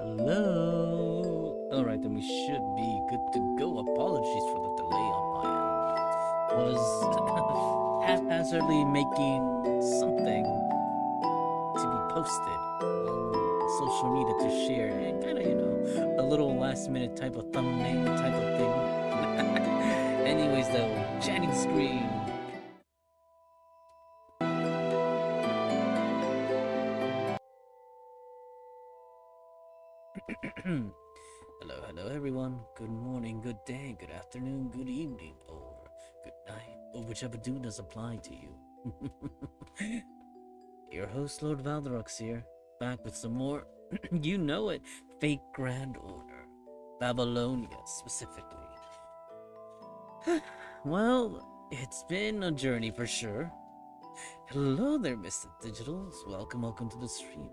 Hello. All right, then we should be good to go. Apologies for the delay on my end. Was haphazardly making something to be posted on social media to share, and kind of, a little last minute type of thumbnail type of thing. Anyways, though, chatting screen. Hello, everyone. Good morning, good day, good afternoon, good evening, or good night, or whichever do does apply to you. Your host, Lord Valderox here, back with some more, you know it, fake Grand Order. Babylonia, specifically. Well, it's been a journey for sure. Hello there, Mr. Digitals. Welcome to the stream.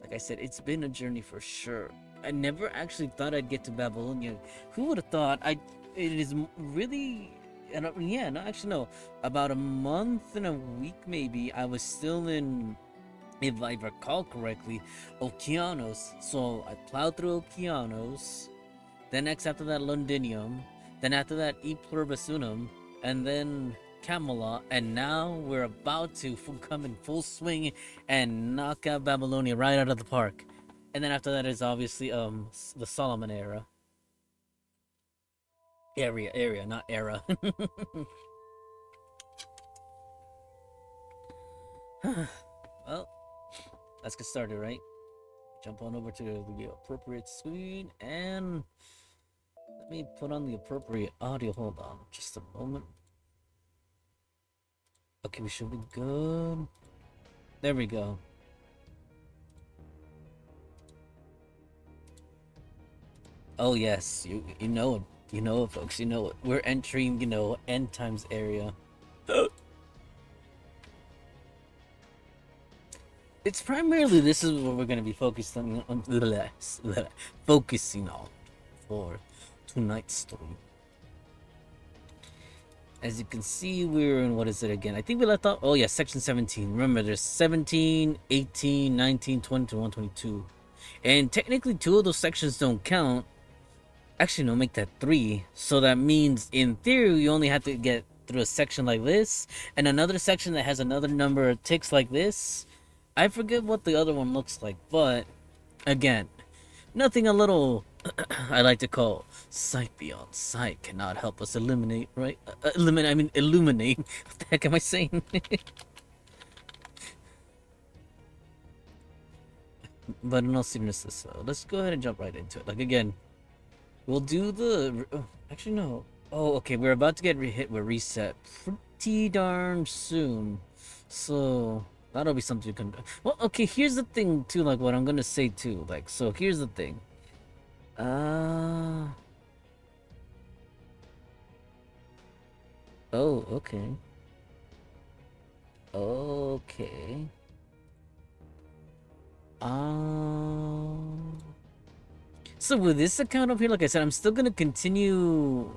Like I said, it's been a journey for sure. I never actually thought I'd get to Babylonia. Who would have thought? It is really, yeah, no, actually no. About a month and a week maybe, I was still in, if I recall correctly, Okeanos. So I plowed through Okeanos. Then next after that, Londinium. Then after that, E Pluribus Unum. And then Camelot, and now we're about to come in full swing and knock out Babylonia right out of the park. And then after that is obviously the Solomon area. Area, not era. Well, let's get started, right? Jump on over to the appropriate screen and let me put on the appropriate audio. Hold on just a moment. Okay, we should be good. There we go. Oh yes, you know it, folks. You know it. We're entering, end times area. It's primarily this is what we're gonna be focused on focusing on for tonight's story. As you can see, we're in, what is it again? I think we left off, oh yeah, section 17. Remember, there's 17, 18, 19, 20 to 122. And technically, two of those sections don't count. Actually, no, make that 3. So that means, in theory, you only have to get through a section like this, and another section that has another number of ticks like this. I forget what the other one looks like, but, again, nothing a little I like to call sight beyond sight cannot help us eliminate, right? Illuminate. What the heck am I saying? But in all seriousness, let's go ahead and jump right into it. Like, again, we'll do the... actually, no. Oh, okay, we're about to get hit with reset pretty darn soon. So, that'll be something you can... Well, okay, here's the thing, too, like, what I'm gonna say, too. Like, so, here's the thing. Oh, okay. Okay. So with this account up here, like I said, I'm still gonna continue.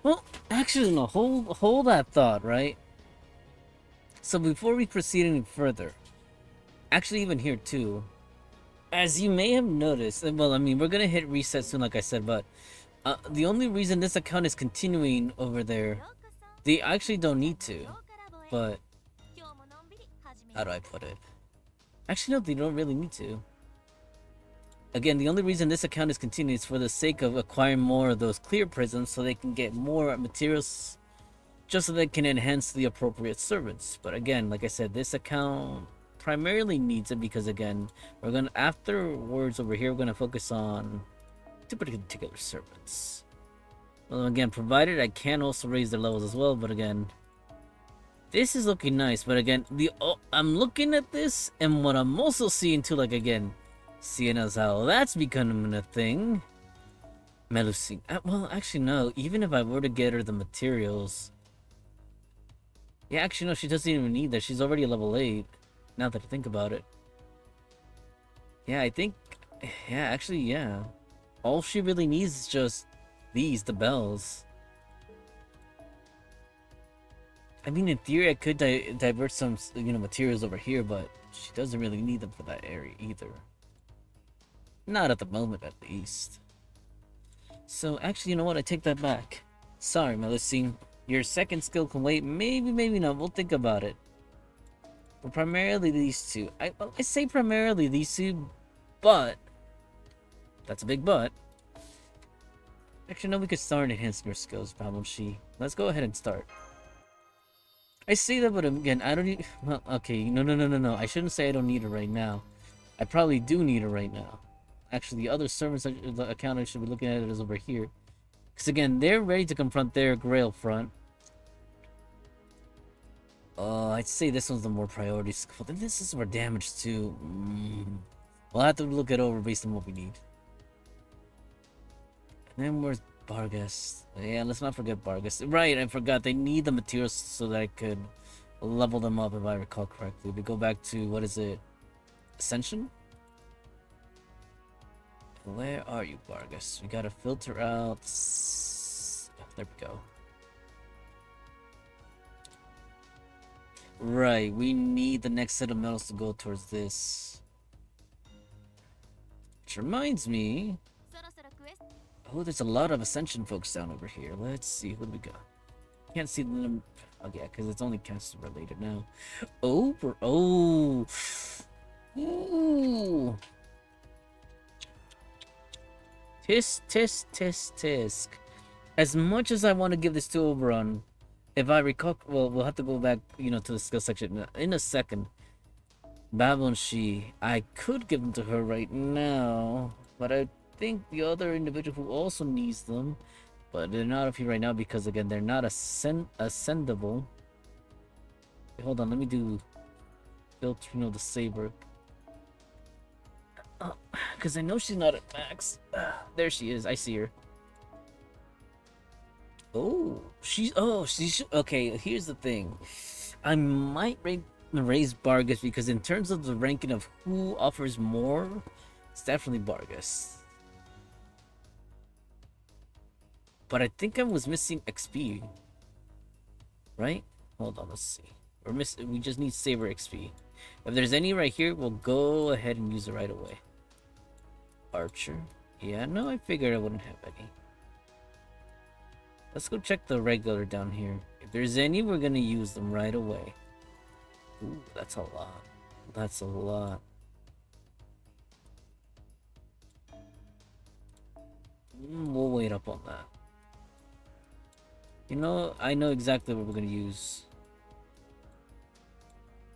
Well, actually, no. Hold that thought, right? So before we proceed any further, Actually, even here too. As you may have noticed, well, I mean, we're gonna hit reset soon, like I said, but the only reason this account is continuing over there, they actually don't need to, but how do I put it? Actually, no, they don't really need to. Again, the only reason this account is continuing is for the sake of acquiring more of those clear prisms so they can get more materials just so they can enhance the appropriate servants. But again, like I said, this account primarily needs it because again, we're gonna afterwards over here we're gonna focus on two particular servants. Well, again, provided I can also raise their levels as well, but again, this is looking nice. But again, I'm looking at this and what I'm also seeing too, like again, seeing as how that's becoming a thing. Melusine. Well, actually no. Even if I were to get her the materials, yeah, actually no, she doesn't even need that. She's already a level 8. Now that I think about it. Yeah, I think. Yeah, actually, yeah. All she really needs is just the bells. I mean, in theory, I could divert some, materials over here, but she doesn't really need them for that area either. Not at the moment, at least. So, actually, you know what? I take that back. Sorry, Melusine. Your second skill can wait. Maybe, maybe not. We'll think about it. But primarily these two. I say primarily these two, but... That's a big but. Actually, no, we could start enhancing your skills, Babylonia. Let's go ahead and start. I say that, but again, I don't need... Well, okay, no. I shouldn't say I don't need it right now. I probably do need it right now. Actually, the other servants account I should be looking at it is over here. Because again, they're ready to confront their Grail front. I'd say this one's the more priority skill. Then this is more damage too. We'll have to look it over based on what we need. And then where's Bargus? Yeah, let's not forget Bargus. Right, I forgot. They need the materials so that I could level them up if I recall correctly. We go back to, what is it? Ascension? Where are you, Bargus? We gotta filter out... There we go. Right, we need the next set of medals to go towards this. Which reminds me... Oh, there's a lot of Ascension folks down over here. Let's see, what do we got? Can't see the number... Oh yeah, because it's only caster related now. Oh, oh! Ooh! Tisk. As much as I want to give this to Oberon, if I recall, well, we'll have to go back, to the skill section in a second. Babylonia, I could give them to her right now, but I think the other individual who also needs them, but they're not up here right now because again, they're not ascendable. Wait, hold on, let me do filter, the saber. Because I know she's not at max. There she is. I see her. Oh, she's okay. Here's the thing. I might raise Bargus because in terms of the ranking of who offers more, it's definitely Bargus. But I think I was missing XP. Right? Hold on, let's see. We just need Saber XP. If there's any right here, we'll go ahead and use it right away. Archer. Yeah, no, I figured I wouldn't have any. Let's go check the regular down here. If there's any, we're gonna use them right away. Ooh, that's a lot. That's a lot. We'll wait up on that. I know exactly what we're gonna use.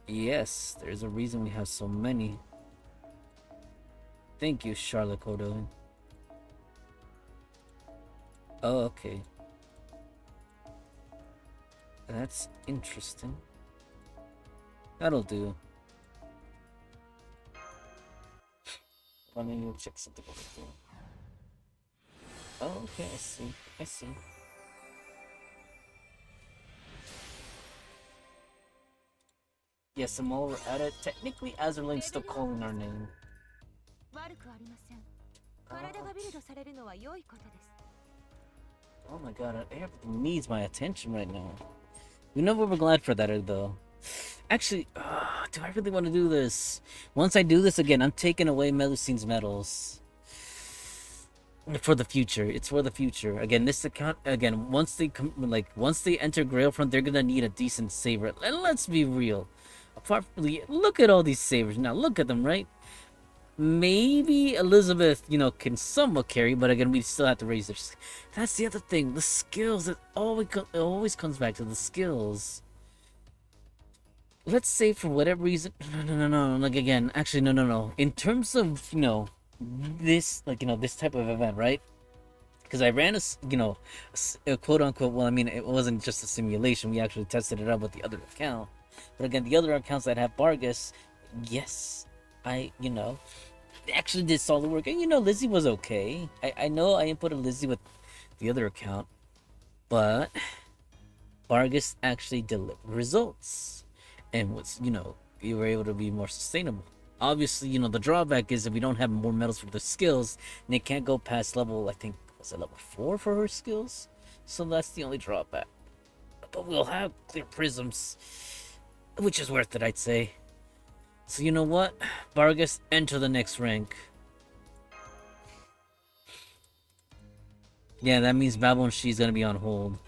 Yes, there's a reason we have so many. Thank you, Charlotte Cordo. Oh, okay. That's interesting. That'll do. Let me check something over here. Oh, okay, I see. Yes, I'm all at it. Technically, Azerline's still calling our name. Oh my god, everything needs my attention right now. We're glad for that, though. Actually, do I really want to do this? Once I do this again, I'm taking away Melusine's medals. For the future. It's for the future. Again, this account, again, once they come, like, once they enter Grailfront, they're gonna need a decent saver. And let's be real. Apart from look at all these savers. Now, look at them, right? Maybe Elizabeth, can somewhat carry, but again, we still have to raise their. That's the other thing. The skills. It always comes back to the skills. Let's say for whatever reason. No. Like again, actually, no. In terms of this, like this type of event, right? Because I ran a quote unquote. Well, I mean, it wasn't just a simulation. We actually tested it out with the other account. But again, the other accounts that have Vargas, yes, they actually did solid work. And Lizzie was okay. I know I inputted Lizzie with the other account, but Vargas actually delivered results and was, you were able to be more sustainable. Obviously, the drawback is if we don't have more medals for the skills, and it can't go past level, I think, was it level 4 for her skills? So that's the only drawback. But we'll have clear prisms, which is worth it, I'd say. So you know what? Vargas, enter the next rank. Yeah, that means Babylon She's gonna be on hold.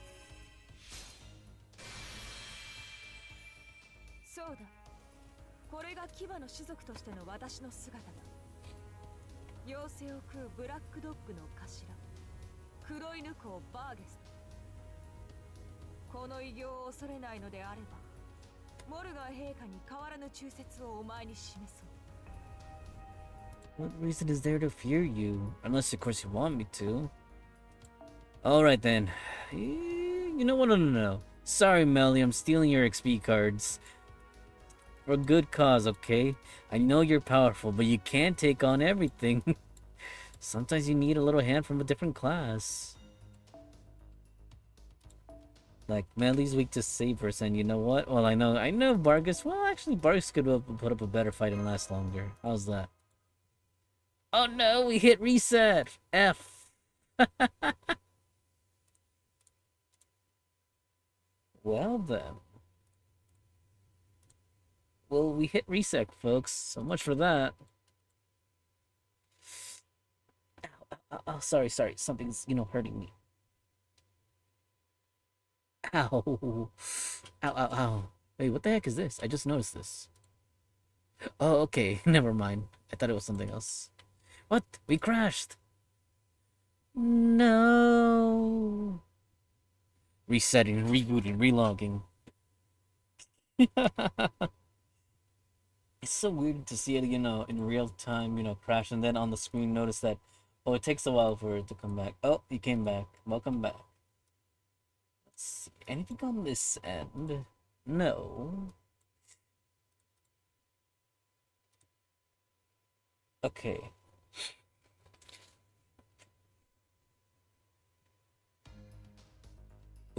What reason is there to fear you? Unless, of course, you want me to. Alright then. You know what? No. Sorry, Melly, I'm stealing your XP cards. For a good cause, okay? I know you're powerful, but you can't take on everything. Sometimes you need a little hand from a different class. Like, Melly's weak to sabers, and you know what? Well, I know Vargas. Well, actually, Vargas could put up a better fight and last longer. How's that? Oh no, we hit reset! F! Well then. Well, we hit reset, folks. So much for that. Oh, sorry. Something's, hurting me. Ow. Ow. Wait, what the heck is this? I just noticed this. Oh, okay. Never mind. I thought it was something else. What? We crashed. No. Resetting, rebooting, relogging. It's so weird to see it, in real time, crash, and then on the screen notice that, oh, it takes a while for it to come back. Oh, you came back. Welcome back. Let's see. Anything on this end? No. Okay.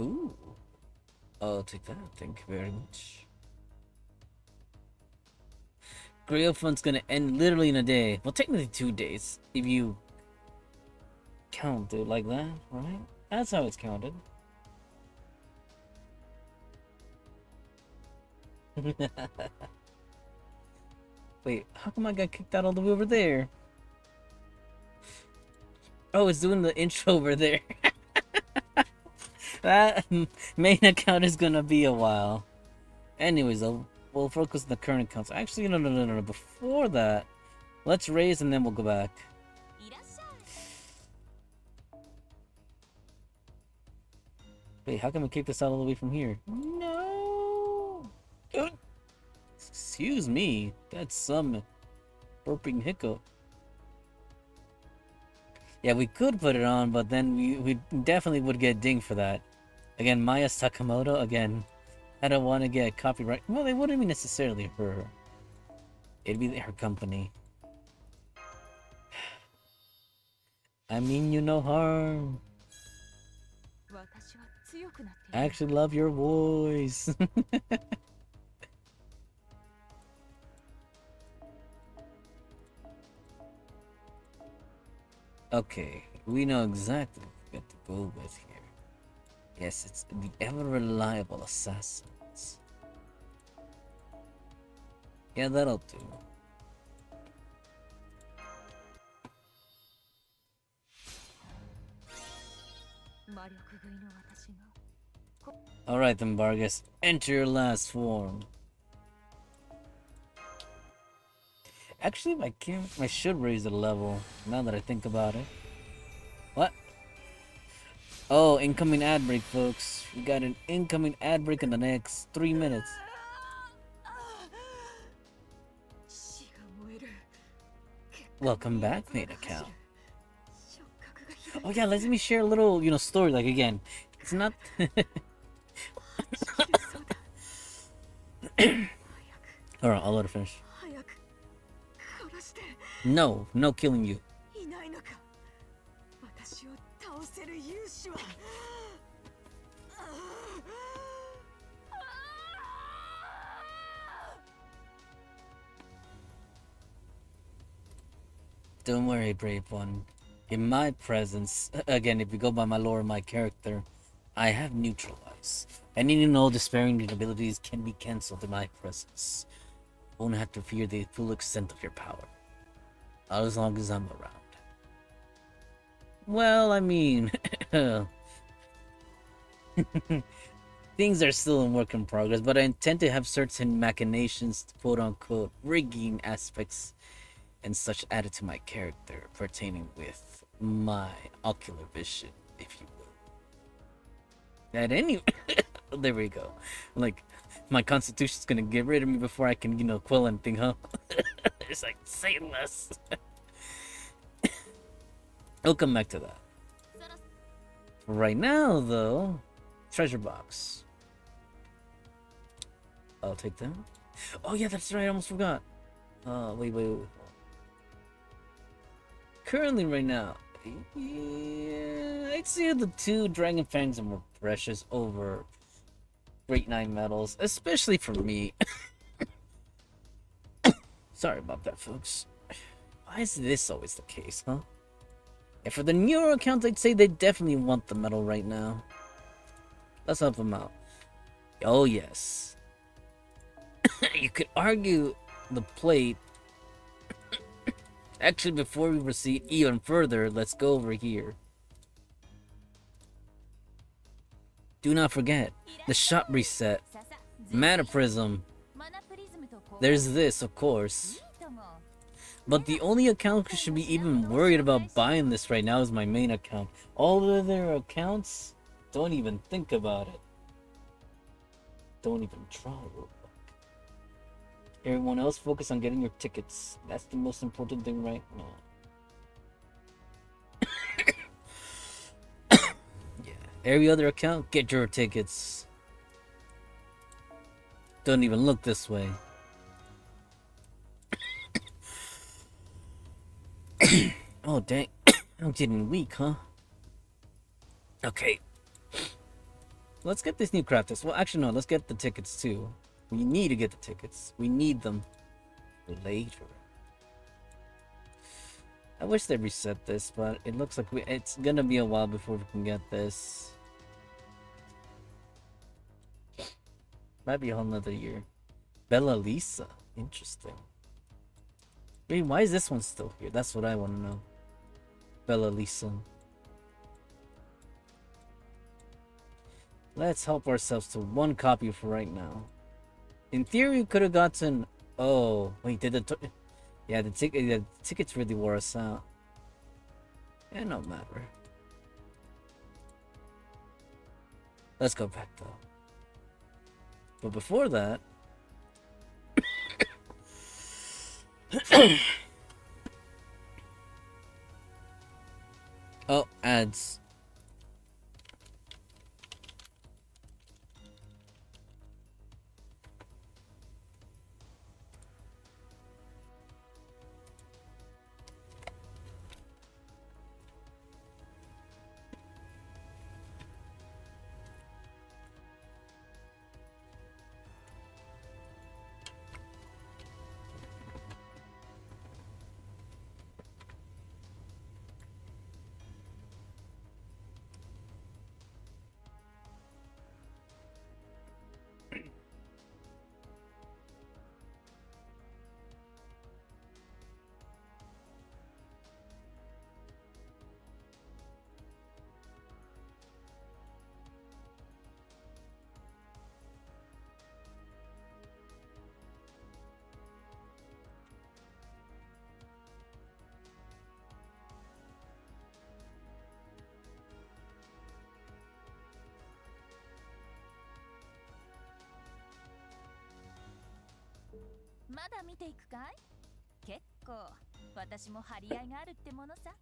Ooh. I'll take that. Thank you very much. Grail Fund's gonna end literally in a day. Well, technically 2 days. If you count it like that, right? That's how it's counted. Wait, how come I got kicked out all the way over there? Oh, it's doing the intro over there. That main account is gonna be a while. Anyways, we'll focus on the current accounts. Actually, no. Before that, let's raise and then we'll go back. Wait, how can we kick this out all the way from here? No! Excuse me. That's some burping hiccup. Yeah, we could put it on, but then we definitely would get dinged for that. Again, Maya Sakamoto, again, I don't want to get copyright. Well, it wouldn't be necessarily her. It'd be her company. I mean you no harm. I actually love your voice. Okay, we know exactly what to go with here. Yes, it's the ever-reliable assassins. Yeah, that'll do. Alright then, Vargas. Enter your last form. Actually, I should raise the level, now that I think about it. What? Oh, incoming ad break, folks. We got an incoming ad break in the next 3 minutes. Welcome back, main account. Oh yeah, let me share a little, story, like, again. It's not... Alright, I'll let her finish. No, no killing you. Don't worry, brave one. In my presence, again, if you go by my lore and my character, I have neutralized. Any and all despairing abilities can be cancelled in my presence. You won't have to fear the full extent of your power. Not as long as I'm around. Well, I mean... things are still in work in progress, but I intend to have certain machinations, quote-unquote, rigging aspects and such added to my character pertaining with my ocular vision, if you will. At any... there we go. Like, my constitution's gonna get rid of me before I can, quell anything, huh? It's like, say less. I'll come back to that. Right now, though, treasure box. I'll take that. Oh yeah, that's right, I almost forgot. Wait. Currently, right now, yeah, I'd say the 2 Dragon Fangs are more precious over Great 9 medals, especially for me. Sorry about that, folks. Why is this always the case, huh? And for the newer accounts, I'd say they definitely want the medal right now. Let's help them out. Oh, yes. You could argue the plate. Actually, before we proceed even further, let's go over here. Do not forget, the shop reset. Mana Prism. There's this, of course. But the only account who should be even worried about buying this right now is my main account. All the other accounts, don't even think about it. Don't even try. Everyone else focus on getting your tickets. That's the most important thing right now. Yeah. Every other account, get your tickets. Don't even look this way. Oh, dang. I'm getting weak, huh? Okay. Let's get this new craft. Well, actually, no. Let's get the tickets, too. We need to get the tickets. We need them later. I wish they reset this, but it looks like it's gonna be a while before we can get this. Might be a whole nother year. Bella Lisa. Interesting. Wait, why is this one still here? That's what I want to know. Bella Lisa. Let's help ourselves to 1 copy for right now. In theory, we could have gotten... Oh, wait, did the... Yeah, the tickets really wore us out. Yeah, no matter. Let's go back, though. But before that... Oh, ads. まだ見ていくかい？結構私も張り合いがあるってものさ。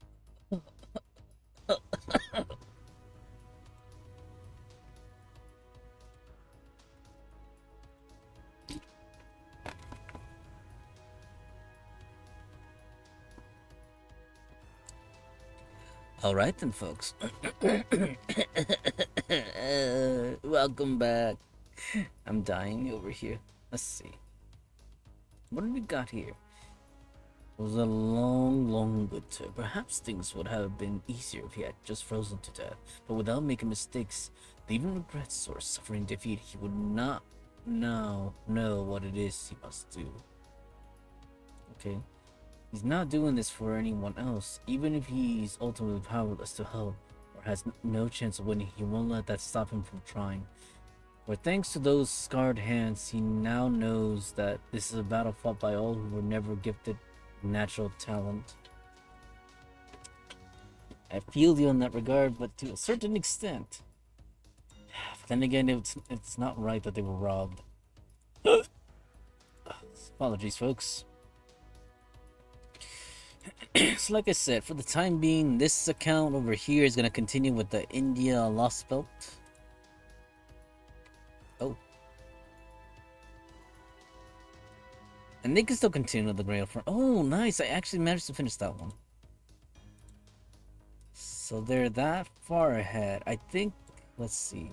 Alright then, folks. Welcome back. I'm dying over here. Let's see. What do we got here? It was a long winter. Perhaps things would have been easier if he had just frozen to death. But without making mistakes, leaving regrets, or suffering defeat, he would not now know what it is he must do. Okay? He's not doing this for anyone else. Even if he's ultimately powerless to help, or has no chance of winning, he won't let that stop him from trying. For thanks to those scarred hands, he now knows that this is a battle fought by all who were never gifted natural talent. I feel you in that regard, but to a certain extent. But then again, it's not right that they were robbed. Apologies, folks. So like I said, for the time being, this account over here is going to continue with the India Lost Belt. Oh. And they can still continue with the Grail Front. Oh, nice. I actually managed to finish that one. So they're that far ahead. I think, let's see.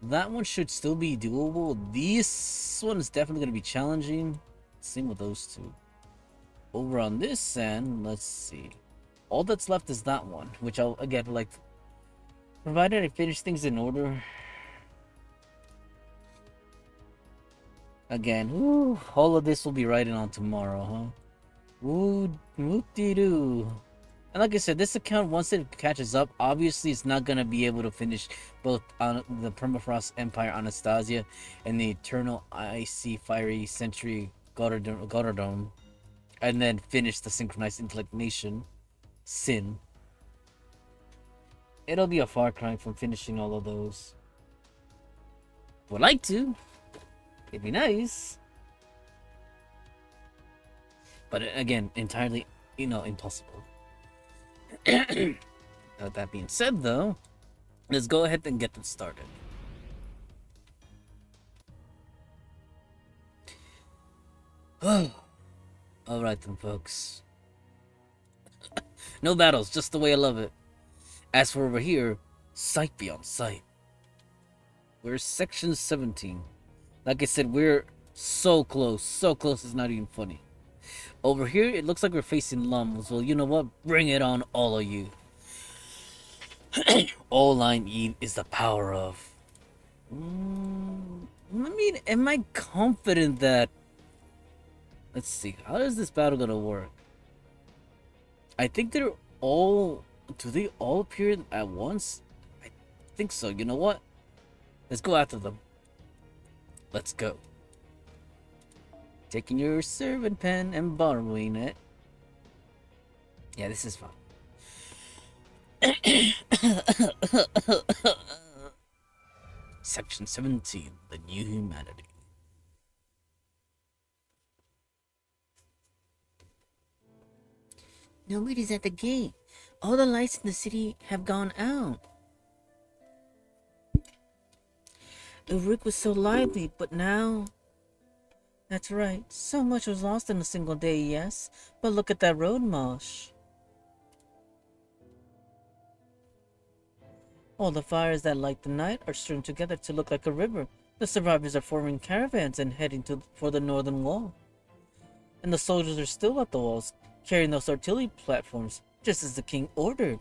That one should still be doable. This one is definitely going to be challenging. Same with those two. Over on this end, let's see. All that's left is that one, which I'll, again, like, provided I finish things in order. Again, woo, all of this will be riding on tomorrow, huh? Woo-dee-doo. And like I said, this account, once it catches up, obviously it's not going to be able to finish both on the Permafrost Empire Anastasia and the Eternal Icy Fiery Century Goddardome. And then finish the Synchronized Intellect Nation, Sin. It'll be a far cry from finishing all of those. Would like to. It'd be nice. But again, entirely, impossible. That being said, though, let's go ahead and get them started. Alright then, folks. No battles, just the way I love it. As for over here, sight beyond sight. We're section 17. Like I said, we're so close it's not even funny. Over here, it looks like we're facing Lums. Well, you know what? Bring it on, all of you. All I need is the power of... I mean, am I confident that... Let's see, how is this battle gonna work? I think they're all... Do they all appear at once? I think so. You know what? Let's go after them. Let's go. Taking your servant pen and borrowing it. Yeah, this is fun. Section 17, The New Humanity. Nobody's at the gate. All the lights in the city have gone out. Uruk was so lively, but now... That's right. So much was lost in a single day, yes. But look at that road, Mosh. All the fires that light the night are strewn together to look like a river. The survivors are forming caravans and heading for the northern wall. And the soldiers are still at the walls, carrying those artillery platforms, just as the king ordered.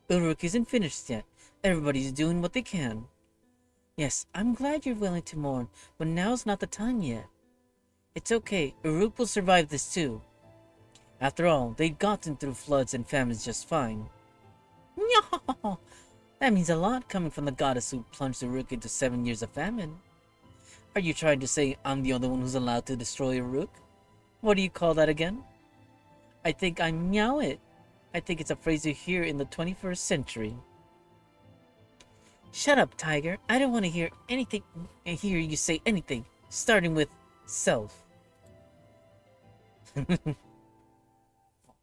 Uruk isn't finished yet. Everybody's doing what they can. Yes, I'm glad you're willing to mourn, but now's not the time yet. It's okay, Uruk will survive this too. After all, they've gotten through floods and famines just fine. That means a lot coming from the goddess who plunged Uruk into 7 years of famine. Are you trying to say I'm the only one who's allowed to destroy Uruk? What do you call that again? I think I meow it. I think it's a phrase you hear in the 21st century. Shut up, Tiger. I don't want to hear you say anything. starting with self.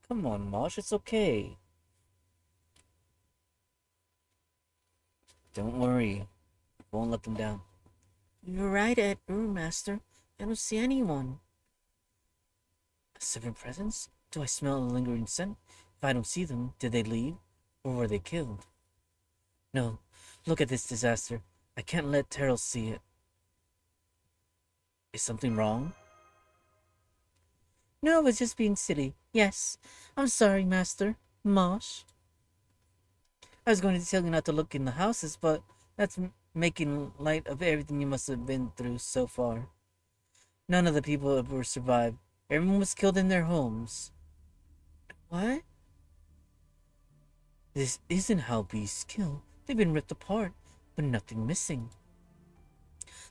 Come on, Mosh, it's okay. Don't worry, won't let them down. You're right, Master. I don't see anyone. 7 presents? Do I smell a lingering scent? If I don't see them, did they leave? Or were they killed? No, look at this disaster. I can't let Terrell see it. Is something wrong? No, I was just being silly. Yes. I'm sorry, Master. Mosh. I was going to tell you not to look in the houses, but that's making light of everything you must have been through so far. None of the people were survived. Everyone was killed in their homes. What? This isn't how beasts kill. They've been ripped apart, but nothing missing.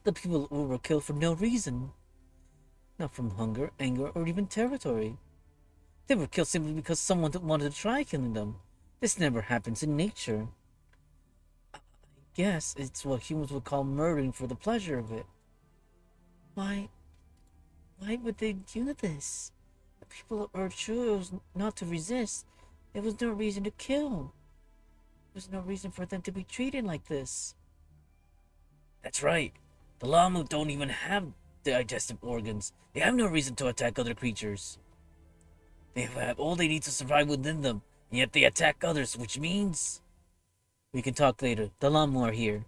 The people were killed for no reason. Not from hunger, anger, or even territory. They were killed simply because someone wanted to try killing them. This never happens in nature. I guess it's what humans would call murdering for the pleasure of it. Why would they do this? The people of Earth chose not to resist. There was no reason to kill. There was no reason for them to be treated like this. That's right. The Lamu don't even have digestive organs. They have no reason to attack other creatures. They have all they need to survive within them, and yet they attack others, which means... We can talk later. The Lamu are here.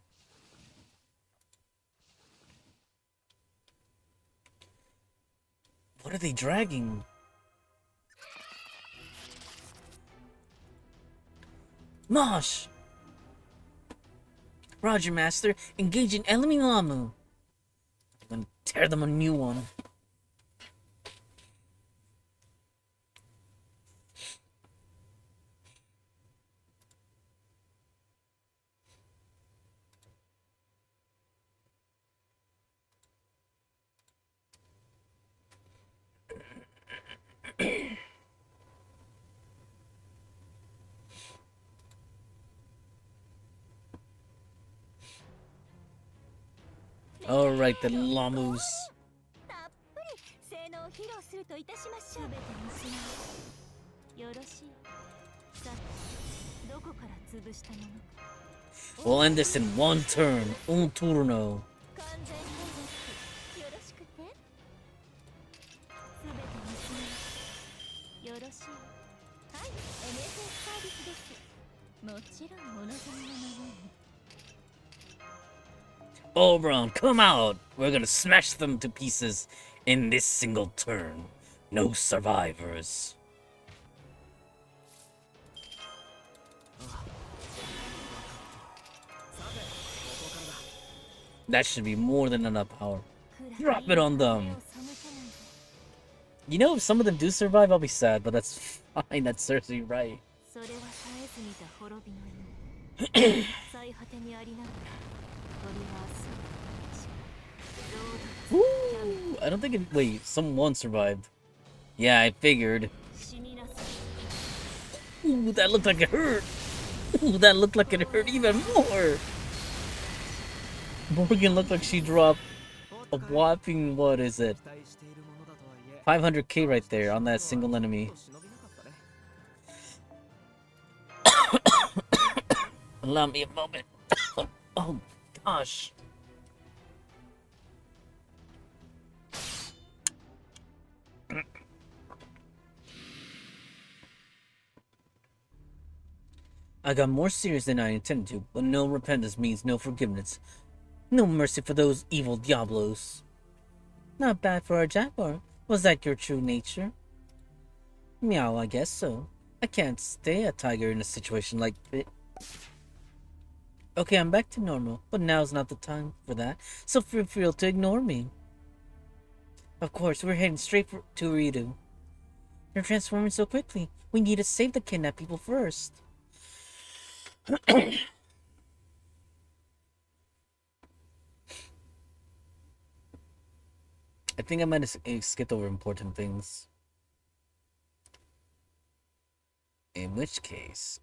What are they dragging? Mosh! Roger, Master. Engage in enemy Lamu. I'm gonna tear them a new one. Alright, the Lamus. We'll end this in one turn. Un turno. Oberon, come out! We're gonna smash them to pieces in this single turn. No survivors. That should be more than enough power. Drop it on them! You know, if some of them do survive, I'll be sad, but that's fine. That's Cersei right. Ooh, I don't think it... Wait, someone survived. Yeah, I figured. Ooh, that looked like it hurt. Ooh, that looked like it hurt even more. Morgan looked like she dropped a whopping, what is it? 500k right there on that single enemy. Allow me a moment. Oh, gosh. I got more serious than I intended to, but no repentance means no forgiveness. No mercy for those evil Diablos. Not bad for a jaguar. Was that your true nature? Meow, I guess so. I can't stay a tiger in a situation like this. Okay, I'm back to normal, but now's not the time for that, so feel free to ignore me. Of course, we're heading straight to Ridu. You're transforming so quickly. We need to save the kidnapped people first. I think I might have skipped over important things. In which case...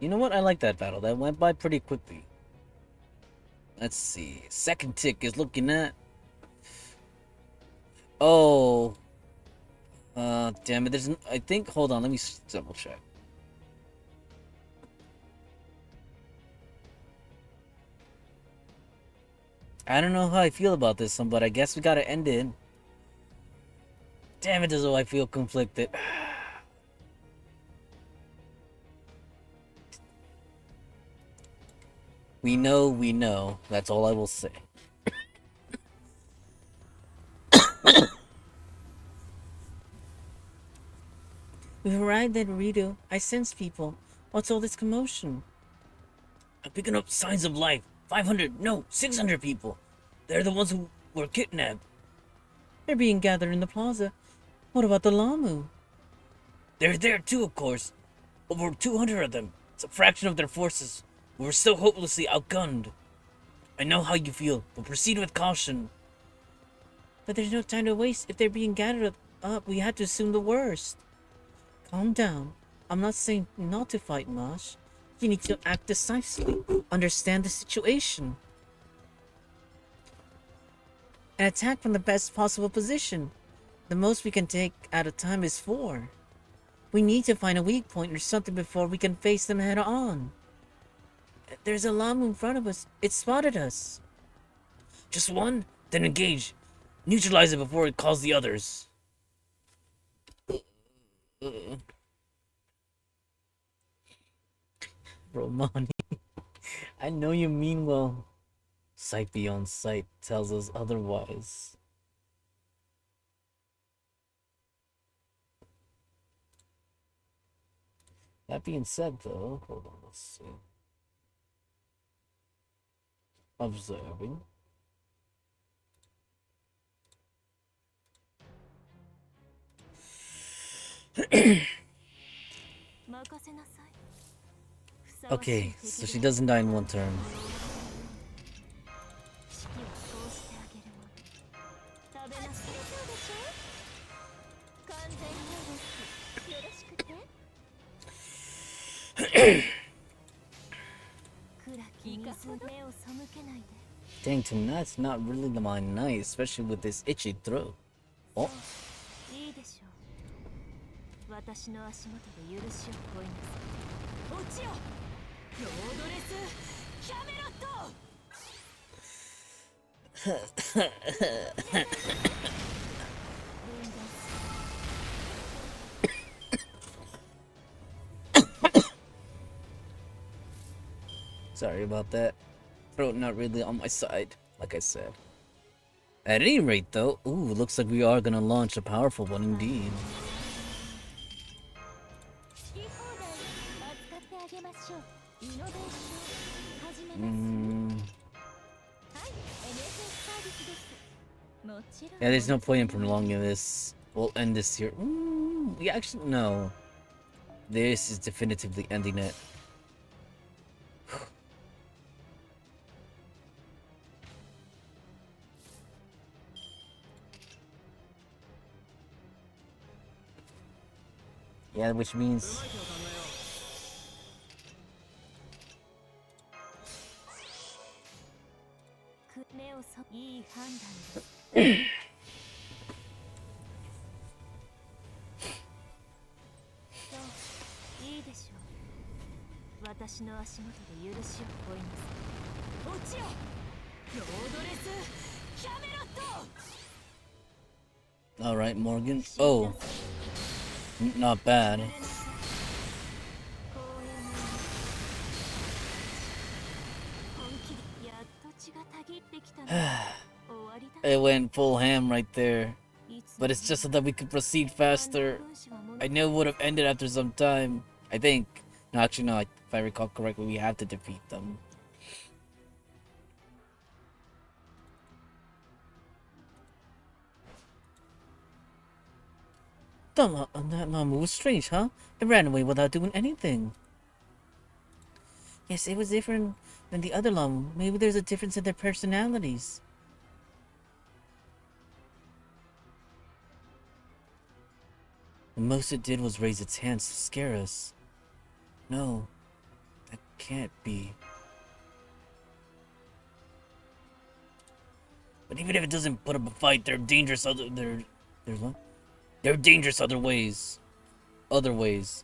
You know what? I like that battle. That went by pretty quickly. Let's see. Second tick is looking at. Oh. Damn it. There's. I think. Hold on. Let me double check. I don't know how I feel about this one, but I guess we gotta end it. Damn it, does I feel conflicted. We know. That's all I will say. We've arrived at Rito. I sense people. What's all this commotion? I'm picking up signs of life. 500, no, 600 people. They're the ones who were kidnapped. They're being gathered in the plaza. What about the Lamu? They're there too, of course. Over 200 of them. It's a fraction of their forces. We're so hopelessly outgunned. I know how you feel, but proceed with caution. But there's no time to waste. If they're being gathered up, we had to assume the worst. Calm down. I'm not saying not to fight, Marsh. You need to act decisively. Understand the situation. And attack from the best possible position. The most we can take at a time is 4. We need to find a weak point or something before we can face them head on. There's a Lamu in front of us. It spotted us. Just one? Then engage. Neutralize it before it calls the others. Romani, I know you mean well. Sight beyond sight tells us otherwise. That being said, though, hold on, let's see. Observing. Okay, so she doesn't die in one turn. Dang, tonight's not really my night, especially with this itchy throat. Oh. Sorry about that. Throat not really on my side, like I said. At any rate, though, ooh, looks like we are gonna launch a powerful one indeed. Yeah, there's no point in prolonging this. We'll end this here. We actually, no. This is definitively ending it. Yeah, which means... Alright, Morgan. Oh. Not bad. It went full ham right there. But it's just so that we could proceed faster. I know it would have ended after some time. I think. No, actually, no. If I recall correctly, we have to defeat them. That Lamu was strange, huh? It ran away without doing anything. Yes, it was different than the other Lamu. Maybe there's a difference in their personalities. The most it did was raise its hands to scare us. No. Can't be. But even if it doesn't put up a fight, there are dangerous other there's what? There are dangerous other ways. Other ways.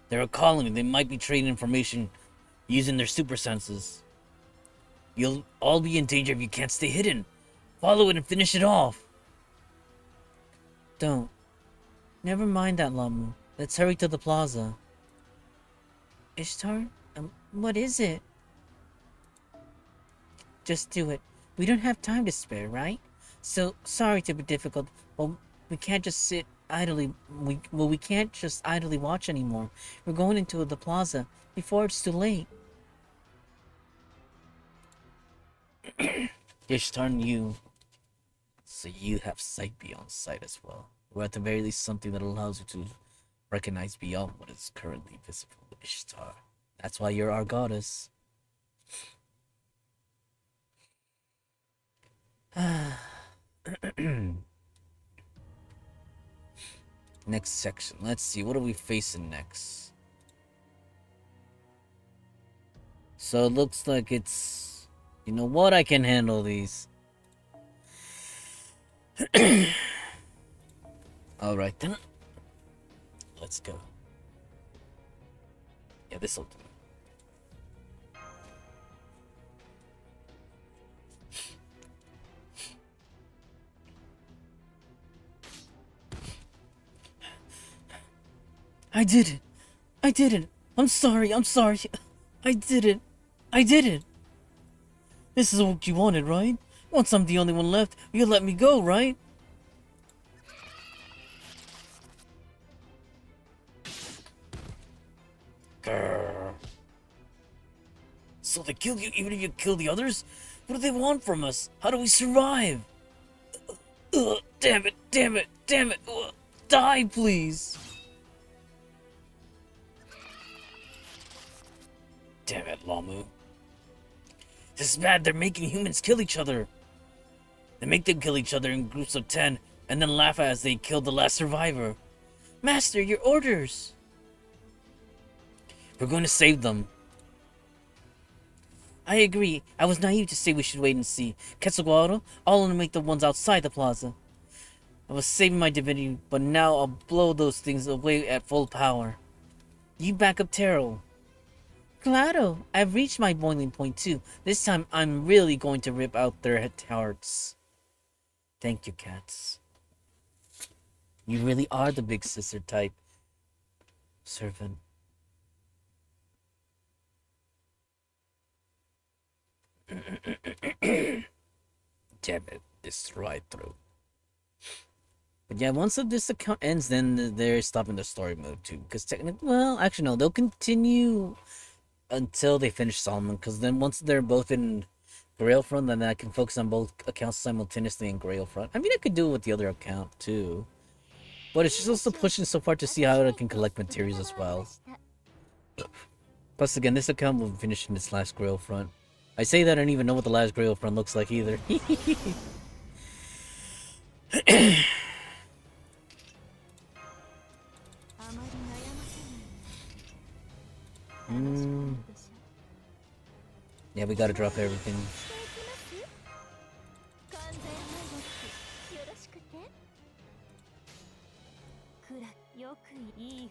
They're a colony. They might be trading information using their super senses. You'll all be in danger if you can't stay hidden. Follow it and finish it off. Don't. Never mind that, Lamu. Let's hurry to the plaza. Ishtar? What is it? Just do it. We don't have time to spare, right? So, sorry to be difficult. Well, we can't just sit idly. We can't just idly watch anymore. We're going into the plaza before it's too late. Ishtar and you. So you have sight beyond sight as well. Or at the very least something that allows you to recognize beyond what is currently visible. Ishtar. That's why you're our goddess. Next section. Let's see. What are we facing next? So it looks like it's... You know what? I can handle these. Alright then. Let's go. Yeah, this'll do. I did it! I did it! I'm sorry, I'm sorry! I did it! I did it! This is what you wanted, right? Once I'm the only one left, you'll let me go, right? Grrr. So they killed you even if you kill the others? What do they want from us? How do we survive? Damn it, damn it, damn it! Die, please! Damn it, Lamu. This is bad, they're making humans kill each other. They make them kill each other in groups of 10, and then laugh as they kill the last survivor. Master, your orders! We're going to save them. I agree. I was naive to say we should wait and see. Quetzalcoatl, I'll eliminate the ones outside the plaza. I was saving my divinity, but now I'll blow those things away at full power. You back up Terrell. Claro, I've reached my boiling point too. This time I'm really going to rip out their hearts. Thank you, cats. You really are the big sister type. Servant. Damn it, this right through. But yeah, once this account ends, then they're stopping the story mode too. Because technically, well, actually no, they'll continue until they finish Solomon. Because then once they're both in Grailfront, then I can focus on both accounts simultaneously in Grailfront. I mean, I could do it with the other account too. But it's just also pushing so far to see how I can collect materials as well. Plus, again, this account will finish in its last Grailfront. I say that I don't even know what the last Grailfront looks like either. Yeah, we gotta drop everything.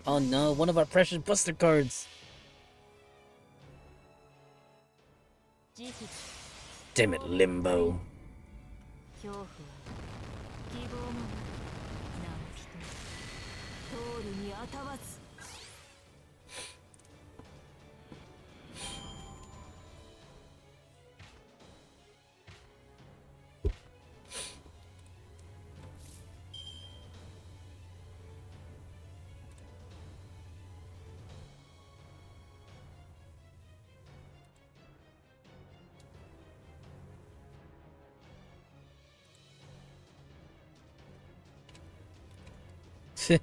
Oh no, one of our precious Buster cards! Damn it, Limbo. I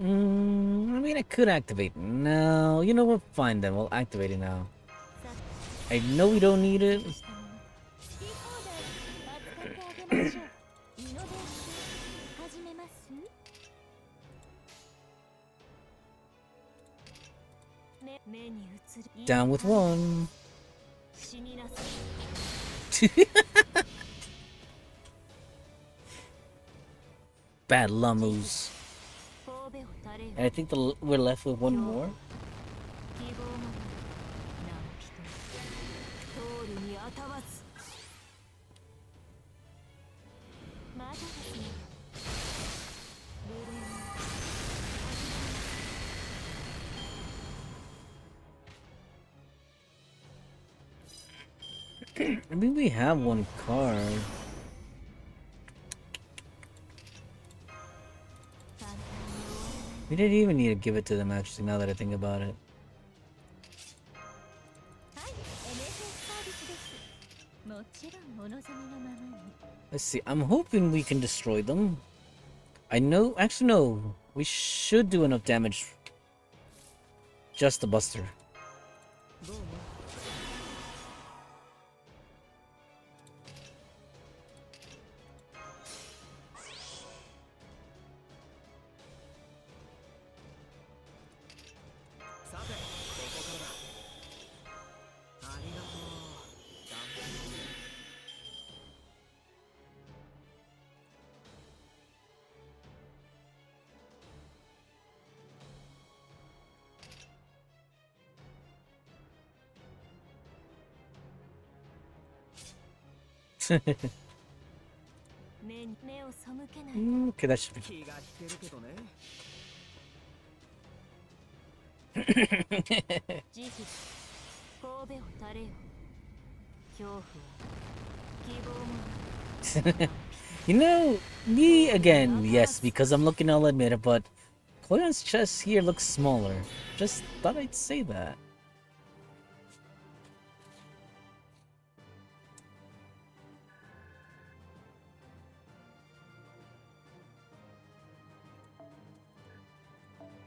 mean, I could activate. No, you know what? Fine then, we'll activate it now. I know we don't need it. Down with one. Bad Lamus. And I think we're left with one more. I mean, we have one card. We didn't even need to give it to them, actually, now that I think about it. Let's see, I'm hoping we can destroy them. I know, actually no, we should do enough damage. Just the Buster. Okay, that should be. You know, me again, yes, because I'm looking, I'll admit it, but Koyan's chest here looks smaller. Just thought I'd say that.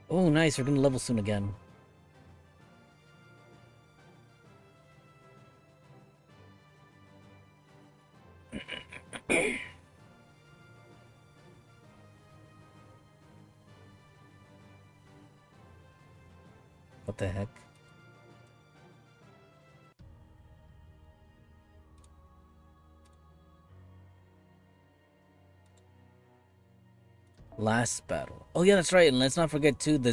Oh, nice, we're gonna level soon again. What the heck? Last battle. Oh yeah, that's right. And let's not forget too the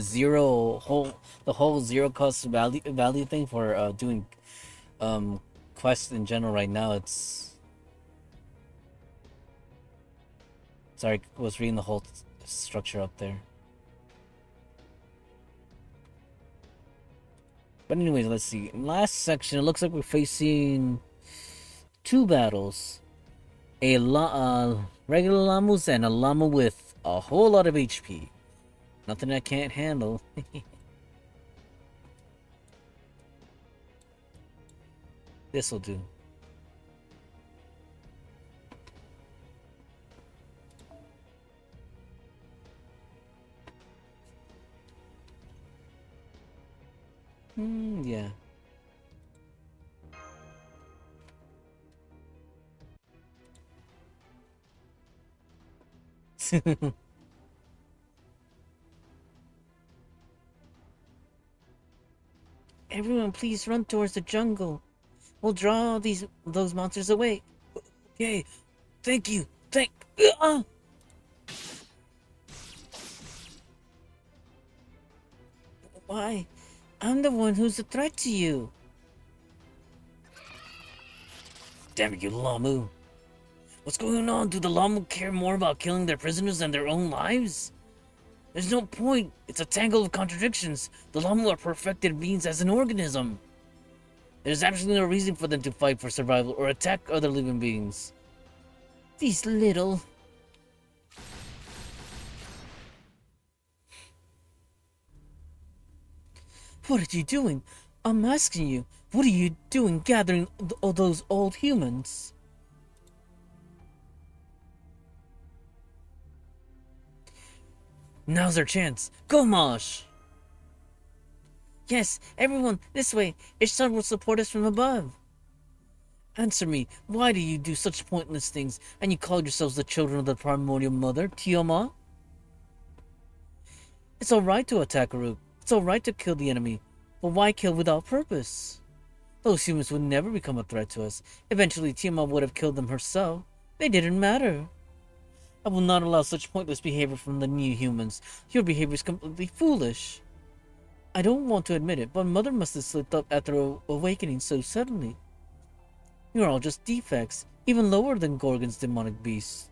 whole zero cost value thing for doing quests in general right now. It's sorry, I was reading the whole structure up there. But anyways, let's see. Last section, it looks like we're facing two battles. A regular Lamus and a Llama with a whole lot of HP. Nothing I can't handle. This'll do. Yeah. Everyone, please run towards the jungle. We'll draw those monsters away. Okay, thank you. Why? I'm the one who's a threat to you. Damn you, Lamu. What's going on? Do the Lamu care more about killing their prisoners than their own lives? There's no point. It's a tangle of contradictions. The Lamu are perfected beings as an organism. There's absolutely no reason for them to fight for survival or attack other living beings. These little... What are you doing? I'm asking you. What are you doing gathering all those old humans? Now's our chance. Go, Mosh! Yes, everyone, this way. Ishtar will support us from above. Answer me, why do you do such pointless things, and you call yourselves the children of the primordial mother, Tiamat? It's alright to attack Aruk. It's alright to kill the enemy. But why kill without purpose? Those humans would never become a threat to us. Eventually, Tiamat would have killed them herself. They didn't matter. I will not allow such pointless behavior from the new humans. Your behavior is completely foolish. I don't want to admit it, but Mother must have slipped up after awakening so suddenly. You are all just defects, even lower than Gorgon's demonic beasts.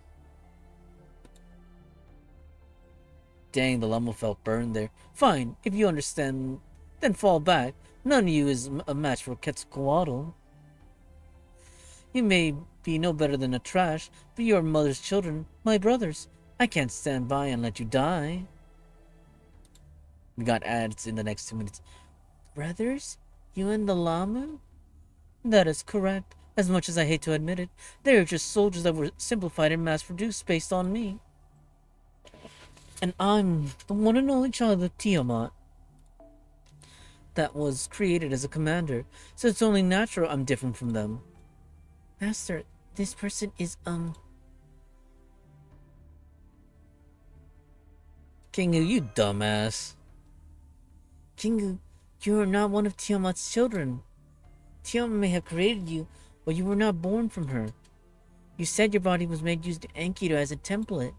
Dang, the llama felt burned there. Fine, if you understand, then fall back. None of you is a match for Quetzalcoatl. You may be no better than a trash, but you are Mother's children, my brothers. I can't stand by and let you die. We got ads in the next 2 minutes. Brothers? You and the llama? That is correct. As much as I hate to admit it, they are just soldiers that were simplified and mass-produced based on me. And I'm the one and only child of Tiamat that was created as a commander, so it's only natural I'm different from them. Master, this person is, Kingu, you dumbass. Kingu, you are not one of Tiamat's children. Tiamat may have created you, but you were not born from her. You said your body was made using Enkidu as a template,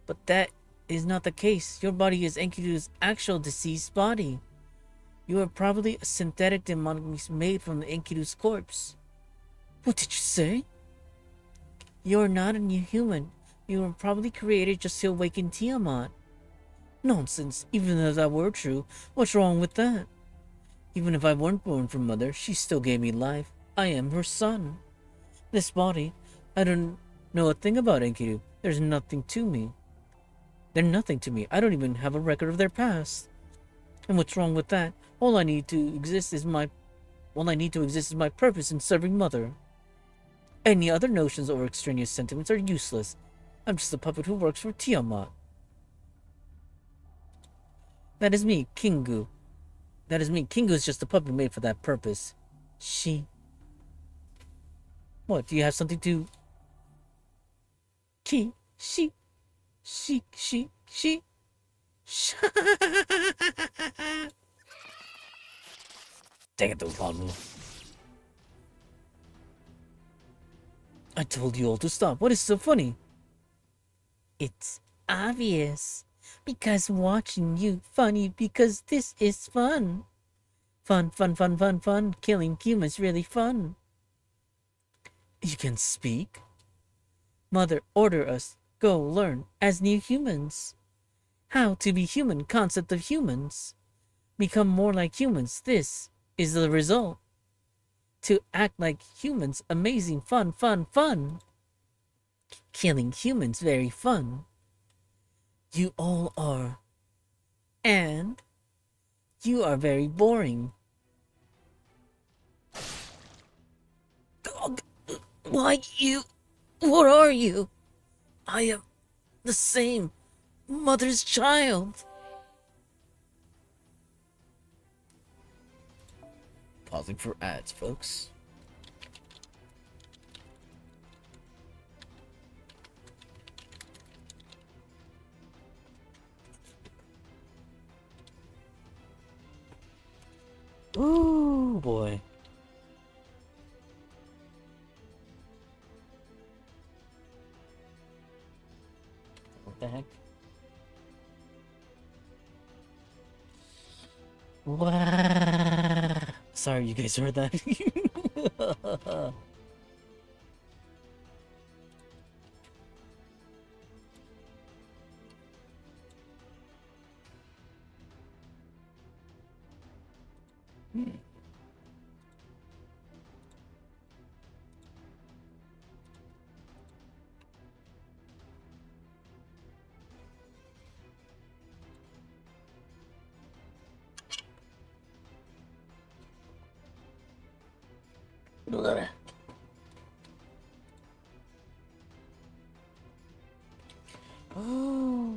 but that is not the case. Your body is Enkidu's actual deceased body. You are probably a synthetic demonic beast made from the Enkidu's corpse. What did you say? You are not a new human. You were probably created just to awaken Tiamat. Nonsense. Even if that were true, what's wrong with that? Even if I weren't born from Mother, she still gave me life. I am her son. This body, I don't know a thing about Enkidu. There's nothing to me. They're nothing to me. I don't even have a record of their past. And what's wrong with that? All I need to exist is my purpose in serving Mother. Any other notions or extraneous sentiments are useless. I'm just a puppet who works for Tiamat. That is me, Kingu. That is me. Kingu is just a puppet made for that purpose. What, do you have something to... She. Dang it, those lawnmower. I told you all to stop. What is so funny? It's obvious. Because watching you funny because this is fun. Fun. Killing humans really fun. You can speak? Mother, order us. Go learn as new humans. How to be human concept of humans. Become more like humans. This is the result. To act like humans. Amazing fun. Killing humans very fun. You all are. And you are very boring. Why you? What are you? I am the same Mother's child. Pausing for ads, folks. Ooh, boy. What the heck? Wow. Sorry, you guys heard that. Oh.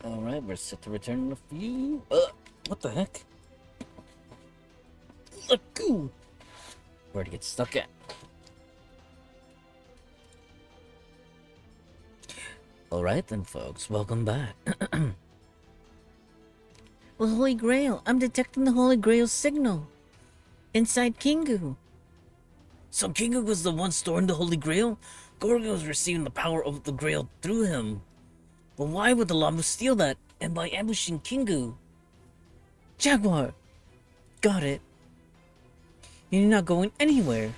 Alright, we're set to return in a few. What the heck? Let go! Where to get stuck at? Alright then, folks. Welcome back. Well, Holy Grail. I'm detecting the Holy Grail signal. Inside Kingu. So Kingu was the one storing the Holy Grail? Gorgo was receiving the power of the Grail through him. But why would the Lamu steal that? And by ambushing Kingu? Jaguar! Got it. You're not going anywhere.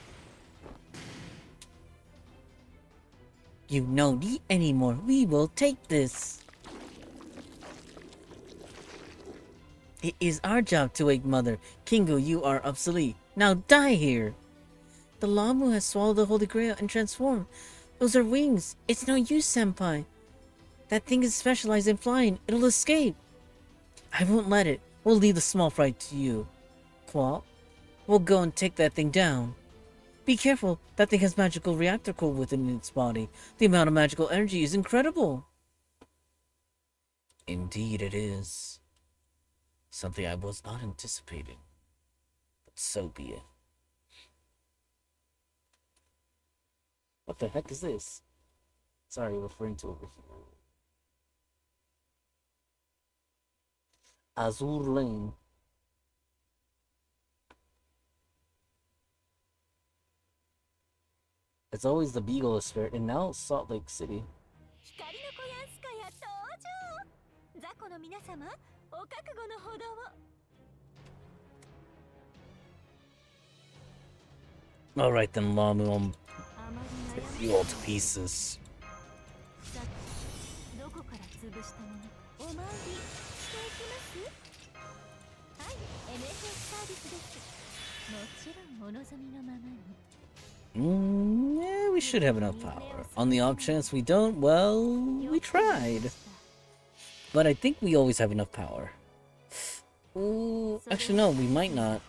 You don't need anymore. We will take this. It is our job to wake Mother. Kingu, you are obsolete. Now die here. The Lamu has swallowed the Holy Grail and transformed. Those are wings. It's no use, Senpai. That thing is specialized in flying. It'll escape. I won't let it. We'll leave the small fry to you. Qual, we'll go and take that thing down. Be careful. That thing has magical reactor core within its body. The amount of magical energy is incredible. Indeed it is. Something I was not anticipating. But so be it. What the heck is this? Sorry, referring to over here. Azur Lane. It's always the Beagle Spirit, and now Salt Lake City. Alright then, Lamu, I'll rip you all to pieces. Yeah, we should have enough power. On the off chance we don't, well, we tried. But I think we always have enough power. Ooh, actually no, we might not.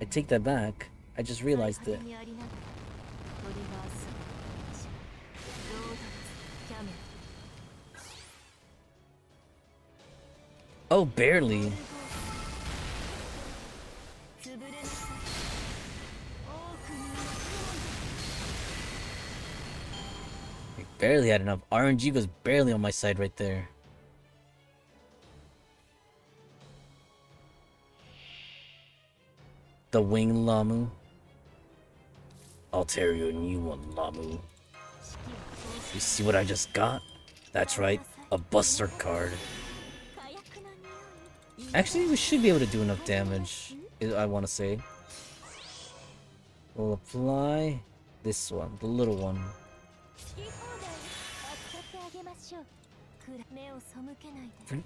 I take that back. I just realized it. Oh, barely. I barely had enough. RNG was barely on my side right there. The Wing Lamu. I'll tear you a new one, Lamu. You see what I just got? That's right, a Buster card. Actually, we should be able to do enough damage, I want to say. We'll apply this one, the little one.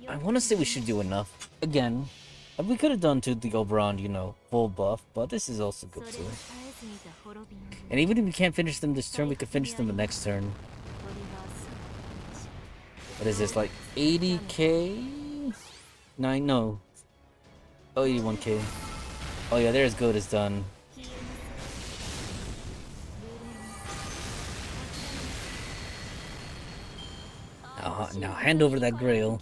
I want to say we should do enough. Again, we could have done to the Oberon, you know, full buff, but this is also good too. And even if we can't finish them this turn, we could finish them the next turn. What is this, like 80k? 9, no. Oh, 81k. Oh yeah, there's good is done. Now hand over that grail.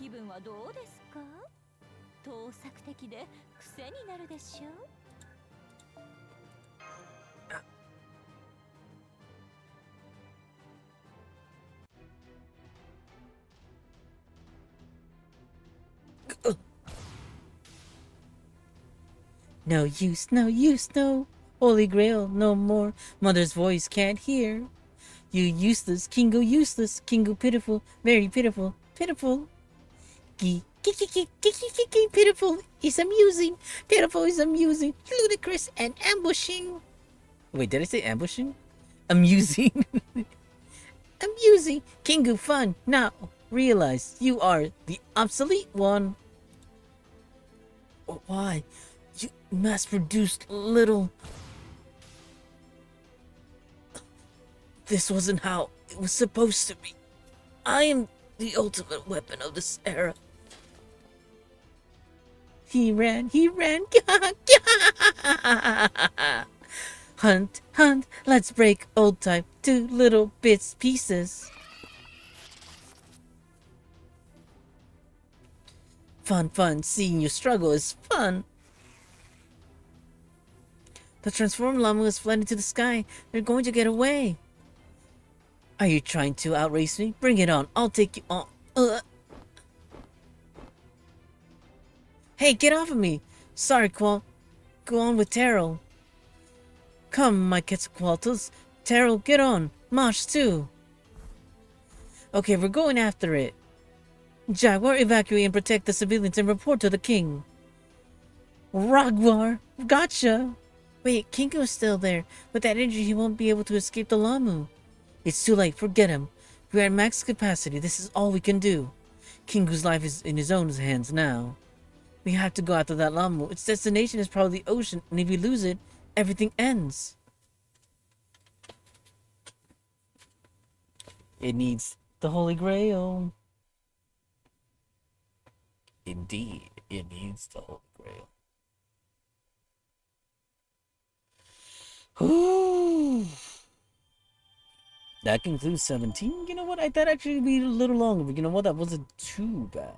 No use, no use, no. Holy Grail, no more. Mother's voice can't hear. You useless, Kingo useless, Kingo pitiful, very pitiful, pitiful. Pitiful is amusing, pitiful is amusing, ludicrous and ambushing. Wait, did I say ambushing? Amusing. Amusing, Kingo fun. Now realize you are the obsolete one. Why? You mass-produced little... This wasn't how it was supposed to be. I am the ultimate weapon of this era. He ran, Hunt, hunt, let's break old type to little bits pieces. Fun. Seeing you struggle is fun. The transformed llama has fled into the sky. They're going to get away. Are you trying to outrace me? Bring it on. I'll take you on. Hey, get off of me. Sorry, Qual. Go on with Terrell. Come, my Quetzalcoatlus. Terrell, get on. Mosh, too. Okay, we're going after it. Jaguar, evacuate and protect the civilians and report to the king. Ragwar, gotcha. Wait, Kinko's still there. With that energy, he won't be able to escape the Lamu. It's too late, forget him. We're at max capacity, this is all we can do. Kingu's life is in his own hands now. We have to go after that Lamu. Its destination is probably the ocean, and if we lose it, everything ends. It needs the Holy Grail. Indeed, it needs the Holy Grail. Ooh. That concludes 17. You know what? I thought actually it'd be a little longer, but you know what? That wasn't too bad.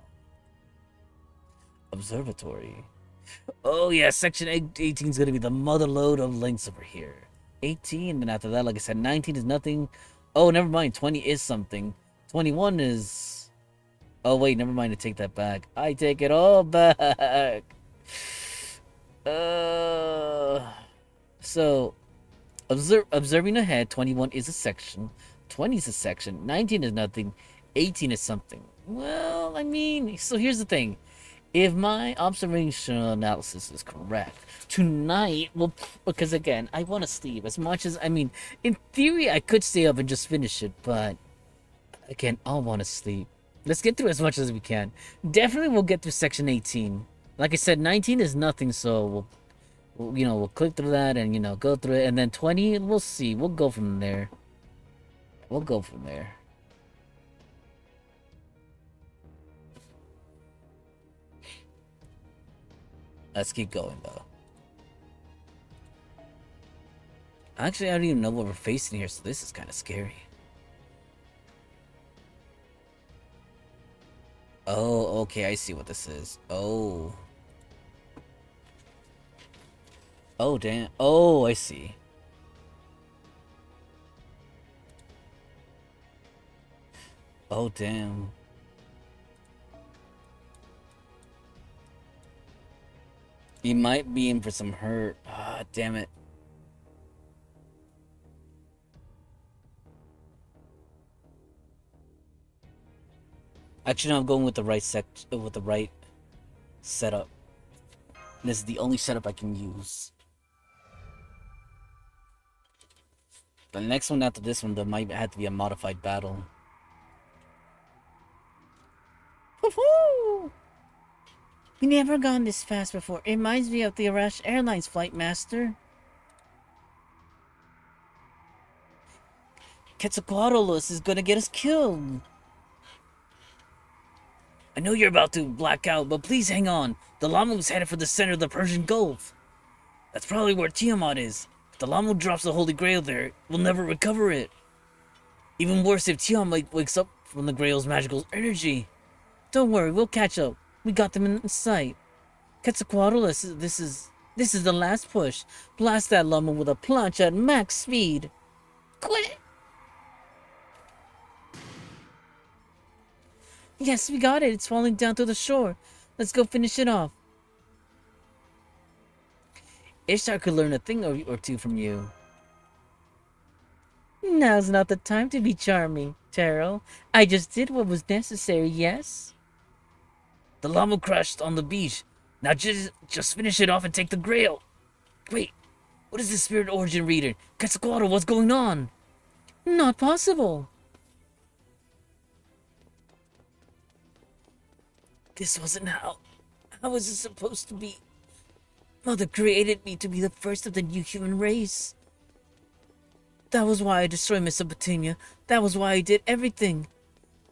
Observatory. Oh yeah, section 18 is gonna be the mother load of links over here. 18, and after that, like I said, 19 is nothing. Oh, never mind. 20 is something. 21 is. Oh wait, never mind. I take that back. I take it all back. So. Observing ahead, 21 is a section, 20 is a section, 19 is nothing, 18 is something. Well, I mean, so here's the thing. If my observational analysis is correct, tonight, well, because again, I want to sleep as much as, I mean, in theory, I could stay up and just finish it, but again, I want to sleep. Let's get through as much as we can. Definitely we'll get through section 18. Like I said, 19 is nothing, so we'll click through that and, go through it. And then 20, we'll see. We'll go from there. Let's keep going, though. Actually, I don't even know what we're facing here, so this is kind of scary. Oh, okay, I see what this is. Oh. Oh, damn. Oh, I see. Oh, damn. You might be in for some hurt. Ah, damn it. Actually, no, I'm going with the right setup. This is the only setup I can use. The next one after this one, there might have to be a modified battle. Woohoo! We never gone this fast before. It reminds me of the Arash Airlines flight, Master. Quetzalcoatlus is gonna get us killed. I know you're about to black out, but please hang on. The Lamu's headed for the center of the Persian Gulf. That's probably where Tiamat is. If the Lamu drops the Holy Grail there, we'll never recover it. Even worse if Tiamat wakes up from the Grail's magical energy. Don't worry, we'll catch up. We got them in sight. Quetzalcoatlus, this is the last push. Blast that Lamu with a plunge at max speed. Quit! Yes, we got it. It's falling down to the shore. Let's go finish it off. Ishtar could learn a thing or two from you. Now's not the time to be charming, Terrell. I just did what was necessary, yes? The llama crashed on the beach. Now just finish it off and take the grail. Wait, what is this spirit origin reader? Quetzalcoatl, what's going on? Not possible. This wasn't how was it supposed to be? Mother created me to be the first of the new human race. That was why I destroyed Mesopotamia. That was why I did everything.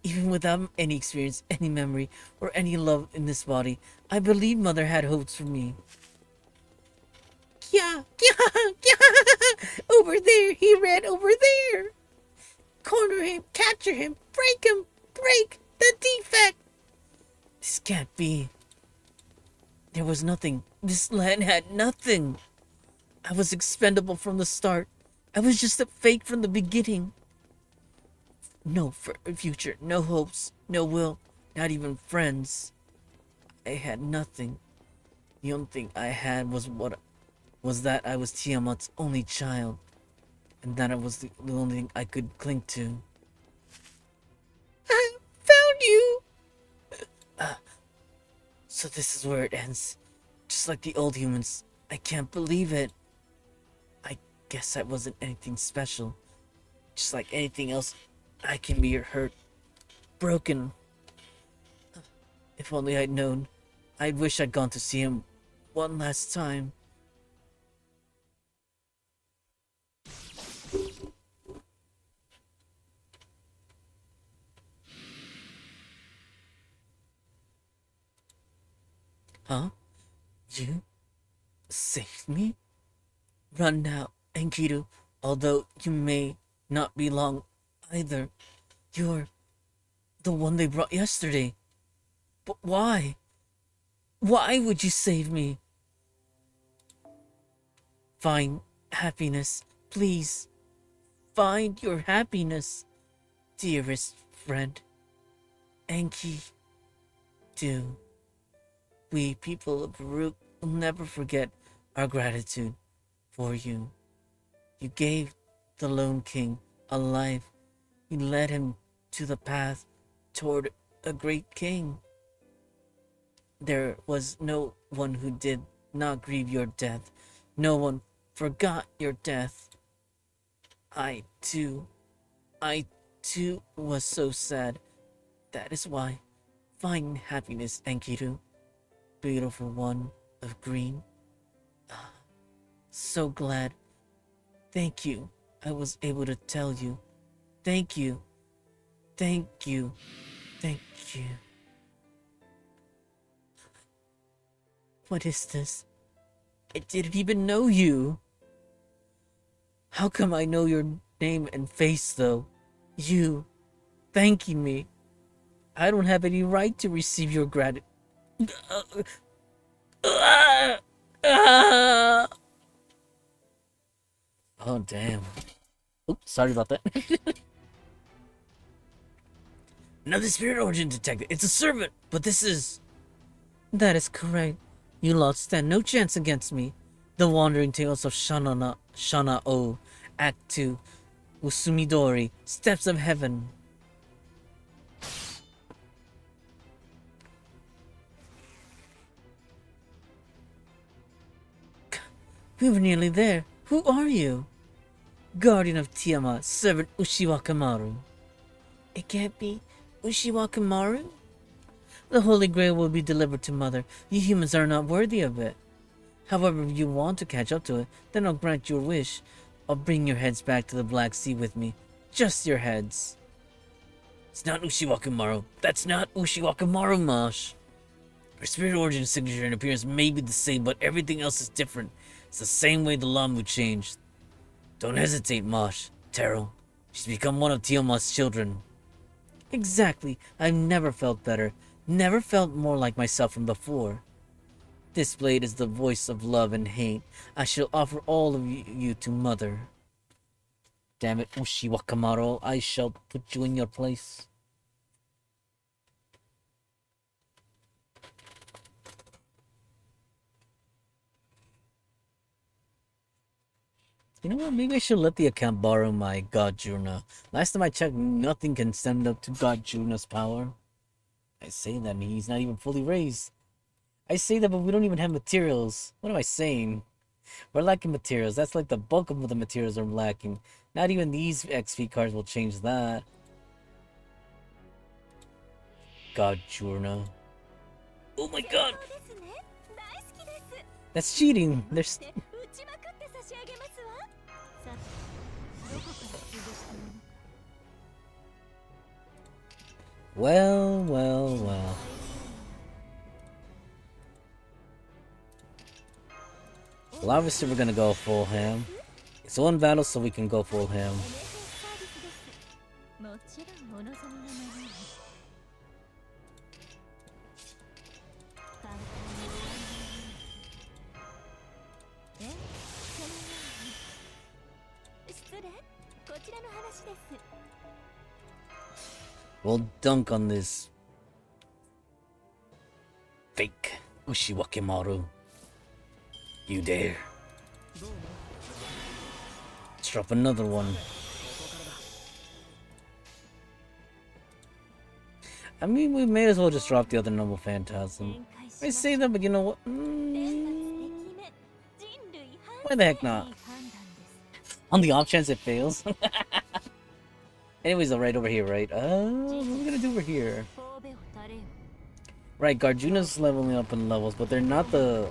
Even without any experience, any memory, or any love in this body, I believe Mother had hopes for me. Yeah. Over there, he ran over there. Corner him, capture him, break the defect. This can't be. There was nothing. This land had nothing. I was expendable from the start. I was just a fake from the beginning. No future, no hopes, no will, not even friends. I had nothing. The only thing I had was that I was Tiamat's only child, and that it was the only thing I could cling to. I found you! So this is where it ends. Just like the old humans. I can't believe it. I guess I wasn't anything special. Just like anything else, I can be hurt, broken. If only I'd known. I wish I'd gone to see him one last time. Huh? You saved me? Run now, Enkidu, although you may not be long either. You're the one they brought yesterday. But why? Why would you save me? Find happiness, please. Find your happiness, dearest friend. Enki, do. We people of Baruch will never forget our gratitude for you. You gave the lone king a life. You led him to the path toward a great king. There was no one who did not grieve your death. No one forgot your death. I too was so sad. That is why. Find happiness, Enkidu. Beautiful one of green. So glad. Thank you. I was able to tell you. Thank you. Thank you. Thank you. What is this? I didn't even know you. How come I know your name and face, though? You, thanking me. I don't have any right to receive your gratitude. Oh, damn. Oops, sorry about that. Another spirit origin detected. It's a servant, but this is... That is correct. You lot stand no chance against me. The Wandering Tales of Shana O, Act 2, Usumidori, Steps of Heaven. We were nearly there. Who are you? Guardian of Tiamat, servant Ushiwakamaru. It can't be Ushiwakamaru? The Holy Grail will be delivered to Mother. You humans are not worthy of it. However, if you want to catch up to it, then I'll grant your wish. I'll bring your heads back to the Black Sea with me. Just your heads. It's not Ushiwakamaru. That's not Ushiwakamaru, Mosh. Her spirit origin signature and appearance may be the same, but everything else is different. It's the same way the Lamu changed. Don't hesitate, Mosh. Taro. She's become one of Tiamat's children. Exactly. I've never felt better. Never felt more like myself than before. This blade is the voice of love and hate. I shall offer all of you to Mother. Damn it, Ushiwakamaru. I shall put you in your place. You know what? Maybe I should let the account borrow my God Jurna. Last time I checked, nothing can stand up to God Jurna's power. I say that, and he's not even fully raised. I say that, but we don't even have materials. What am I saying? We're lacking materials. That's like the bulk of the materials are lacking. Not even these XP cards will change that. God Jurna. Oh my god! That's cheating! There's... Well, well, well. Well, obviously we're gonna go full ham. It's one battle, so we can go full ham. We'll dunk on this fake Ushiwakimaru. You dare. Let's drop another one. I mean, we may as well just drop the other noble phantasm. I say that, but you know what? Why the heck not? On the off chance it fails. Anyways, though, right over here, right? What are we gonna do over here? Right, Garjuna's leveling up in levels, but they're not the...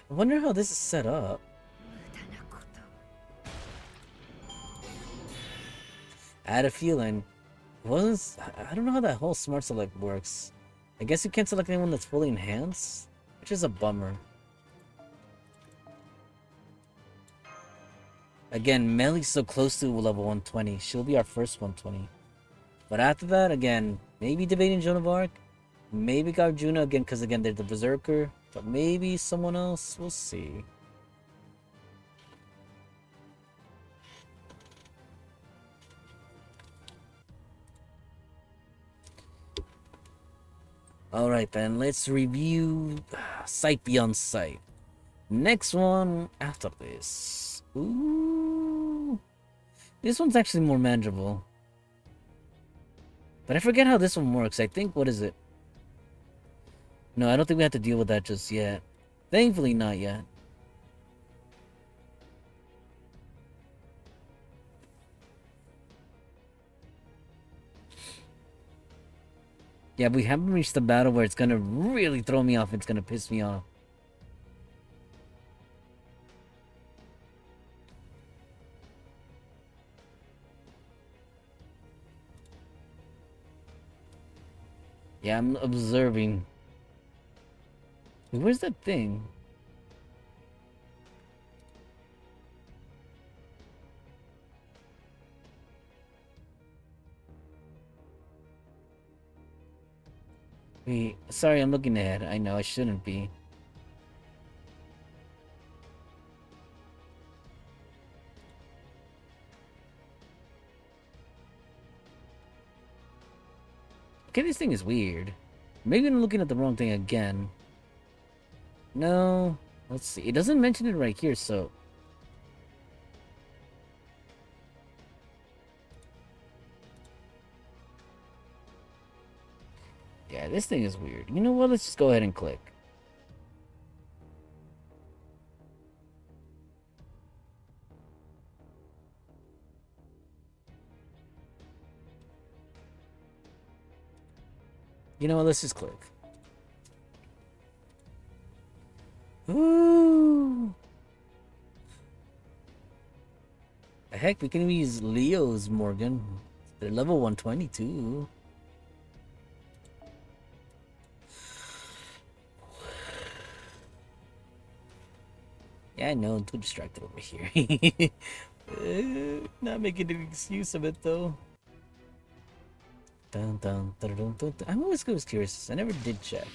I wonder how this is set up. I had a feeling. I don't know how that whole smart select works. I guess you can't select anyone that's fully enhanced, which is a bummer. Again, Meli's so close to level 120. She'll be our first 120. But after that, again, maybe debating Joan of Arc. Maybe Garjuna again, because again, they're the Berserker. But maybe someone else. We'll see. Alright then, let's review Sight Beyond Sight. Next one after this. Ooh. This one's actually more manageable. But I forget how this one works. I think, what is it? No, I don't think we have to deal with that just yet. Thankfully, not yet. Yeah, we haven't reached the battle where it's gonna really throw me off. It's gonna piss me off. Yeah, I'm observing. Where's that thing? Wait, sorry, I'm looking ahead. I know I shouldn't be. Okay, this thing is weird. Maybe I'm looking at the wrong thing again. No. Let's see. It doesn't mention it right here, so... Yeah, this thing is weird. You know what? Let's just go ahead and click. You know what? Let's just click. Ooh. The heck, we can use Leo's, Morgan. They're level 122. Yeah, I know, I'm too distracted over here. Not making an excuse of it, though. Dun, dun, dun, dun, dun, dun. I'm always curious. I never did check.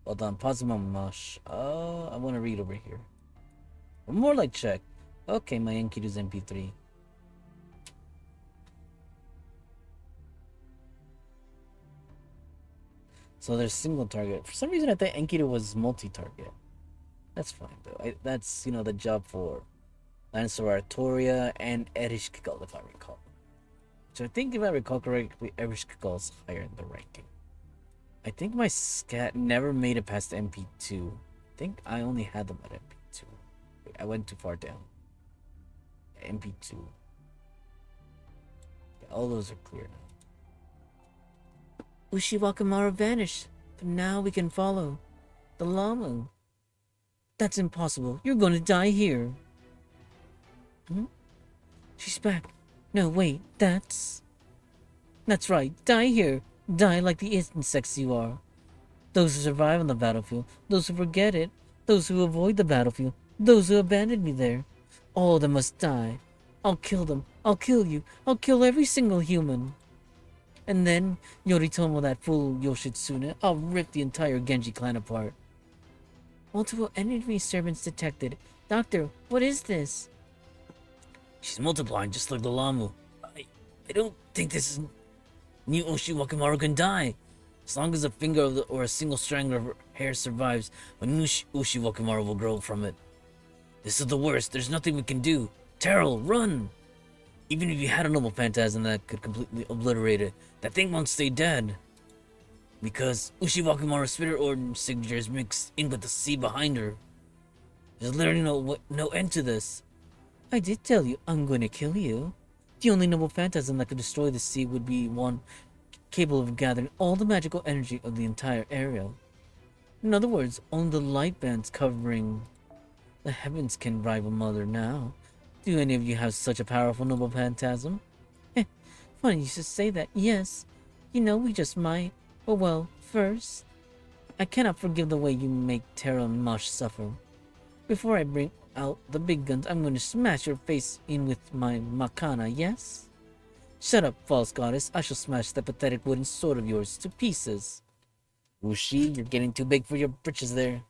Hold on, pause my mosh. I want to read over here. Or more like check. Okay, my Enkidu's MP3. So there's single target. For some reason, I thought Enkidu was multi-target. That's fine, though. That's, you know, the job for Lancer Artoria and Erishkigal, if I recall. So I think, if I recall correctly, Erishkigal is higher in the ranking. I think my scat never made it past MP2. I think I only had them at MP2. Wait, I went too far down. MP2. Yeah, all those are clear now. Ushiwakamaru vanished, but now we can follow the llama. That's impossible. You're going to die here. Hmm? She's back. No, wait, that's right. Die here. Die like the insects you are. Those who survive on the battlefield, those who forget it, those who avoid the battlefield, those who abandoned me there. All of them must die. I'll kill them. I'll kill you. I'll kill every single human. And then, Yoritomo, that fool Yoshitsune, I'll rip the entire Genji clan apart. Multiple enemy servants detected. Doctor, what is this? She's multiplying just like the Lamu. I don't think this is new Oshiwakimaru can die. As long as a finger or a single strand of her hair survives, a new Oshiwakimaru will grow from it. This is the worst. There's nothing we can do. Terrell, run! Even if you had a noble phantasm that could completely obliterate it, that thing won't stay dead. Because Ushiwakimaru's spirit order signature is mixed in with the sea behind her. There's literally no end to this. I did tell you I'm going to kill you. The only noble phantasm that could destroy the sea would be one capable of gathering all the magical energy of the entire area. In other words, only the light bands covering the heavens can rival Mother now. Do any of you have such a powerful noble phantasm? Funny you should say that. Yes. You know, we just might. But well, first, I cannot forgive the way you make Tara and Mosh suffer. Before I bring out the big guns, I'm going to smash your face in with my Makana, yes? Shut up, false goddess. I shall smash that pathetic wooden sword of yours to pieces. Ushi, you're getting too big for your britches there.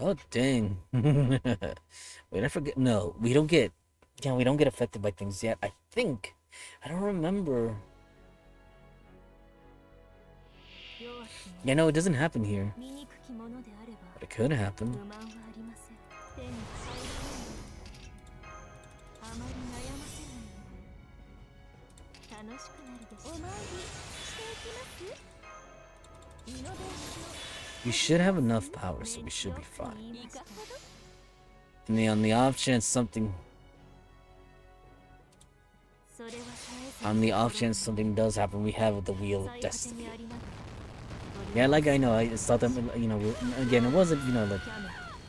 Oh, dang. Wait, I forget. No, we don't get... Yeah, we don't get affected by things yet. I think. I don't remember. Yeah, no, it doesn't happen here. But it could happen. You should have enough power, so we should be fine. And on the off chance something... On the off chance something does happen, we have the Wheel of Destiny. Yeah, like I know, I thought that, you know, again, it wasn't, you know, like,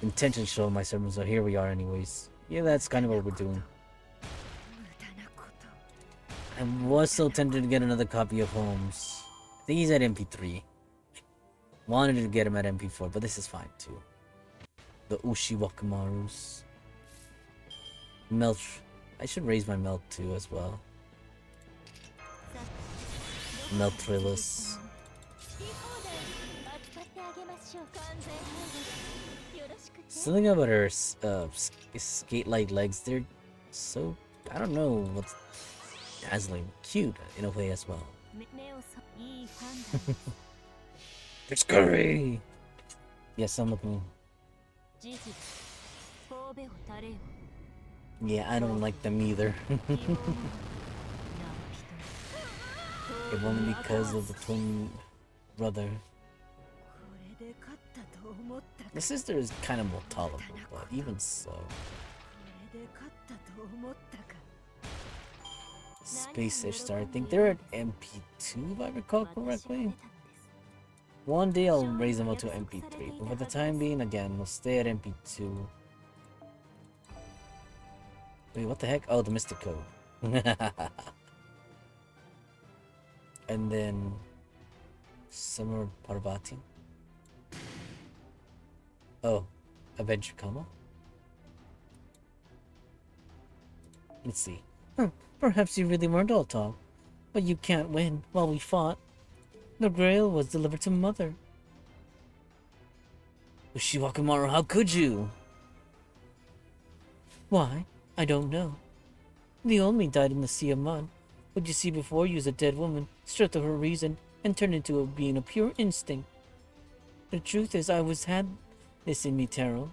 intention to show my sermons, so here we are anyways. Yeah, that's kind of what we're doing. I was so tempted to get another copy of Holmes. I think he's at MP3. Wanted to get him at MP4, but this is fine too. The Ushiwakimarus. Melt. I should raise my melt too as well. Meltrilus. Something about her skate-like legs, they're so, I don't know, what's dazzling. Cute in a way as well. It's curry! Yes, I'm looking. Yeah, I don't like them either. If only because of the twin brother. The sister is kind of more tolerable, but even so. Space Star, I think they're at MP2 if I recall correctly. One day I'll raise them up to MP3, but for the time being, again, we'll stay at MP2. Wait, what the heck? Oh, the Mystic Code. And then... Summer Parvati. Oh, Adventure Kama? Let's see. Perhaps you really weren't all talk, but you can't win while we fought. The Grail was delivered to Mother. Ushiwakimaru, how could you? Why? I don't know. The Olmi died in the Sea of Mud. What you see before you is a dead woman, stripped of her reason, and turned into a being of pure instinct. The truth is, I had this in me, Taro.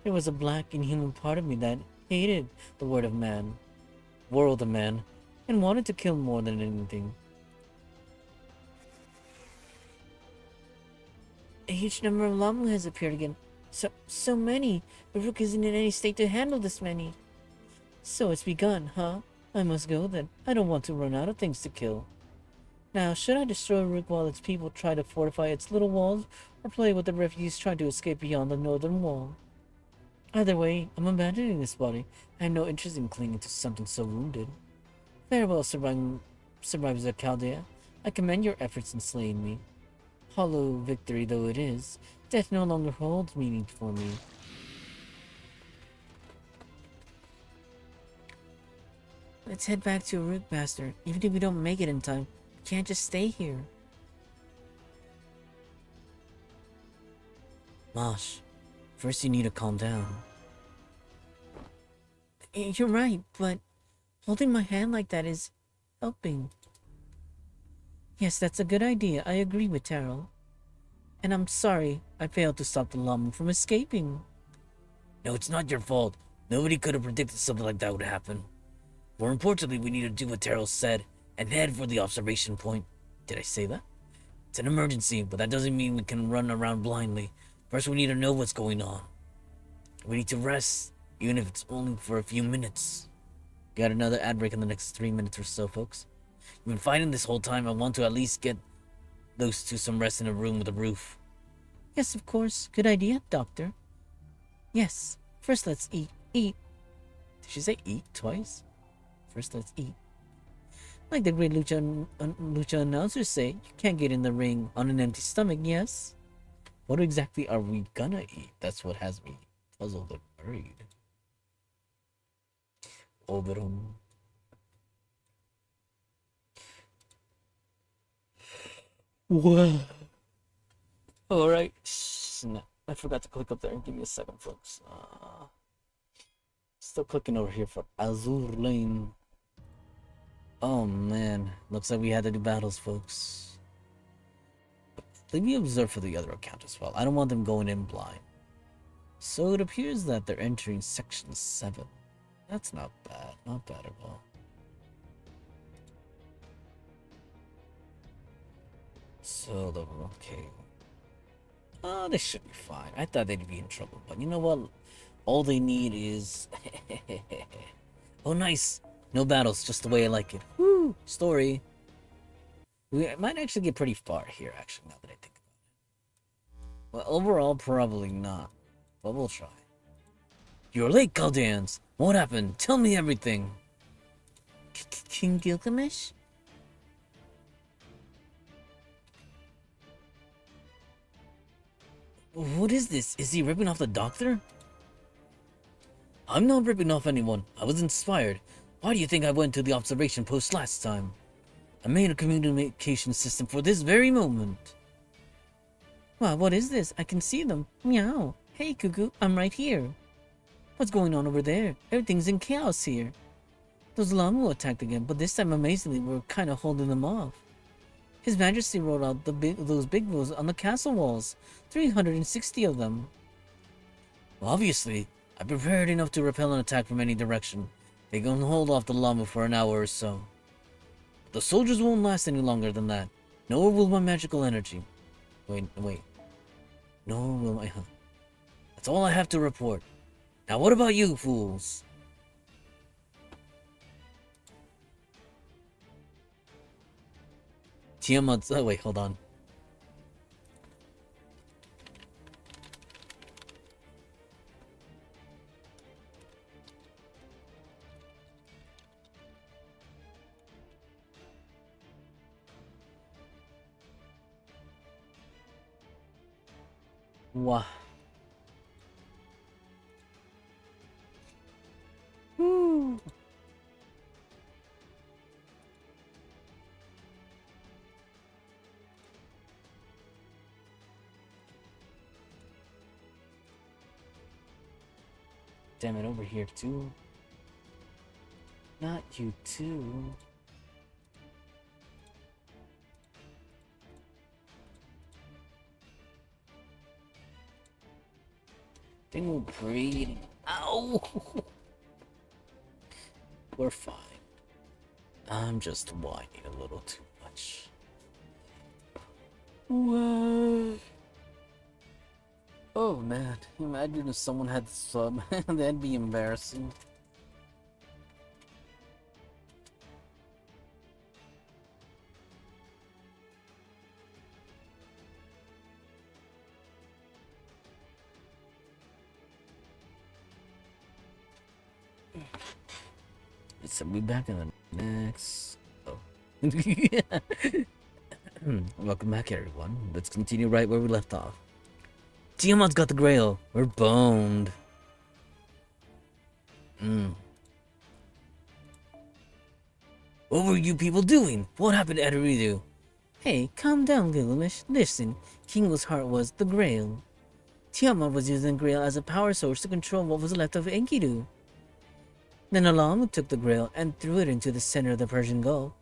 There was a black, inhuman part of me that hated the world of man, and wanted to kill more than anything. A huge number of Lamu has appeared again. So many. The Rook isn't in any state to handle this many. So it's begun, huh? I must go then. I don't want to run out of things to kill. Now, should I destroy Rook while its people try to fortify its little walls, or play with the refugees trying to escape beyond the northern wall? Either way, I'm abandoning this body. I have no interest in clinging to something so wounded. Farewell, survivors of Chaldea. I commend your efforts in slaying me. Hollow victory though it is, death no longer holds meaning for me. Let's head back to Root Master. Even if we don't make it in time, we can't just stay here. Mosh, first you need to calm down. You're right, but holding my hand like that is helping. Yes, that's a good idea. I agree with Terrell. And I'm sorry I failed to stop the llama from escaping. No, it's not your fault. Nobody could have predicted something like that would happen. More importantly, we need to do what Terrell said and head for the observation point. Did I say that? It's an emergency, but that doesn't mean we can run around blindly. First, we need to know what's going on. We need to rest, even if it's only for a few minutes. Got another ad break in the next 3 minutes or so, folks. You've been fighting this whole time. I want to at least get those two some rest in a room with a roof. Yes, of course. Good idea, Doctor. Yes. First, let's eat. Eat. Did she say eat twice? First, let's eat. Like the great lucha announcers say, you can't get in the ring on an empty stomach, yes? What exactly are we gonna eat? That's what has me puzzled and worried. Oberon. What? Alright. Snap. I forgot to click up there. Give me a second, folks. Still clicking over here for Azur Lane. Oh man. Looks like we had to do battles, folks. Let me observe for the other account as well. I don't want them going in blind. So it appears that they're entering section 7. That's not bad. Not bad at all. So, okay. They should be fine. I thought they'd be in trouble, but you know what? All they need is... Oh, nice. No battles, just the way I like it. Woo! Story. We might actually get pretty far here, actually, now that I think about it. Well, overall, probably not. But we'll try. You're late, Chaldeans. What happened? Tell me everything. King Gilgamesh? What is this? Is he ripping off the doctor? I'm not ripping off anyone. I was inspired. Why do you think I went to the observation post last time? I made a communication system for this very moment. Wow, what is this? I can see them. Meow. Hey, Cuckoo, I'm right here. What's going on over there? Everything's in chaos here. Those Lamu attacked again, but this time, amazingly, we're kind of holding them off. His Majesty wrote out those big wolves on the castle walls. 360 of them. Well, obviously, I prepared enough to repel an attack from any direction. They can hold off the llama for an hour or so. The soldiers won't last any longer than that. Nor will my magical energy. Wait. Nor will my... That's all I have to report. Now what about you, fools? Tiamat's... Oh, wait, hold on. Wow. Woo. Damn it, over here too. Not you too. They will breed. Ow! We're fine. I'm just whining a little too much. What? Oh man, imagine if someone had the sub. That'd be embarrassing. So we'll be back in the next. Oh. Welcome back, everyone. Let's continue right where we left off. Tiamat's got the grail. We're boned. What were you people doing? What happened to Ederidu? Hey, calm down, Gilgamesh. Listen, King's heart was the grail. Tiamat was using the grail as a power source to control what was left of Enkidu. Then Alamu took the grail and threw it into the center of the Persian Gulf,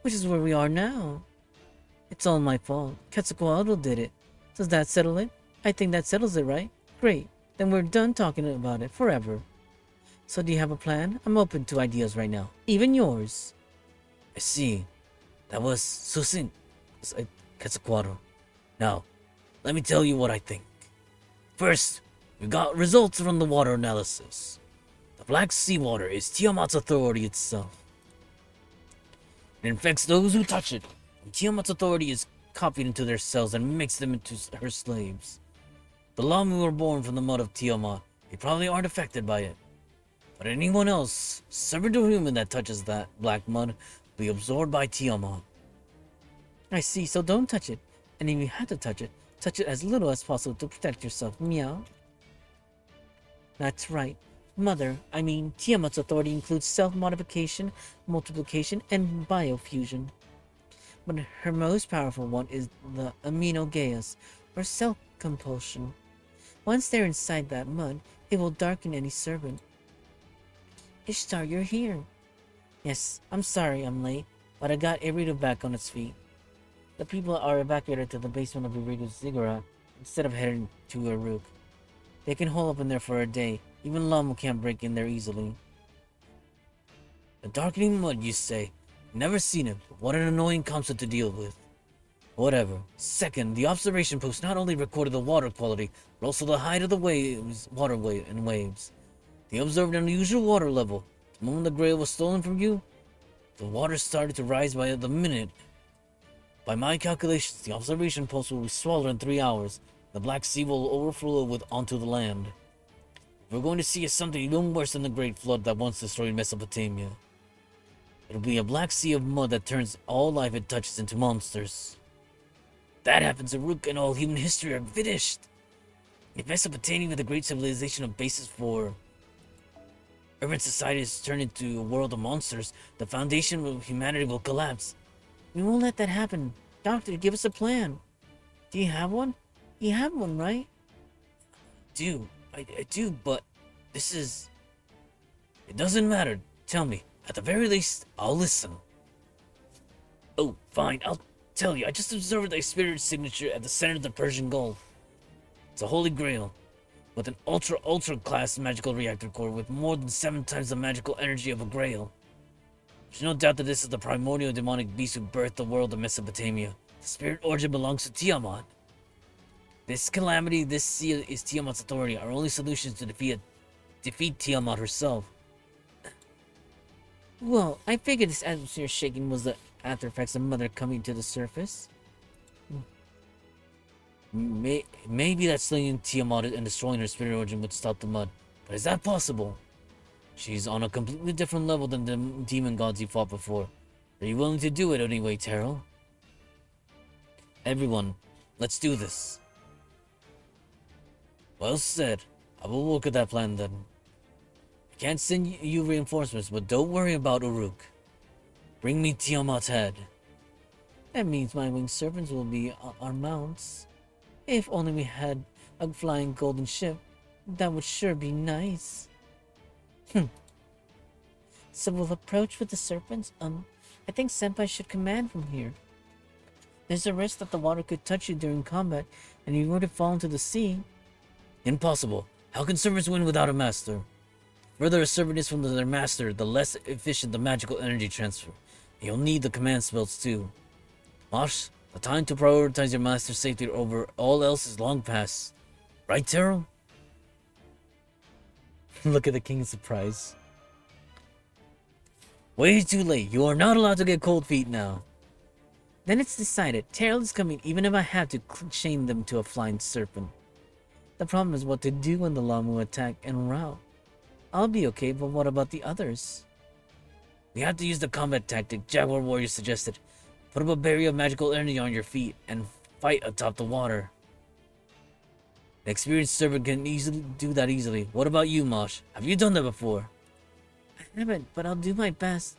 which is where we are now. It's all my fault. Quetzalcoatl did it. Does that settle it? I think that settles it, right? Great. Then we're done talking about it forever. So do you have a plan? I'm open to ideas right now. Even yours. I see. That was succinct. Quetzalcoatl. Now, let me tell you what I think. First, we got results from the water analysis. The black seawater is Tiamat's authority itself. It infects those who touch it, and Tiamat's authority is copied into their cells and makes them into her slaves. The Lamu were born from the mud of Tiamat. They probably aren't affected by it. But anyone else, servant or human that touches that black mud, will be absorbed by Tiamat. I see, so don't touch it. And if you have to touch it as little as possible to protect yourself. Meow. That's right. Tiamat's authority includes self-modification, multiplication, and biofusion. But her most powerful one is the aminogeas, or self-compulsion. Once they're inside that mud, it will darken any servant. Ishtar, you're here. Yes, I'm sorry I'm late, but I got Eridu back on its feet. The people are evacuated to the basement of Eridu's ziggurat instead of heading to Uruk. They can hole up in there for a day. Even Lamu can't break in there easily. The darkening mud, you say? Never seen it, but what an annoying concept to deal with. Whatever. Second, the observation post not only recorded the water quality, but also the height of the waves, waves. They observed an unusual water level. The moment the grail was stolen from you, the water started to rise by the minute. By my calculations, the observation post will be swallowed in 3 hours. The Black Sea will overflow onto the land. We're going to see something even worse than the Great Flood that once destroyed Mesopotamia. It'll be a black sea of mud that turns all life it touches into monsters. That happens, Uruk and all human history are finished. If Mesopotamia, the great civilization of basis for urban society, is turned into a world of monsters, the foundation of humanity will collapse. We won't let that happen. Doctor, give us a plan. Do you have one? You have one, right? I do, but this is... It doesn't matter. Tell me. At the very least, I'll listen. Oh, fine, I'll tell you. I just observed the spirit signature at the center of the Persian Gulf. It's a holy grail, with an ultra class magical reactor core with more than 7 times the magical energy of a grail. There's no doubt that this is the primordial demonic beast who birthed the world of Mesopotamia. The spirit origin belongs to Tiamat. This calamity, this sea is Tiamat's authority. Our only solution is to defeat Tiamat herself. Well, I figured this atmosphere shaking was the after effects of Mother coming to the surface. Maybe that slinging Tiamat and destroying her spirit origin would stop the mud. But is that possible? She's on a completely different level than the demon gods you fought before. Are you willing to do it anyway, Terrell? Everyone, let's do this. Well said. I will work at that plan then. I can't send you reinforcements, but don't worry about Uruk. Bring me Tiamat's head. That means my winged servants will be our mounts. If only we had a flying golden ship, that would sure be nice. So we'll approach with the serpents? I think Senpai should command from here. There's a risk that the water could touch you during combat, and you were to fall into the sea. Impossible. How can servants win without a master? The further a servant is from their master, the less efficient the magical energy transfer. You'll need the command spells too. Mosh, the time to prioritize your master's safety over all else is long past. Right, Terrell? Look at the king's surprise. Way too late. You are not allowed to get cold feet now. Then it's decided. Terrell is coming even if I have to chain them to a flying serpent. The problem is what to do when the Lamu attack en route. I'll be okay, but what about the others? We have to use the combat tactic Jaguar Warrior suggested. Put up a barrier of magical energy on your feet and fight atop the water. An experienced servant can easily do that easily. What about you, Mosh? Have you done that before? I haven't, but I'll do my best.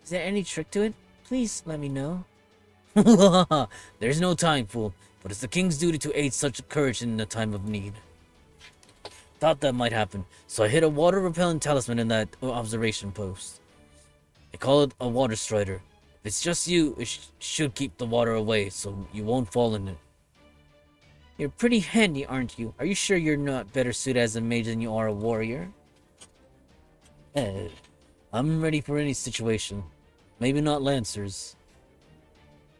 Is there any trick to it? Please let me know. There's no time, fool. But it's the king's duty to aid such courage in a time of need. Thought that might happen, so I hid a water repellent talisman in that observation post. I call it a water strider. If it's just you, it should keep the water away, so you won't fall in it. You're pretty handy, aren't you? Are you sure you're not better suited as a mage than you are a warrior? I'm ready for any situation. Maybe not Lancers.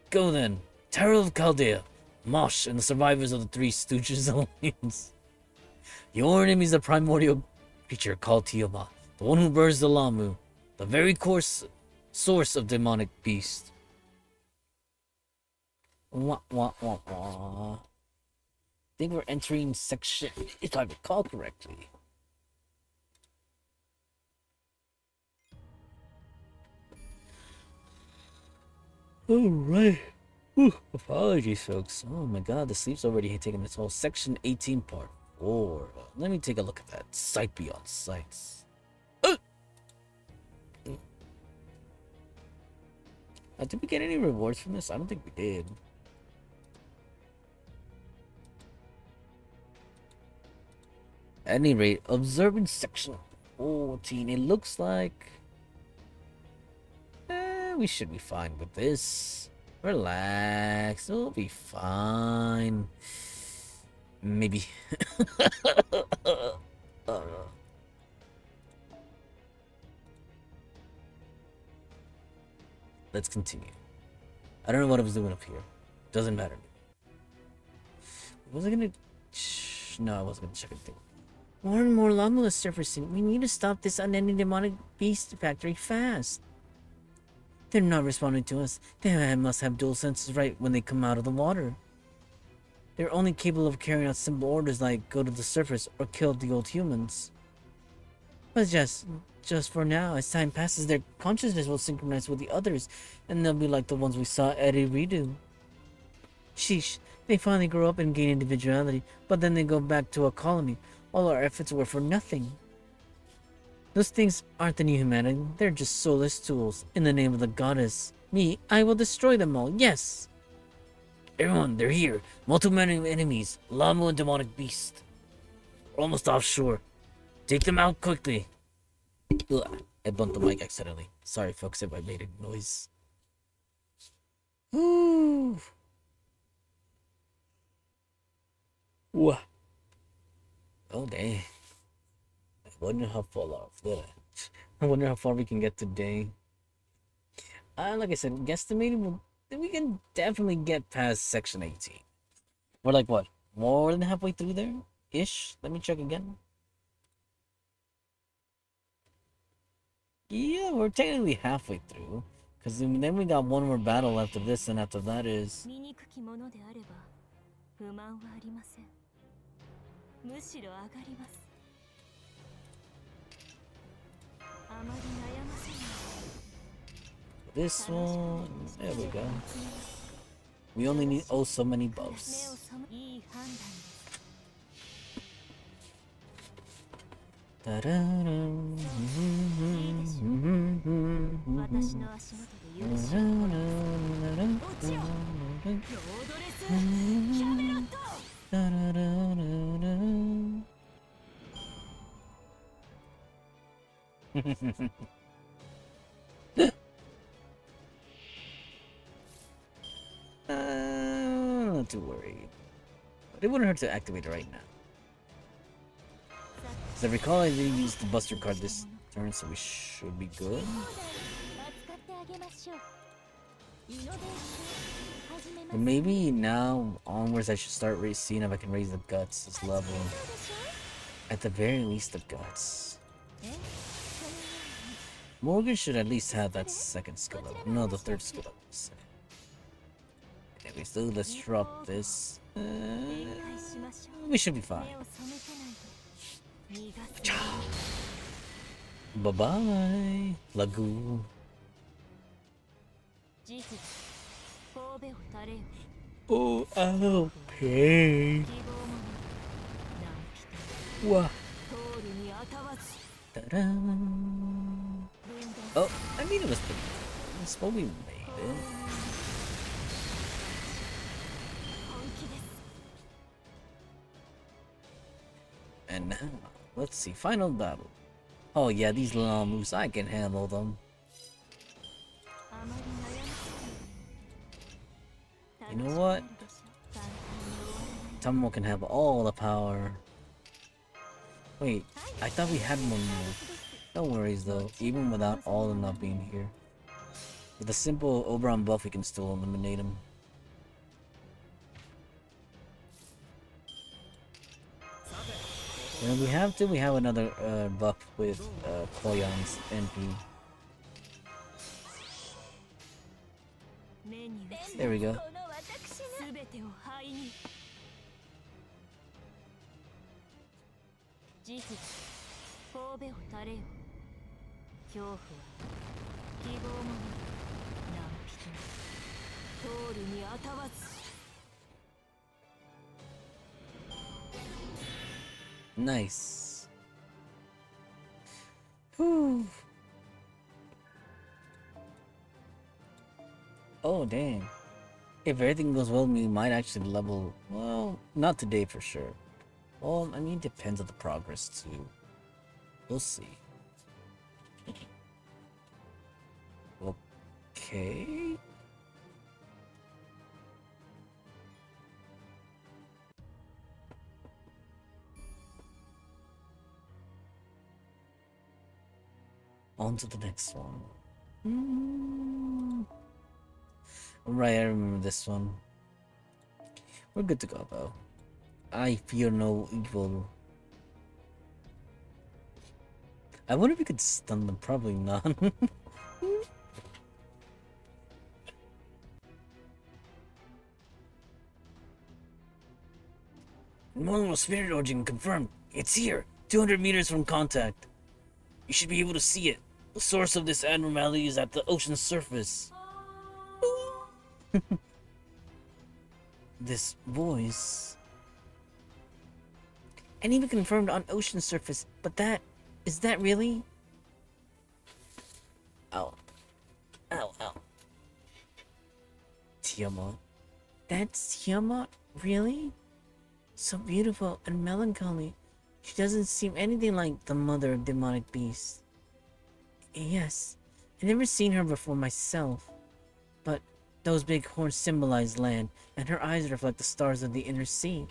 Go then. Terror of Chaldea, Mosh, and the survivors of the Three Stooges Alliance. Your enemy is a primordial creature called Tiamat, the one who burns the Lamu, the very source of demonic beast. Wah, wah, wah, wah. I think we're entering section, if I recall correctly. Alright. Apologies, folks. Oh my god, the sleep's already taken its whole section 18 part 4. Let me take a look at that. Sight beyond sights. Did we get any rewards from this? I don't think we did. At any rate, observing section 14. It looks like we should be fine with this. Relax, we'll be fine. Maybe. Let's continue. I don't know what I was doing up here. Doesn't matter. Was I gonna? No, I wasn't gonna check anything. More and more Lamula surfacing. We need to stop this unending demonic beast factory fast. They're not responding to us. They must have dual senses right when they come out of the water. They're only capable of carrying out simple orders like go to the surface or kill the old humans. But just for now, as time passes, their consciousness will synchronize with the others, and they'll be like the ones we saw at Eridu. Sheesh, they finally grow up and gain individuality, but then they go back to a colony. All our efforts were for nothing. Those things aren't the new humanity, they're just soulless tools. In the name of the goddess, I will destroy them all, yes! Everyone, they're here. Multiple enemies, Lamu and demonic beast. We're almost offshore. Take them out quickly. Ugh, I bumped the mic accidentally. Sorry folks if I made a noise. Woo! Wah. Oh dang. I wonder how far off. I wonder how far we can get today. Like I said, guesstimating we can definitely get past section 18. We're like what? More than halfway through there? Ish? Let me check again. Yeah, we're technically halfway through. Because then we got one more battle after this, and after that is... This one... There we go. We only need oh so many buffs. Not too worried. But it wouldn't hurt to activate it right now. As I recall, I didn't use the Buster card this turn, so we should be good. But maybe now onwards I should start seeing if I can raise the guts this level. At the very least the guts. Morgan should at least have that second skill level. No, the third skill level. Anyway, so let's drop this. We should be fine. Bye-bye, Lagoon. 慈悲神戸を垂れよ Oh, I'll pay. 希望もな何人 Wah. 通るにあたわず Ta-da. 分断 Oh, I mean, it was pretty good. It's what we made it. 本気です And now, let's see. Final battle. Oh, yeah, these llamas, I can handle them. あまり悩ませない You know what? 楽しくなるでしょ簡単に終わらない Tomo can have all the power. Wait, I thought we had one more. No worries though, even without all of them not being here. With a simple Oberon buff, we can still eliminate him. And if we have to, we have another buff with Koyon's NP. 目に映る There we go. この私が全てを灰に慈悲神戸を垂れよ恐怖は希望もな何人通るにあたわず Nice. Whew. Oh, dang. If everything goes well, we might actually level... Well, not today for sure. Well, I mean, it depends on the progress, too. We'll see. Okay... On to the next one. Right, I remember this one. We're good to go, though. I fear no evil. I wonder if we could stun them. Probably not. Normal spirit origin confirmed. It's here, 200 meters from contact. You should be able to see it. The source of this abnormality is at the ocean's surface. This voice. And even confirmed on ocean surface, but is that really? Ow. Ow, ow. Tiamat. That's Tiamat? Really? So beautiful and melancholy. She doesn't seem anything like the mother of demonic beasts. Yes, I've never seen her before myself, but those big horns symbolize land, and her eyes reflect the stars of the inner sea.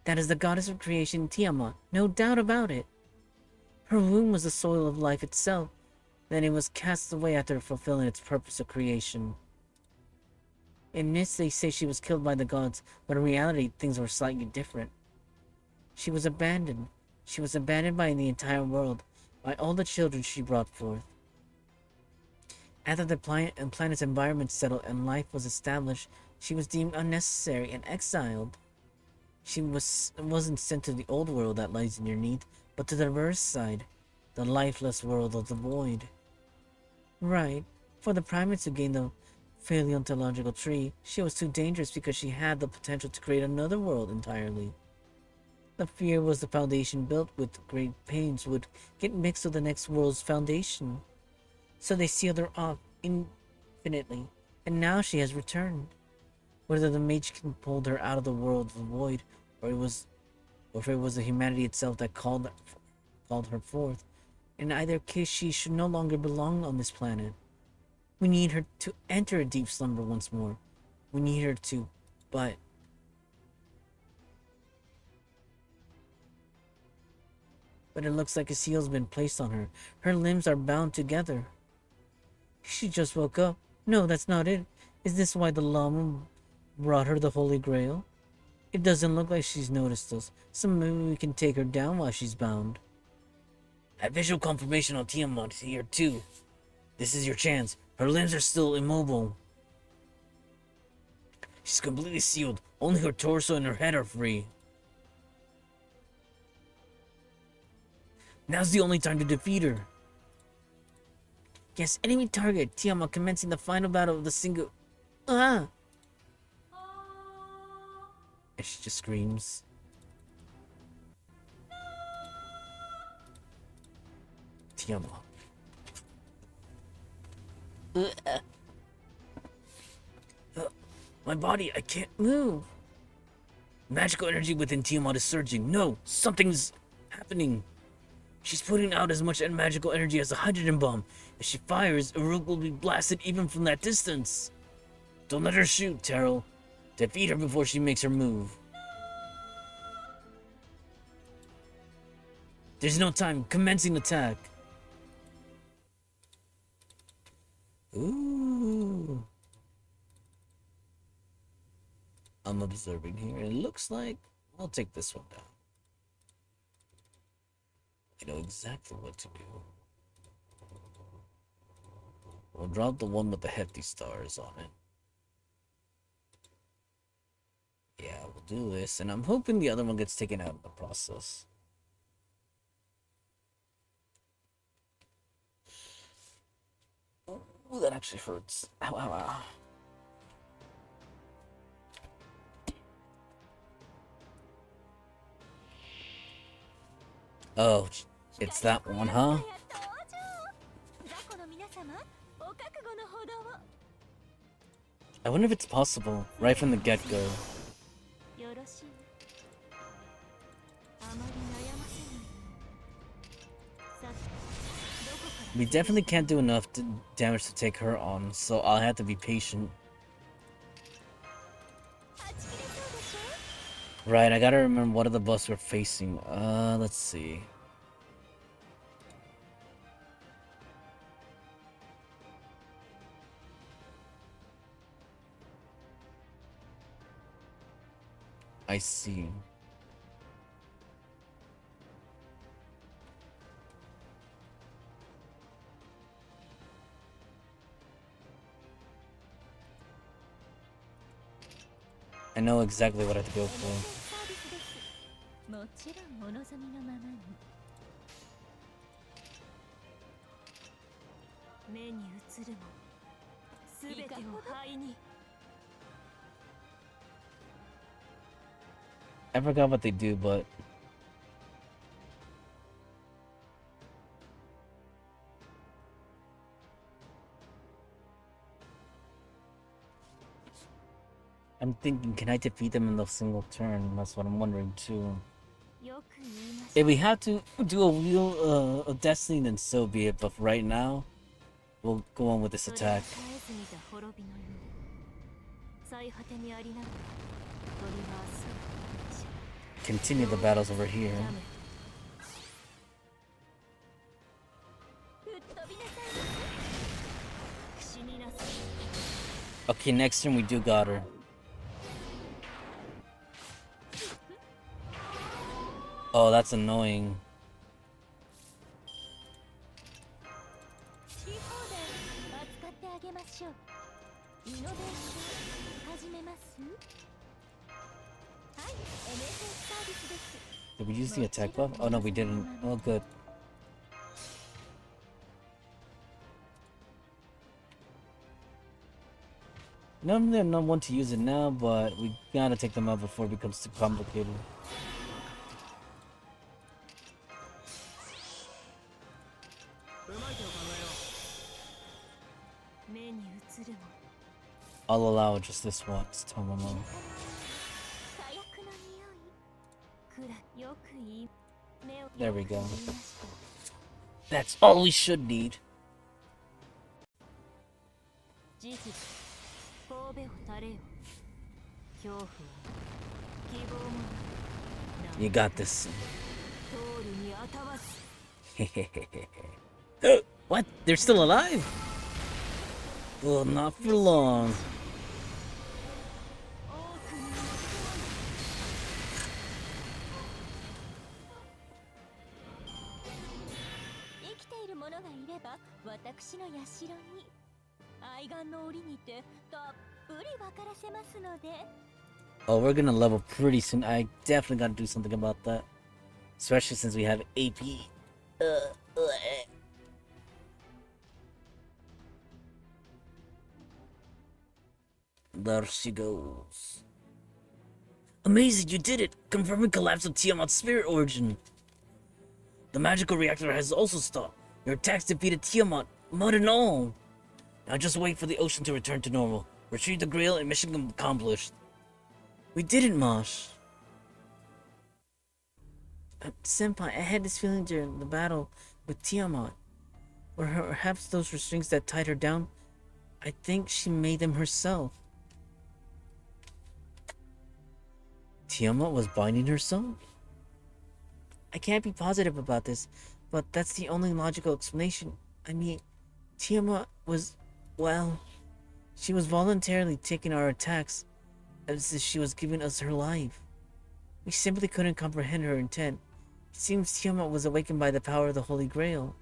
That is the goddess of creation, Tiamat, no doubt about it. Her womb was the soil of life itself, then it was cast away after fulfilling its purpose of creation. In myths, they say she was killed by the gods, but in reality, things were slightly different. She was abandoned. She was abandoned by the entire world, by all the children she brought forth. After the planet's environment settled and life was established, she was deemed unnecessary and exiled. She wasn't sent to the old world that lies underneath, but to the reverse side, the lifeless world of the void. Right, for the primates who gained the paleontological tree, she was too dangerous because she had the potential to create another world entirely. The fear was the foundation built with great pains would get mixed with the next world's foundation. So they sealed her off infinitely, and now she has returned. Whether the mage can pull her out of the world of the void, or if it was the humanity itself that called her forth, in either case she should no longer belong on this planet. We need her to enter a deep slumber once more. We need her to, but it looks like a seal's been placed on her. Her limbs are bound together. She just woke up. No, that's not it. Is this why the Lama brought her the Holy Grail? It doesn't look like she's noticed us, so maybe we can take her down while she's bound. I have visual confirmation on Tiamat here too. This is your chance. Her limbs are still immobile. She's completely sealed. Only her torso and her head are free. Now's the only time to defeat her. Yes, enemy target. Tiamat commencing the final battle of the single. Ah! And she just screams. Tiamat. My body, I can't move. Magical energy within Tiamat is surging. No, something's happening. She's putting out as much magical energy as a hydrogen bomb. If she fires, Uruk will be blasted even from that distance. Don't let her shoot, Terrell. Defeat her before she makes her move. There's no time. Commencing attack. Ooh. I'm observing here. It looks like I'll take this one down. I know exactly what to do. We'll drop the one with the hefty stars on it. Yeah, we'll do this, and I'm hoping the other one gets taken out in the process. Ooh, that actually hurts. Ow, ow, ow. Oh, it's that one, huh? I wonder if it's possible, right from the get-go. We definitely can't do enough damage to take her on, so I'll have to be patient. Right, I gotta remember what are the buffs we're facing. Let's see. I see. I know exactly what I have to go for. I forgot what they do, but I'm thinking, can I defeat them in a single turn? That's what I'm wondering too. If we have to do a wheel of destiny, then so be it. But for right now, we'll go on with this attack. Continue the battles over here. Okay, next turn we do got her. Oh, that's annoying. Did we use the attack buff? Oh no, we didn't. Oh, good. Normally I'm not one to use it now, but we gotta take them out before it becomes too complicated. I'll allow just this once, Tomomo. There we go. That's all we should need. You got this. What? They're still alive? Well, not for long. Oh, we're gonna level pretty soon. I definitely gotta do something about that. Especially since we have AP. There she goes. Amazing, you did it! Confirming collapse of Tiamat's spirit origin. The magical reactor has also stopped. Your attacks defeated Tiamat, mud and all. Now just wait for the ocean to return to normal. Retrieve the Grail and mission accomplished. We did it, Mosh. Senpai, I had this feeling during the battle with Tiamat. Or perhaps those were strings that tied her down. I think she made them herself. Tiamat was binding herself? I can't be positive about this, but that's the only logical explanation. I mean, Tiamat was, well, she was voluntarily taking our attacks as if she was giving us her life. We simply couldn't comprehend her intent. It seems Tiamat was awakened by the power of the Holy Grail.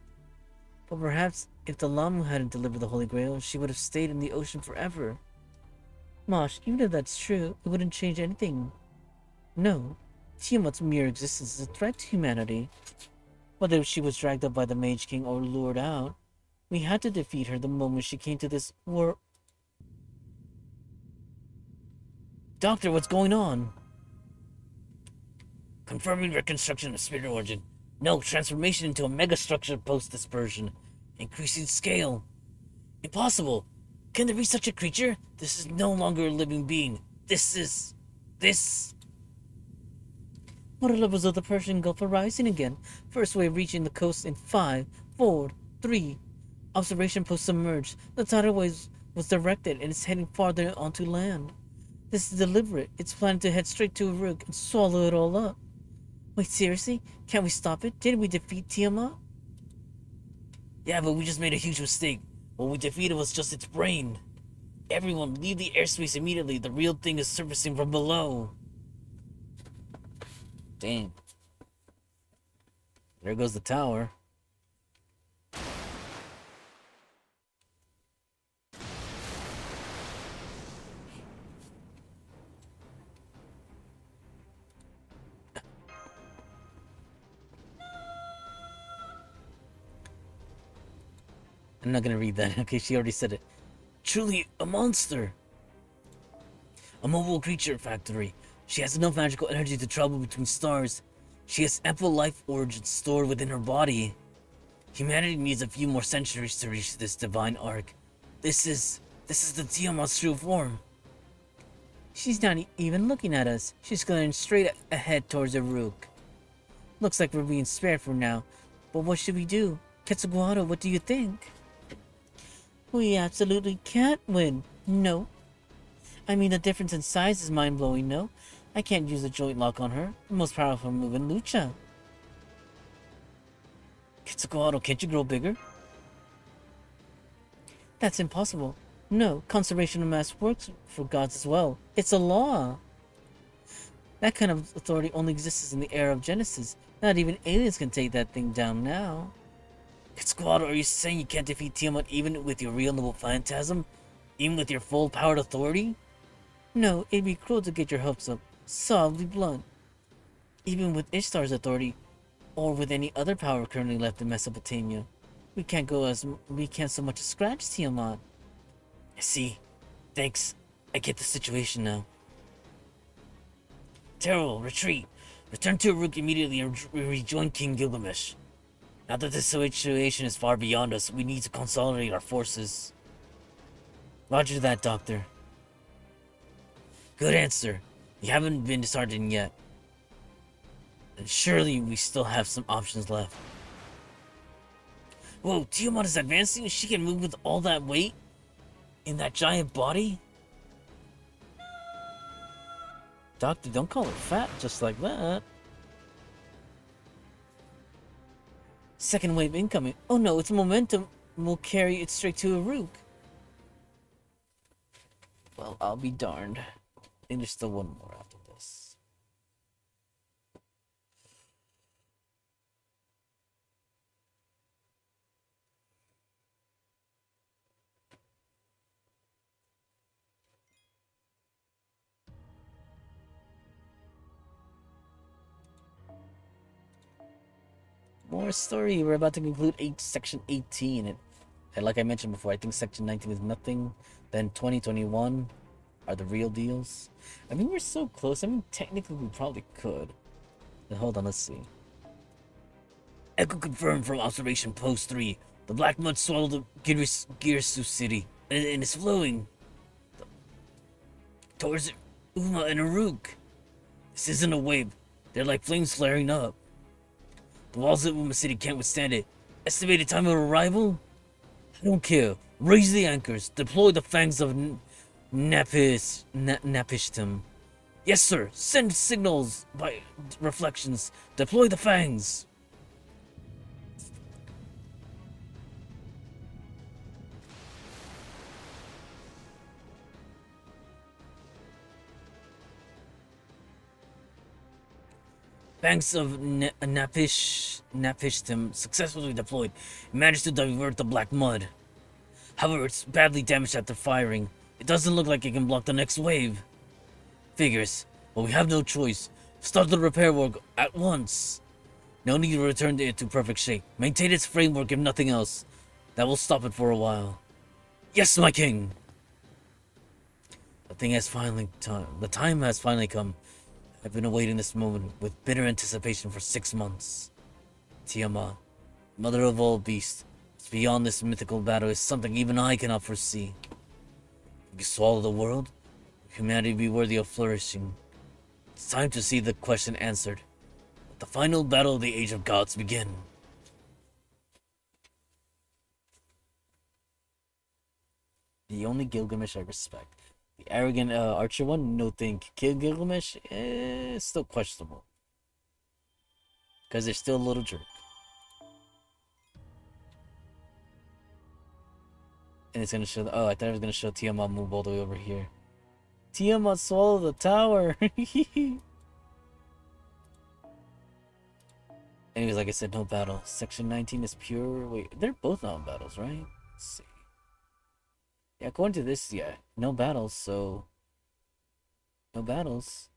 But perhaps if the Lamu hadn't delivered the Holy Grail, she would have stayed in the ocean forever. Mosh, even if that's true, it wouldn't change anything. No, Tiamat's mere existence is a threat to humanity. Whether she was dragged up by the Mage King or lured out, we had to defeat her the moment she came to this world. Doctor, what's going on? Confirming reconstruction of spirit origin. No, transformation into a megastructure post-dispersion. Increasing scale. Impossible! Can there be such a creature? This is no longer a living being. This... Water levels of the Persian Gulf are rising again. First wave reaching the coast in 5, 4, 3. Observation post submerged. The tidal wave was directed and is heading farther onto land. This is deliberate. It's planning to head straight to Uruk and swallow it all up. Wait, seriously? Can't we stop it? Didn't we defeat Tiamat? Yeah, but we just made a huge mistake. What we defeated was just its brain. Everyone, leave the airspace immediately. The real thing is surfacing from below. Damn. There goes the tower. I'm not gonna read that. Okay, she already said it. Truly a monster. A mobile creature factory. She has enough magical energy to travel between stars. She has ample life origin stored within her body. Humanity needs a few more centuries to reach this divine arc. This is the Tiamat's true form. She's not even looking at us. She's going straight ahead towards Uruk. Looks like we're being spared for now. But what should we do? Quetzalcoatl, what do you think? We absolutely can't win. No. I mean, the difference in size is mind-blowing, no? I can't use a joint lock on her. The most powerful move in Lucha. Quetzalcoatl, can't you grow bigger? That's impossible. No, conservation of mass works for gods as well. It's a law. That kind of authority only exists in the era of Genesis. Not even aliens can take that thing down now. Quetzalcoatl, are you saying you can't defeat Tiamat even with your real noble phantasm? Even with your full-powered authority? No, it'd be cruel to get your hopes up. Solidly blunt. Even with Ishtar's authority, or with any other power currently left in Mesopotamia, we can't so much as scratch Tiamat. I see. Thanks. I get the situation now. Terrell, retreat. Return to Uruk immediately and rejoin King Gilgamesh. Now that the situation is far beyond us, we need to consolidate our forces. Roger that, Doctor. Good answer. You haven't been disheartened yet. And surely we still have some options left. Whoa, Tiamat is advancing? She can move with all that weight? In that giant body? Doctor, don't call her fat just like that. Second wave incoming. Oh no, its momentum will carry it straight to Uruk. Well, I'll be darned. I think there's still one more after this. More story. We're about to conclude section 18. And like I mentioned before, I think section 19 is nothing. Then 2021. are the real deals? I mean, we're so close. I mean, technically we probably could. But hold on, let's see. Echo confirmed from observation post 3. The black mud swallowed the Girsu city, and it's flowing towards Uma and Aruk. This isn't a wave. They're like flames flaring up. The walls of Uma City can't withstand it. Estimated time of arrival? I don't care. Raise the anchors. Deploy the fangs of Napishtim. Yes, sir. Send signals by reflections. Deploy the fangs. Banks of Napishtim successfully deployed and managed to divert the black mud. However, it's badly damaged after firing. It doesn't look like it can block the next wave. Figures, but we have no choice. Start the repair work at once. No need to return it to perfect shape. Maintain its framework if nothing else. That will stop it for a while. Yes, my king! The time has finally come. I've been awaiting this moment with bitter anticipation for 6 months. Tiamat, mother of all beasts, what's beyond this mythical battle is something even I cannot foresee. If you swallow the world, will humanity be worthy of flourishing? It's time to see the question answered. Let the final battle of the Age of Gods begin. The only Gilgamesh I respect. The arrogant archer one, no think. Gilgamesh, still questionable. Because they're still a little jerk. And it's gonna show, oh, I thought it was gonna show Tiamat move all the way over here. Tiamat swallow the tower! Anyways, like I said, no battle. Section 19 is pure, wait, they're both not battles, right? Let's see. Yeah, according to this, yeah, no battles, so... No battles.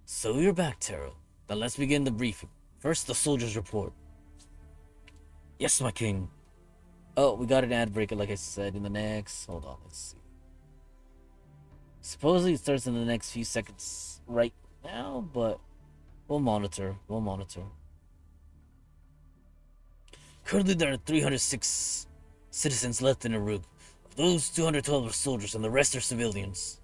So you're back, Taro. Then let's begin the briefing. First, the soldiers' report. Yes, my king. Oh, we got an ad breaker, like I said, in the next... Hold on, let's see. Supposedly it starts in the next few seconds right now, but... We'll monitor. We'll monitor. Currently, there are 306 citizens left in Aruk. Of those, 212 are soldiers, and the rest are civilians.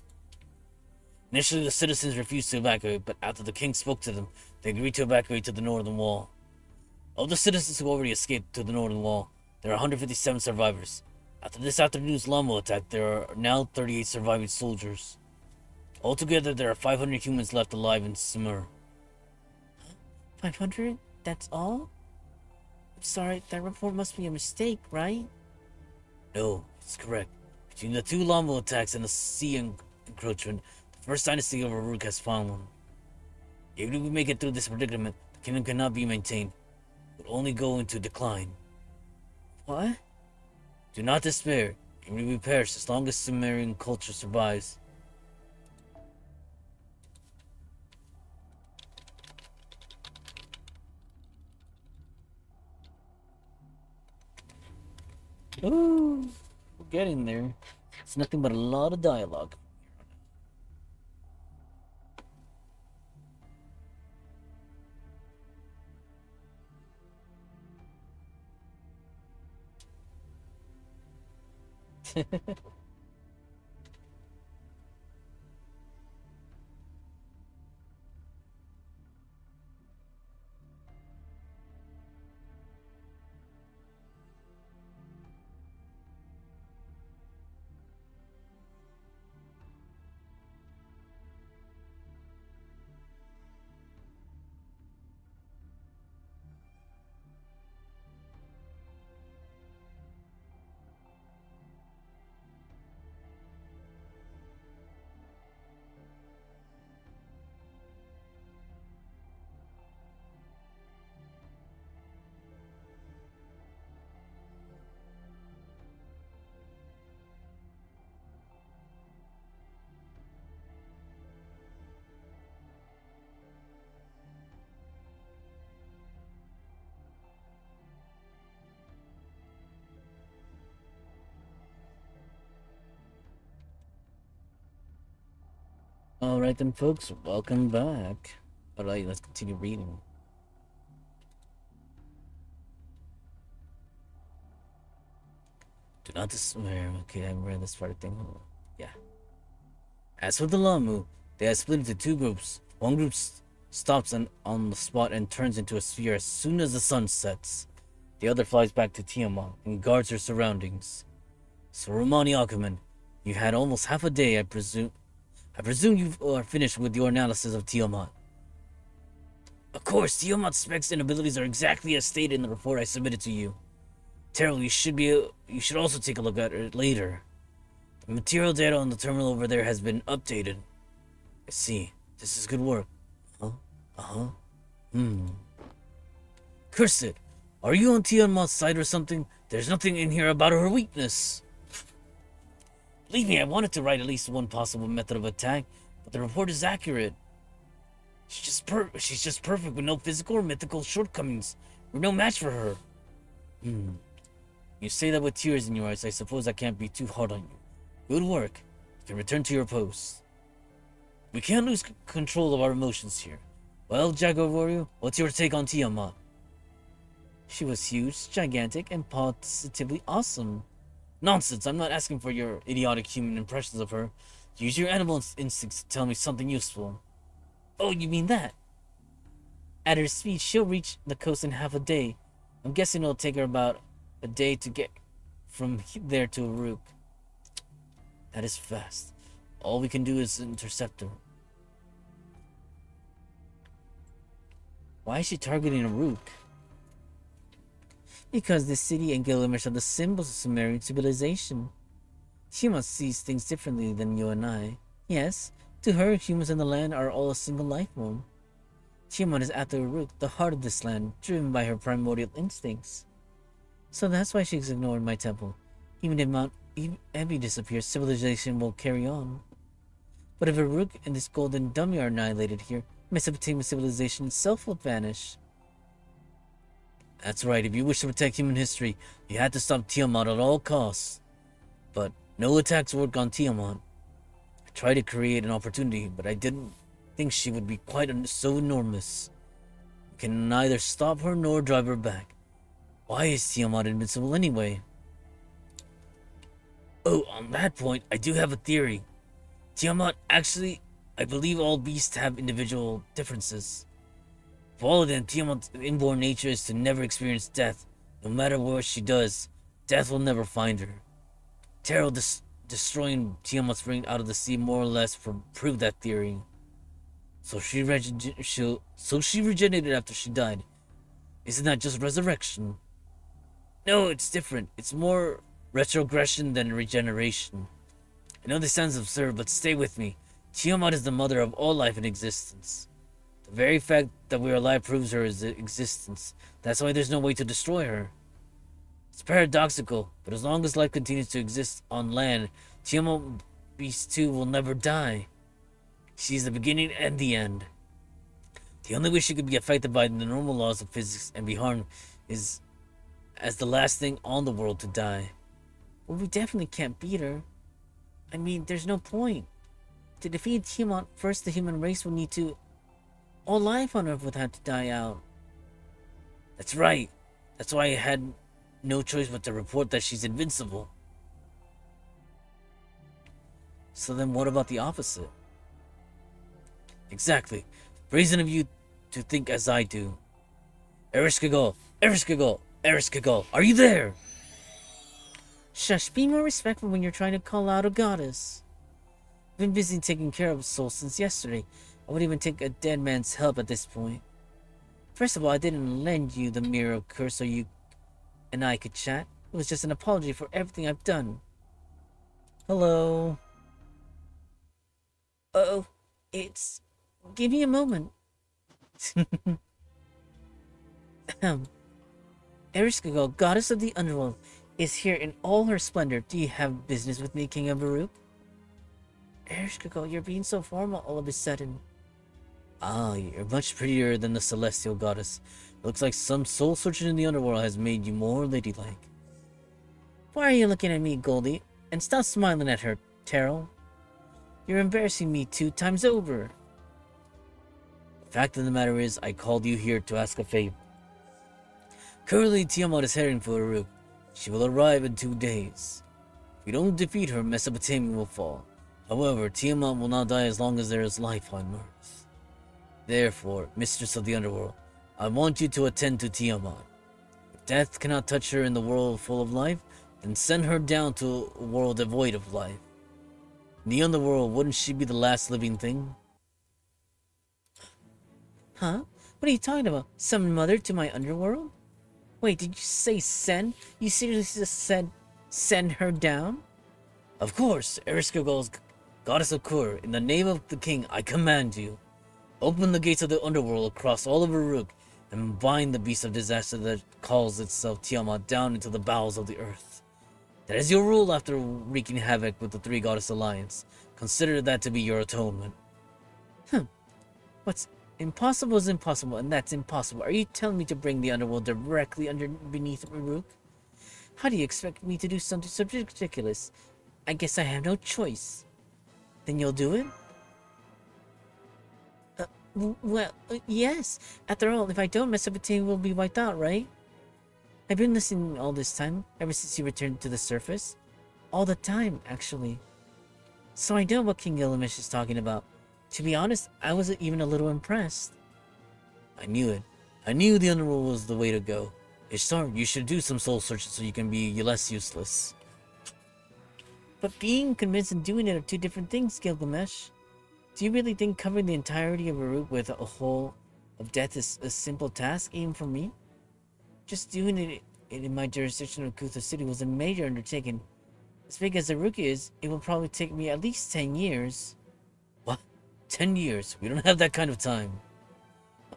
Initially, the citizens refused to evacuate, but after the king spoke to them, they agreed to evacuate to the northern wall. Of the citizens who already escaped to the northern wall, there are 157 survivors. After this afternoon's Lamo attack, there are now 38 surviving soldiers. Altogether, there are 500 humans left alive in Simur. 500? That's all? I'm sorry, that report must be a mistake, right? No, it's correct. Between the two Lamo attacks and the sea encroachment, the first dynasty of Aruk has fallen. Even if we make it through this predicament, the kingdom cannot be maintained. It will only go into decline. What? Do not despair. It will perish as long as Sumerian culture survives. Ooh, we're getting there. It's nothing but a lot of dialogue. Alright then, folks, welcome back. Alright, let's continue reading. Do not despair. Okay, I read this part of thing. Yeah. As for the Lamu, they are split into two groups. One group stops on the spot and turns into a sphere as soon as the sun sets. The other flies back to Tiamat and guards her surroundings. So, Romani Ackerman, you had almost half a day, I presume. I presume you are finished with your analysis of Tiamat. Of course, Tiamat's specs and abilities are exactly as stated in the report I submitted to you. Terrell, you should also take a look at it later. The material data on the terminal over there has been updated. I see. This is good work. Huh? Uh-huh. Curse it! Are you on Tiamat's side or something? There's nothing in here about her weakness. Believe me, I wanted to write at least one possible method of attack, but the report is accurate. She's just perfect with no physical or mythical shortcomings. We're no match for her. You say that with tears in your eyes. I suppose I can't be too hard on you. Good work. You can return to your post. We can't lose control of our emotions here. Well, Jaguar Warrior, what's your take on Tiamat? She was huge, gigantic, and positively awesome. Nonsense, I'm not asking for your idiotic human impressions of her. Use your animal instincts to tell me something useful. Oh, you mean that? At her speed, she'll reach the coast in half a day. I'm guessing it'll take her about a day to get from there to Aruk. That is fast. All we can do is intercept her. Why is she targeting Aruk? Because the city and Gilgamesh are the symbols of Sumerian civilization. She must see things differently than you and I. Yes, to her, humans in the land are all a single life form. Tiamat is after Uruk, the heart of this land, driven by her primordial instincts. So that's why she's ignored my temple. Even if Mount Ebi disappears, civilization will carry on. But if Uruk and this golden dummy are annihilated here, Mesopotamian civilization itself will vanish. That's right, if you wish to protect human history, you had to stop Tiamat at all costs. But no attacks work on Tiamat. I tried to create an opportunity, but I didn't think she would be quite so enormous. We can neither stop her nor drive her back. Why is Tiamat invincible anyway? Oh, on that point, I do have a theory. Tiamat, actually, I believe all beasts have individual differences. For all of them, Tiamat's inborn nature is to never experience death. No matter what she does, death will never find her. Terrell destroying Tiamat's ring out of the sea more or less proved that theory. So she regenerated after she died. Isn't that just resurrection? No, it's different. It's more retrogression than regeneration. I know this sounds absurd, but stay with me. Tiamat is the mother of all life in existence. The very fact that we are alive proves her existence. That's why there's no way to destroy her. It's paradoxical, but as long as life continues to exist on land, Tiamat Beast 2 will never die. She's the beginning and the end. The only way she could be affected by the normal laws of physics and be harmed is as the last thing on the world to die. Well, we definitely can't beat her. I mean, there's no point. To defeat Tiamat, first the human race will need to... All life on Earth would have to die out. That's right. That's why I had no choice but to report that she's invincible. So then what about the opposite? Exactly. Brazen of you to think as I do. Ereshkigal! Ereshkigal! Ereshkigal! Are you there? Shush, be more respectful when you're trying to call out a goddess. I've been busy taking care of Soul since yesterday. I wouldn't even take a dead man's help at this point. First of all, I didn't lend you the mirror curse so you and I could chat. It was just an apology for everything I've done. Hello? Uh-oh. It's... Give me a moment. Ereshkigal, goddess of the underworld, is here in all her splendor. Do you have business with me, King of Baruch? Ereshkigal, you're being so formal all of a sudden. Ah, you're much prettier than the celestial goddess. Looks like some soul searching in the underworld has made you more ladylike. Why are you looking at me, Goldie? And stop smiling at her, Terrell. You're embarrassing me 2 times over. The fact of the matter is, I called you here to ask a favor. Currently, Tiamat is heading for Uruk. She will arrive in 2 days. If we don't defeat her, Mesopotamia will fall. However, Tiamat will not die as long as there is life on Earth. Therefore, Mistress of the Underworld, I want you to attend to Tiamat. If death cannot touch her in the world full of life, then send her down to a world devoid of life. In the Underworld, wouldn't she be the last living thing? Huh? What are you talking about? Summon Mother to my Underworld? Wait, did you say send? You seriously just said send her down? Of course, Ereshkigal's goddess of Kur, in the name of the king, I command you. Open the gates of the Underworld across all of Uruk and bind the beast of disaster that calls itself Tiamat down into the bowels of the earth. That is your rule after wreaking havoc with the Three Goddess Alliance. Consider that to be your atonement. What's impossible is impossible, and that's impossible. Are you telling me to bring the Underworld directly beneath Uruk? How do you expect me to do something so ridiculous? I guess I have no choice. Then you'll do it? Yes. After all, if I don't, Mesopotamia will be wiped out, right? I've been listening all this time, ever since you returned to the surface. All the time, actually. So I know what King Gilgamesh is talking about. To be honest, I wasn't even a little impressed. I knew it. I knew the Underworld was the way to go. Ishtar, you should do some soul searching so you can be less useless. But being convinced and doing it are 2 different things, Gilgamesh. Do you really think covering the entirety of Uruk with a hole of death is a simple task, even for me? Just doing it in my jurisdiction of Kutha City was a major undertaking. As big as Uruk is, it will probably take me at least 10 years. What? 10 years? We don't have that kind of time.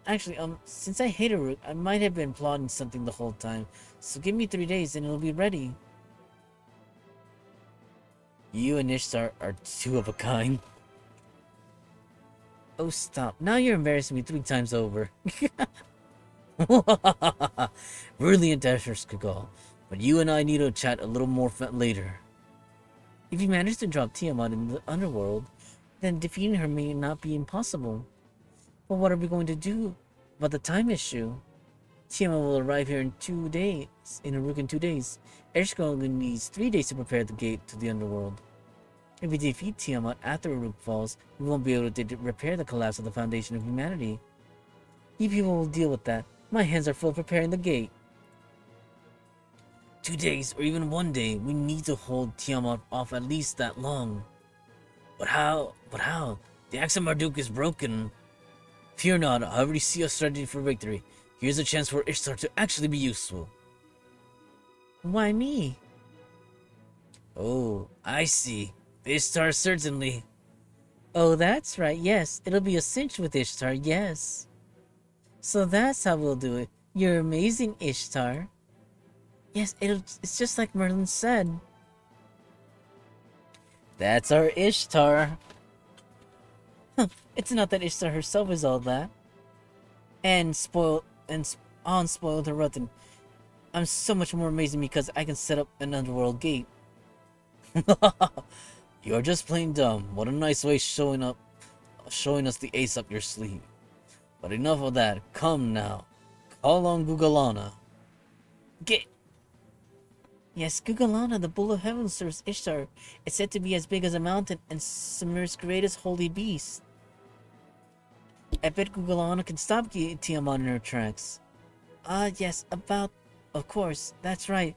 Actually, since I hate Uruk, I might have been plotting something the whole time. So give me 3 days and it'll be ready. You and Ishtar are 2 of a kind. Oh, stop. Now you're embarrassing me 3 times over. Brilliant, Ereshkigal. But you and I need to chat a little more later. If you manage to drop Tiamat in the Underworld, then defeating her may not be impossible. But what are we going to do about the time issue? Tiamat will arrive here in 2 days, in Uruk in 2 days. Ereshkigal needs 3 days to prepare the gate to the Underworld. If we defeat Tiamat after Uruk falls, we won't be able to repair the collapse of the foundation of humanity. You people will deal with that. My hands are full preparing the gate. 2 days, or even 1 day, we need to hold Tiamat off at least that long. But how? The axe of Marduk is broken. Fear not, I already see us ready for victory. Here's a chance for Ishtar to actually be useful. Why me? Oh, I see. Ishtar, certainly. Oh, that's right, yes. It'll be a cinch with Ishtar, yes. So that's how we'll do it. You're amazing, Ishtar. Yes, it's just like Merlin said. That's our Ishtar. It's not that Ishtar herself is all that. And unspoiled and rotten. I'm so much more amazing because I can set up an underworld gate. You're just plain dumb. What a nice way showing us the ace up your sleeve. But enough of that. Come now. Call on Gugalana. Get. Yes, Gugalana, the Bull of Heaven, serves Ishtar. It's said to be as big as a mountain and Sumer's greatest holy beast. I bet Gugalana can stop Tiamat in her tracks. Yes, of course, that's right.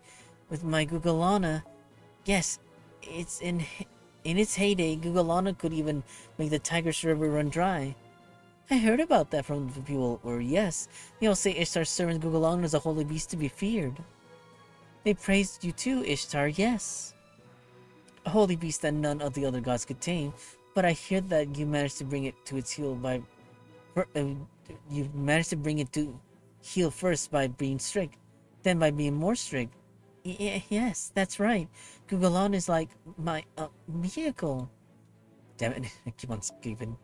With my Gugalana, yes, it's in its heyday, Gugalana could even make the Tigris River run dry. I heard about that from the people, or yes, they all say Ishtar's servant Gugalana is a holy beast to be feared. They praised you too, Ishtar, yes. A holy beast that none of the other gods could tame, but I hear that you managed to bring it to its heel by... you managed to bring it to heel first by being strict, then by being more strict. Yes, that's right. Gugalana is like my vehicle. Damn it, I keep on skipping.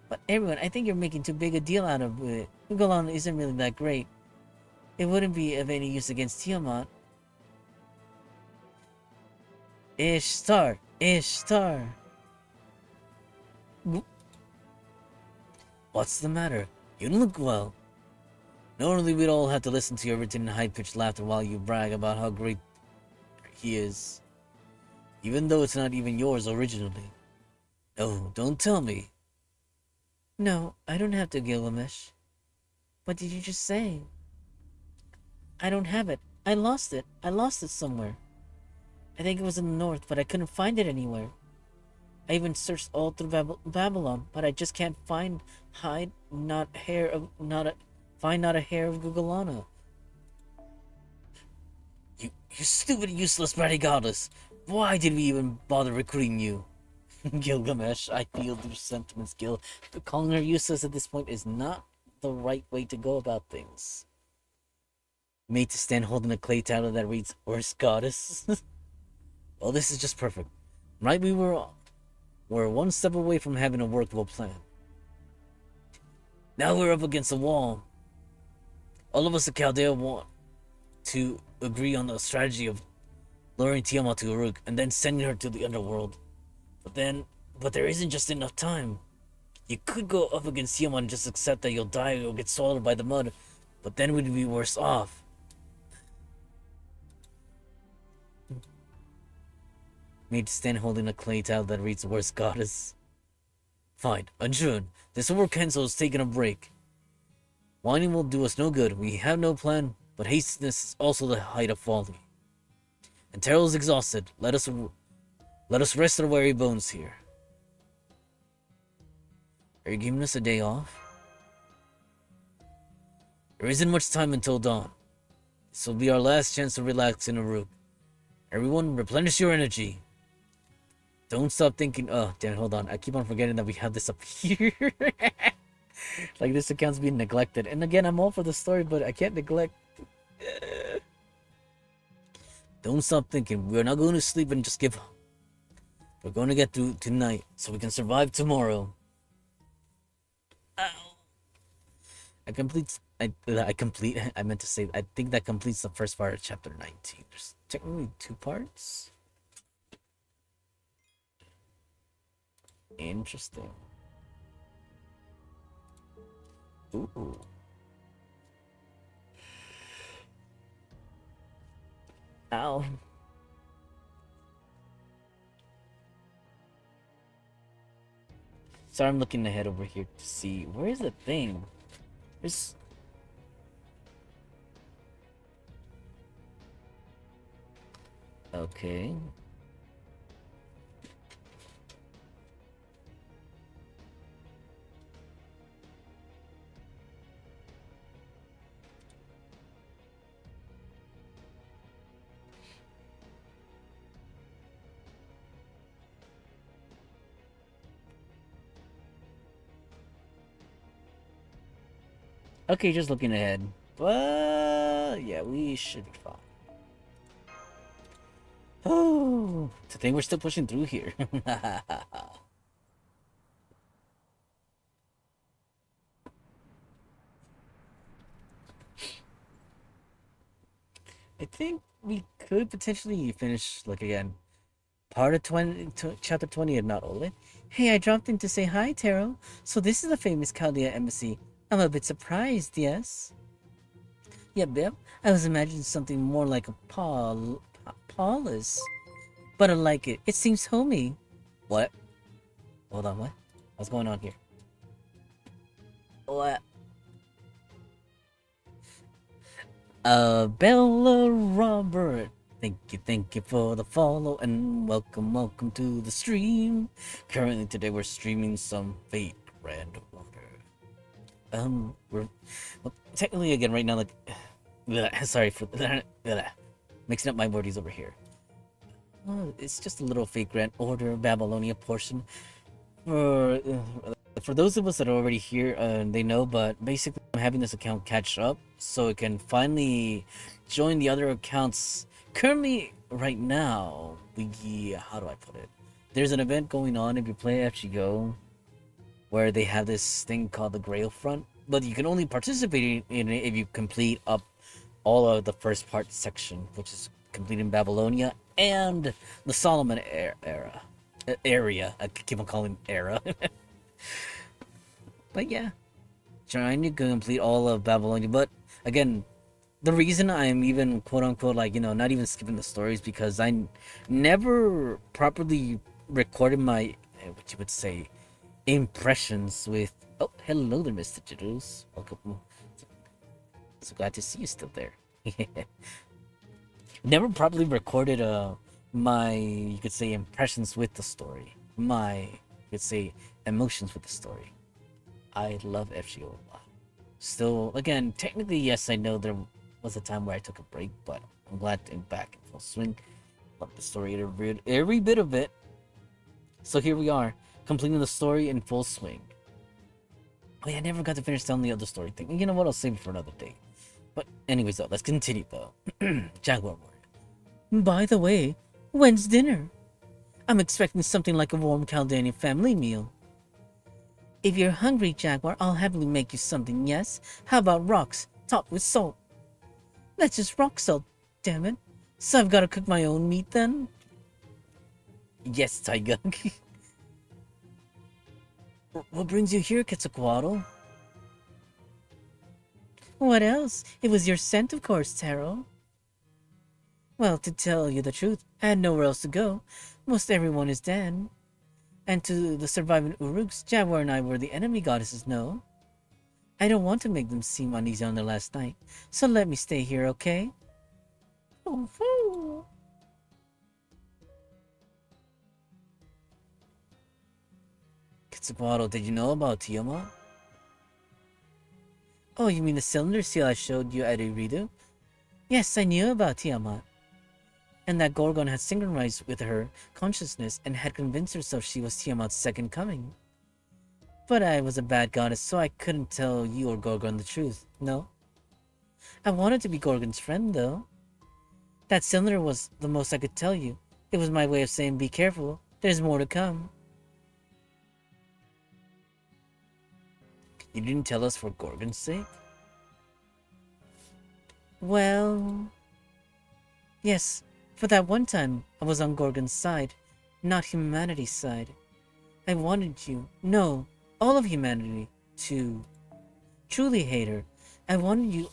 But everyone, I think you're making too big a deal out of it. Gugalana isn't really that great. It wouldn't be of any use against Tiamat. Ishtar! Ishtar! What's the matter? You don't look well. Normally we'd all have to listen to your written high-pitched laughter while you brag about how great he is. Even though it's not even yours originally. No, don't tell me. No, I don't have to, Gilgamesh. What did you just say? I don't have it. I lost it. I lost it somewhere. I think it was in the north, but I couldn't find it anywhere. I even searched all through Babylon, but I just can't find not a hair of Gugalana. You stupid, useless bratty goddess! Why did we even bother recruiting you? Gilgamesh, I feel your sentiments, Gil, but calling her useless at this point is not the right way to go about things. Made to stand holding a clay tower that reads, "Worst goddess." Well, this is just perfect. Right, we're one step away from having a workable plan. Now we're up against a wall. All of us at Chaldea want to agree on the strategy of luring Tiamat to Uruk and then sending her to the underworld. But there isn't just enough time. You could go up against Tiamat and just accept that you'll die or get swallowed by the mud, but then we'd be worse off. Made to stand holding a clay towel that reads "Worst goddess." Fine, adjourn. This war council is taking a break. Whining will do us no good. We have no plan, but hastiness is also the height of folly. And Terrell is exhausted. Let us rest our weary bones here. Are you giving us a day off? There isn't much time until dawn. This will be our last chance to relax in Uruk. Everyone, replenish your energy. Don't stop thinking. Oh, damn, hold on. I keep on forgetting that we have this up here. Like this account's being neglected. And again, I'm all for the story, but I can't neglect. Don't stop thinking. We're not going to sleep and just give up. We're going to get through tonight so we can survive tomorrow. Ow. I meant to say, I think that completes the first part of chapter 19. There's technically 2 parts. Interesting. Ooh. Ow. Sorry, I'm looking ahead over here to see where is the thing. There's. Okay. Okay, just looking ahead. But yeah, we should be fine. Oh, to think we're still pushing through here. I think we could potentially finish, like, again, part of chapter 20 and not all it. Hey, I dropped in to say hi, Taro. So this is the famous Chaldea embassy. I'm a bit surprised, yes? Yeah, Bib. I was imagining something more like a palace. But I like it. It seems homey. What? Hold on, what? What's going on here? What? Bella Robert. Thank you for the follow and welcome to the stream. Currently today we're streaming some Fate Red Water. We're well, technically again right now, like, sorry for mixing up my wordies over here. It's just a little Fate Grand Order Babylonia portion. For those of us that are already here, they know, but basically I'm having this account catch up so it can finally join the other accounts. Currently, right now, how do I put it? There's an event going on if you play FGO where they have this thing called the Grail Front, but you can only participate in it if you complete up all of the first part section, which is completing Babylonia and the Solomon area. I keep on calling era. But yeah, trying to complete all of Babylonia. But again, the reason I'm even quote unquote like not even skipping the stories because never properly recorded my what you would say impressions with. Oh, hello there, Mr. Jitters. Welcome. So glad to see you still there. Never properly recorded my you could say impressions with the story. My you could say emotions with the story. I love FGO a lot. Still, again, technically, yes, I know there was a time where I took a break, but I'm glad to be back in full swing. Love the story, every bit of it. So here we are, completing the story in full swing. Oh yeah, I never got to finish telling the other story thing. You know what? I'll save it for another day. But anyways, though, let's continue though. Jaguar word. By the way, when's dinner? I'm expecting something like a warm Chaldean family meal. If you're hungry, Jaguar, I'll happily make you something, yes? How about rocks, topped with salt? That's just rock salt, damn it. So I've got to cook my own meat then? Yes, Taiga. What brings you here, Quetzalcoatl? What else? It was your scent, of course, Taro. Well, to tell you the truth, I had nowhere else to go. Most everyone is dead. And to the surviving Uruks, Jaguar and I were the enemy goddesses, no? I don't want to make them seem uneasy on their last night, so let me stay here, okay? Oh, Quetzalcoatl, did you know about Tiamat? Oh, you mean the cylinder seal I showed you at Eridu? Yes, I knew about Tiamat. And that Gorgon had synchronized with her consciousness and had convinced herself she was Tiamat's second coming. But I was a bad goddess, so I couldn't tell you or Gorgon the truth, no? I wanted to be Gorgon's friend, though. That cylinder was the most I could tell you. It was my way of saying be careful, there's more to come. You didn't tell us for Gorgon's sake? Well... Yes, for that one time I was on Gorgon's side, not humanity's side. I wanted you, no, all of humanity, to truly hate her. I wanted you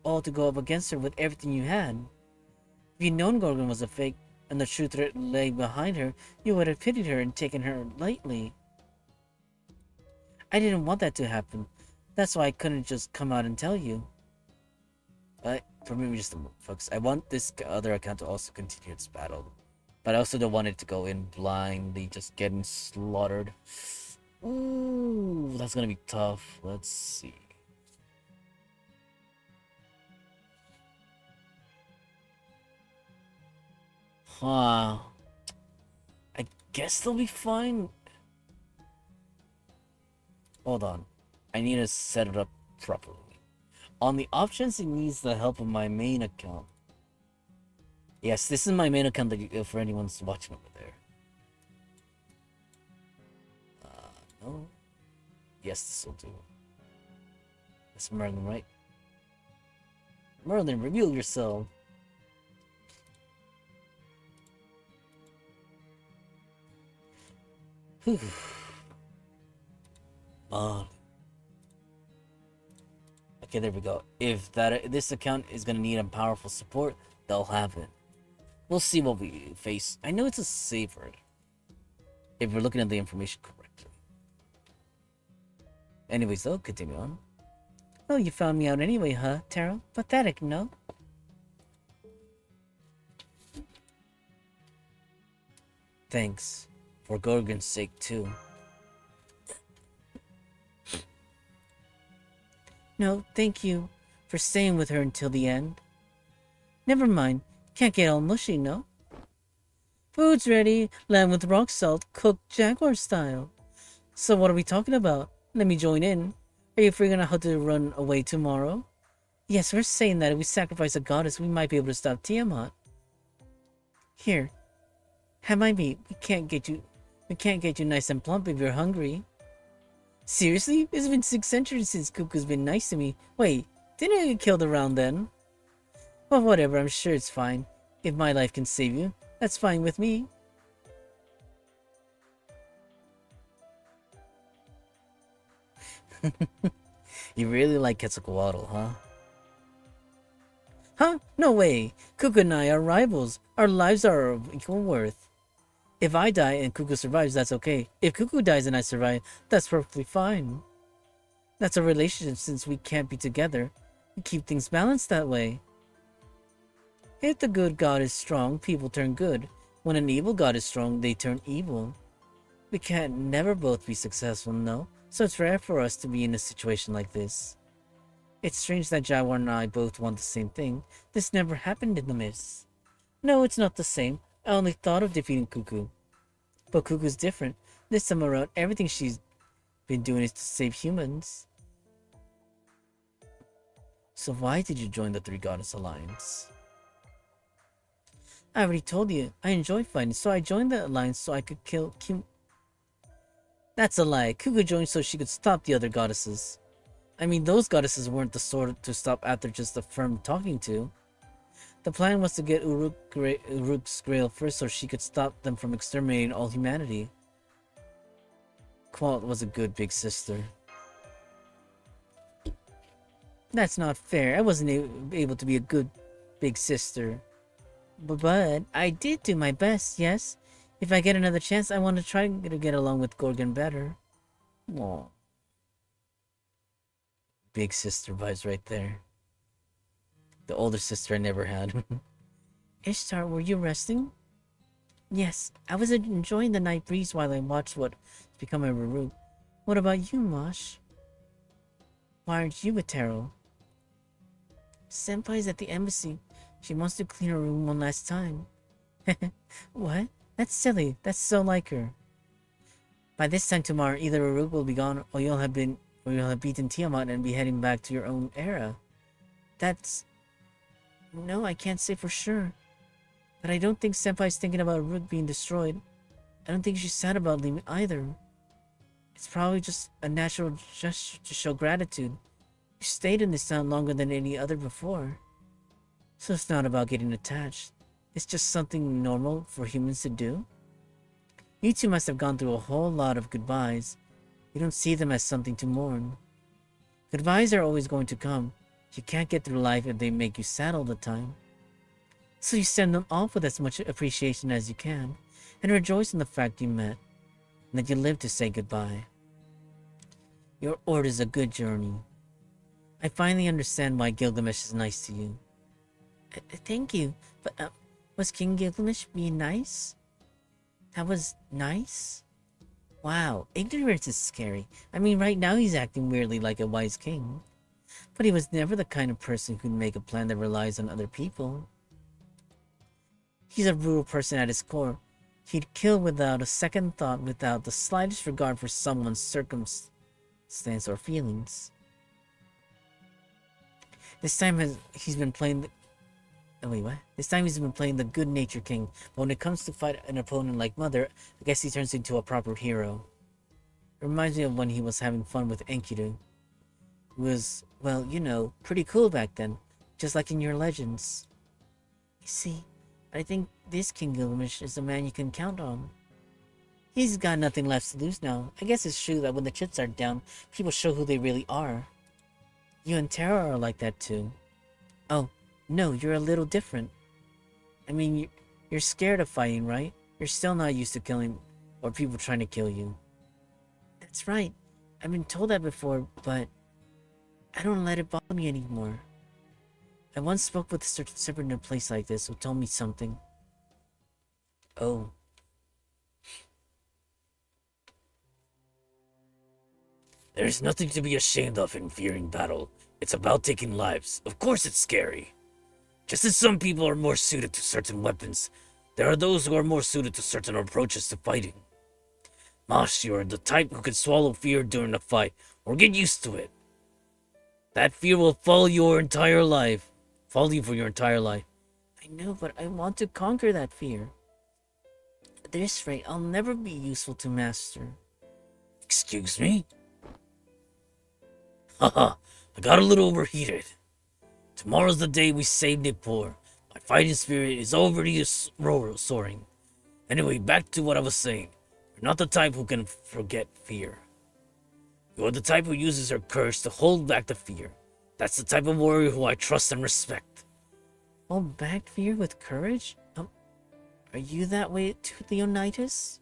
all to go up against her with everything you had. If you'd known Gorgon was a fake and the truth lay behind her, you would have pitied her and taken her lightly. I didn't want that to happen. That's why I couldn't just come out and tell you. But for me, just a moment, folks. I want this other account to also continue its battle. But I also don't want it to go in blindly, just getting slaughtered. Ooh, that's gonna be tough. Let's see. Huh. I guess they'll be fine. Hold on. I need to set it up properly. On the options, it needs the help of my main account. Yes, this is my main account for anyone's watching over there. No. Yes, this will do. That's Merlin, right? Merlin, reveal yourself. Whew. Okay, there we go. If this account is gonna need a powerful support, they'll have it. We'll see what we face. I know it's a safe word, if we're looking at the information correctly. Anyways, though, continue on. Oh, you found me out anyway, huh, Taro? Pathetic, no? Thanks. For Gorgon's sake, too. No, thank you for staying with her until the end. Never mind. Can't get all mushy, no? Food's ready. Lamb with rock salt, cooked Jaguar style. So what are we talking about? Let me join in. Are you figuring out how to run away tomorrow? Yes, we're saying that if we sacrifice a goddess, we might be able to stop Tiamat. Here. Have my meat. We can't get you nice and plump if you're hungry. Seriously? It's been 6 centuries since Cuckoo's been nice to me. Wait, didn't I get killed around then? Well, whatever, I'm sure it's fine. If my life can save you, that's fine with me. You really like Quetzalcoatl, huh? Huh? No way! Cuckoo and I are rivals. Our lives are of equal worth. If I die and Cuckoo survives, that's okay. If Cuckoo dies and I survive, that's perfectly fine. That's a relationship since we can't be together. We keep things balanced that way. If the good god is strong, people turn good. When an evil god is strong, they turn evil. We can't never both be successful, no? So it's rare for us to be in a situation like this. It's strange that Jaguar and I both want the same thing. This never happened in the myths. No, it's not the same. I only thought of defeating Cuckoo. But Cuckoo's different. This time around, everything she's been doing is to save humans. So why did you join the Three Goddess Alliance? I already told you, I enjoy fighting, so I joined the alliance so I could kill That's a lie. Cuckoo joined so she could stop the other goddesses. I mean, those goddesses weren't the sort to stop after just a firm talking to. The plan was to get Uruk's Grail first so she could stop them from exterminating all humanity. Qualt was a good big sister. That's not fair. I wasn't able to be a good big sister. But I did do my best, yes? If I get another chance, I want to try to get along with Gorgon better. Aw. Big sister vibes right there. The older sister I never had. Ishtar, were you resting? Yes, I was enjoying the night breeze while I watched what's become a Ruru. What about you, Mosh? Why aren't you with Taro? Senpai's at the embassy. She wants to clean her room one last time. What? That's silly. That's so like her. By this time tomorrow, either Uruk will be gone, or you'll have beaten Tiamat and be heading back to your own era. That's... No, I can't say for sure. But I don't think Senpai's thinking about Uruk being destroyed. I don't think she's sad about leaving either. It's probably just a natural gesture to show gratitude. You stayed in this town longer than any other before. So it's not about getting attached. It's just something normal for humans to do. You two must have gone through a whole lot of goodbyes. You don't see them as something to mourn. Goodbyes are always going to come. You can't get through life if they make you sad all the time. So you send them off with as much appreciation as you can, and rejoice in the fact you met, and that you lived to say goodbye. Your Ord is a good journey. I finally understand why Gilgamesh is nice to you. Thank you, but was King Gilgamesh being nice? That was nice? Wow, ignorance is scary. I mean, right now he's acting weirdly like a wise king. But he was never the kind of person who'd make a plan that relies on other people. He's a rural person at his core. He'd kill without a second thought, without the slightest regard for someone's circumstance or feelings. This time he's been playing the... Oh, wait, what? This time he's been playing the good-natured king, but when it comes to fight an opponent like Mother, I guess he turns into a proper hero. It reminds me of when he was having fun with Enkidu. He was, well, you know, pretty cool back then, just like in your legends. You see, I think this King Gilgamesh is a man you can count on. He's got nothing left to lose now. I guess it's true that when the chips are down, people show who they really are. You and Tara are like that too. Oh, no, you're a little different. I mean, you're scared of fighting, right? You're still not used to killing or people trying to kill you. That's right. I've been told that before, but I don't let it bother me anymore. I once spoke with a certain servant in a place like this who told me something. Oh. There's nothing to be ashamed of in fearing battle. It's about taking lives. Of course it's scary. Just as some people are more suited to certain weapons, there are those who are more suited to certain approaches to fighting. Mosh, you are the type who can swallow fear during a fight, or get used to it. That fear will follow you for your entire life. I know, but I want to conquer that fear. At this rate, I'll never be useful to Master. Excuse me? Haha, I got a little overheated. Tomorrow's the day we save Nippur. My fighting spirit is already soaring. Anyway, back to what I was saying. You're not the type who can forget fear. You're the type who uses her courage to hold back the fear. That's the type of warrior who I trust and respect. Hold back fear with courage? Are you that way too, Leonidas?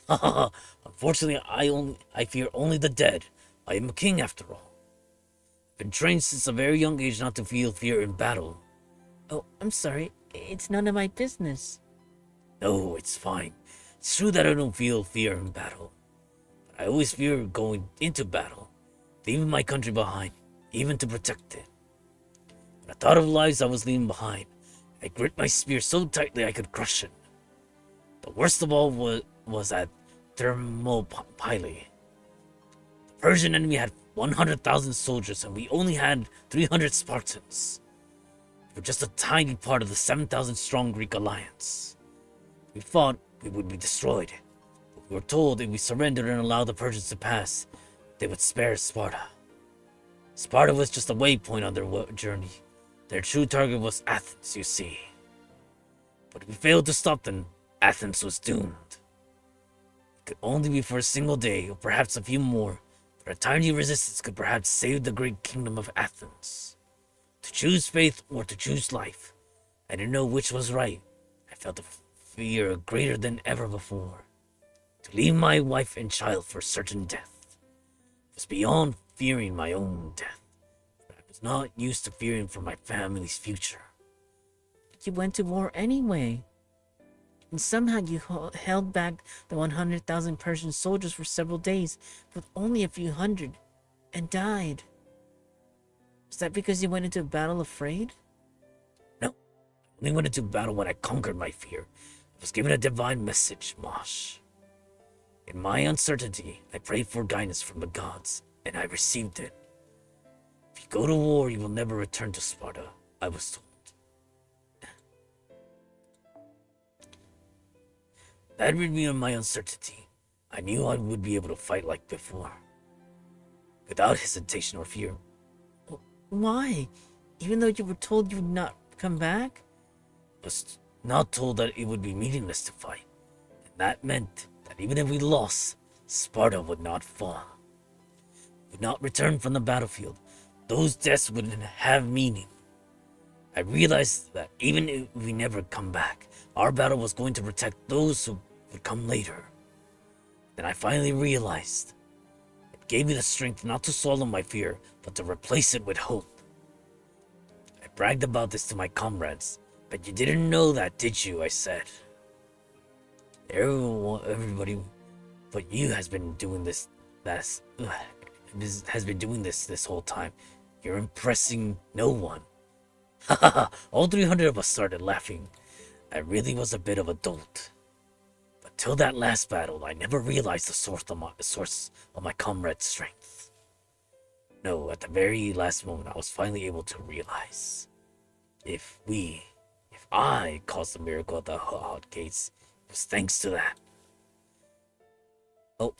Unfortunately, I fear only the dead. I am a king after all. I've been trained since a very young age not to feel fear in battle. Oh, I'm sorry. It's none of my business. No, it's fine. It's true that I don't feel fear in battle. But I always fear going into battle, leaving my country behind, even to protect it. When I thought of lives I was leaving behind, I gripped my spear so tightly I could crush it. The worst of all was at Thermopylae. The Persian enemy had 100,000 soldiers and we only had 300 Spartans. We were just a tiny part of the 7,000 strong Greek alliance. We thought we would be destroyed. But we were told if we surrendered and allowed the Persians to pass, they would spare Sparta. Sparta was just a waypoint on their journey. Their true target was Athens, you see. But if we failed to stop them, Athens was doomed. It could only be for a single day, or perhaps a few more, but a tiny resistance could perhaps save the great kingdom of Athens. To choose faith or to choose life, I didn't know which was right. I felt a fear greater than ever before. To leave my wife and child for certain death was beyond fearing my own death. But I was not used to fearing for my family's future. But you went to war anyway. And somehow you held back the 100,000 Persian soldiers for several days with only a few hundred, and died. Was that because you went into battle afraid? No, I only went into battle when I conquered my fear. I was given a divine message, Mosh. In my uncertainty, I prayed for guidance from the gods, and I received it. If you go to war, you will never return to Sparta, I was told. That rid me of my uncertainty. I knew I would be able to fight like before, without hesitation or fear. Why? Even though you were told you would not come back? I was not told that it would be meaningless to fight, and that meant that even if we lost, Sparta would not fall. Would not return from the battlefield. Those deaths wouldn't have meaning. I realized that even if we never come back, our battle was going to protect those who would come later. Then I finally realized. It gave me the strength not to swallow my fear, but to replace it with hope. I bragged about this to my comrades. But you didn't know that, did you? I said. Everybody but you has been doing this. Has been doing this whole time. You're impressing no one. All 300 of us started laughing. I really was a bit of a dolt. But till that last battle, I never realized the source of my comrade's strength. No, at the very last moment, I was finally able to realize. If I caused the miracle at the hot gates, it was thanks to that. Oh.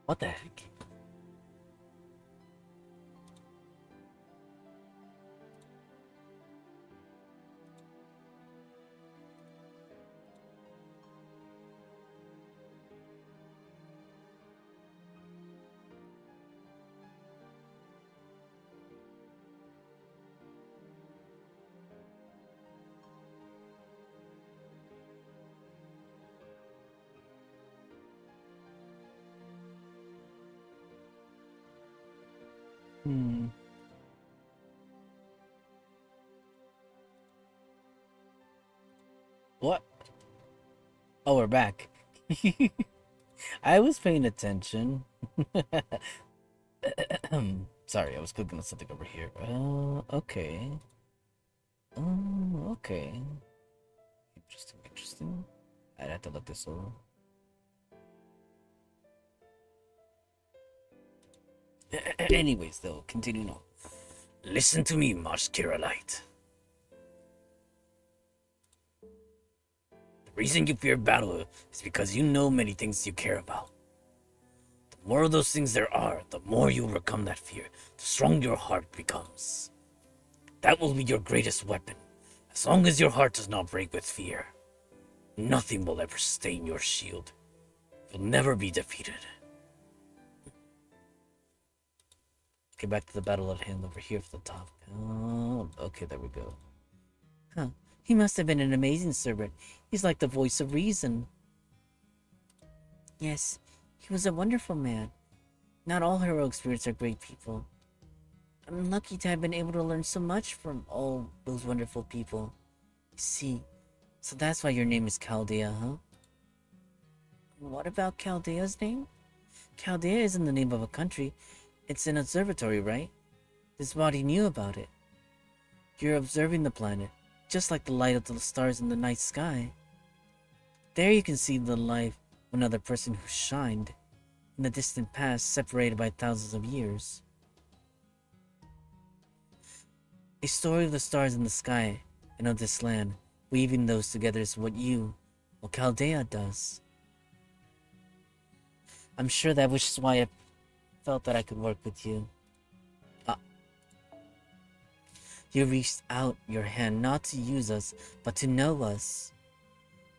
What the heck? Hmm. What? Oh, we're back. I was paying attention. Sorry, I was clicking on something over here. Okay. Okay. Interesting, interesting. I'd have to look this over. Anyways, though, continuing on. Listen to me, Marsh Kirillite. The reason you fear battle is because you know many things you care about. The more of those things there are, the more you overcome that fear, the stronger your heart becomes. That will be your greatest weapon. As long as your heart does not break with fear, nothing will ever stain your shield. You'll never be defeated. Get back to the battle at hand over here at the top. Oh, okay, there we go. Huh. He must have been an amazing servant. He's like the voice of reason. Yes, he was a wonderful man. Not all heroic spirits are great people. I'm lucky to have been able to learn so much from all those wonderful people. See, so that's why your name is Chaldea, huh? What about Chaldea's name? Chaldea isn't the name of a country. It's an observatory, right? This body knew about it. You're observing the planet, just like the light of the stars in the night sky. There you can see the life of another person who shined in the distant past, separated by thousands of years. A story of the stars in the sky and of this land, weaving those together is what Chaldea does. I'm sure that which is why I felt that I could work with you. You reached out your hand not to use us, but to know us.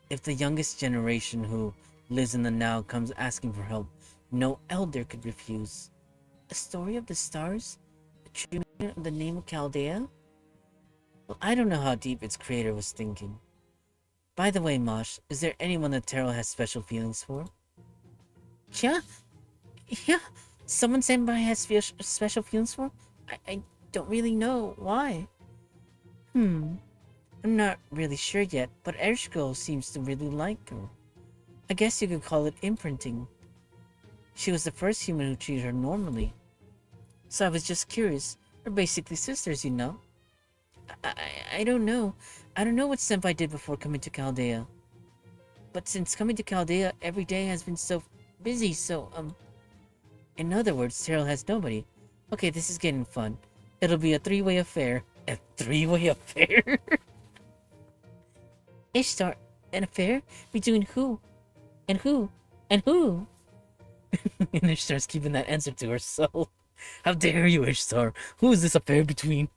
If the youngest generation who lives in the now comes asking for help, no elder could refuse. A story of the stars? Attributing the name of Chaldea? Well, I don't know how deep its creator was thinking. By the way, Mosh, is there anyone that Terrell has special feelings for? Yeah. Someone Senpai has special feelings for? I don't really know. Why? I'm not really sure yet, but Ershko seems to really like her. I guess you could call it imprinting. She was the first human who treated her normally. So I was just curious. We're basically sisters, you know. I don't know. I don't know what Senpai did before coming to Chaldea. But since coming to Chaldea, every day has been so busy, so, in other words, Terrell has nobody. Okay, this is getting fun. It'll be a three-way affair. A three-way affair? Ishtar, an affair? Between who? And who? And who? And Ishtar's keeping that answer to herself. How dare you, Ishtar? Who is this affair between?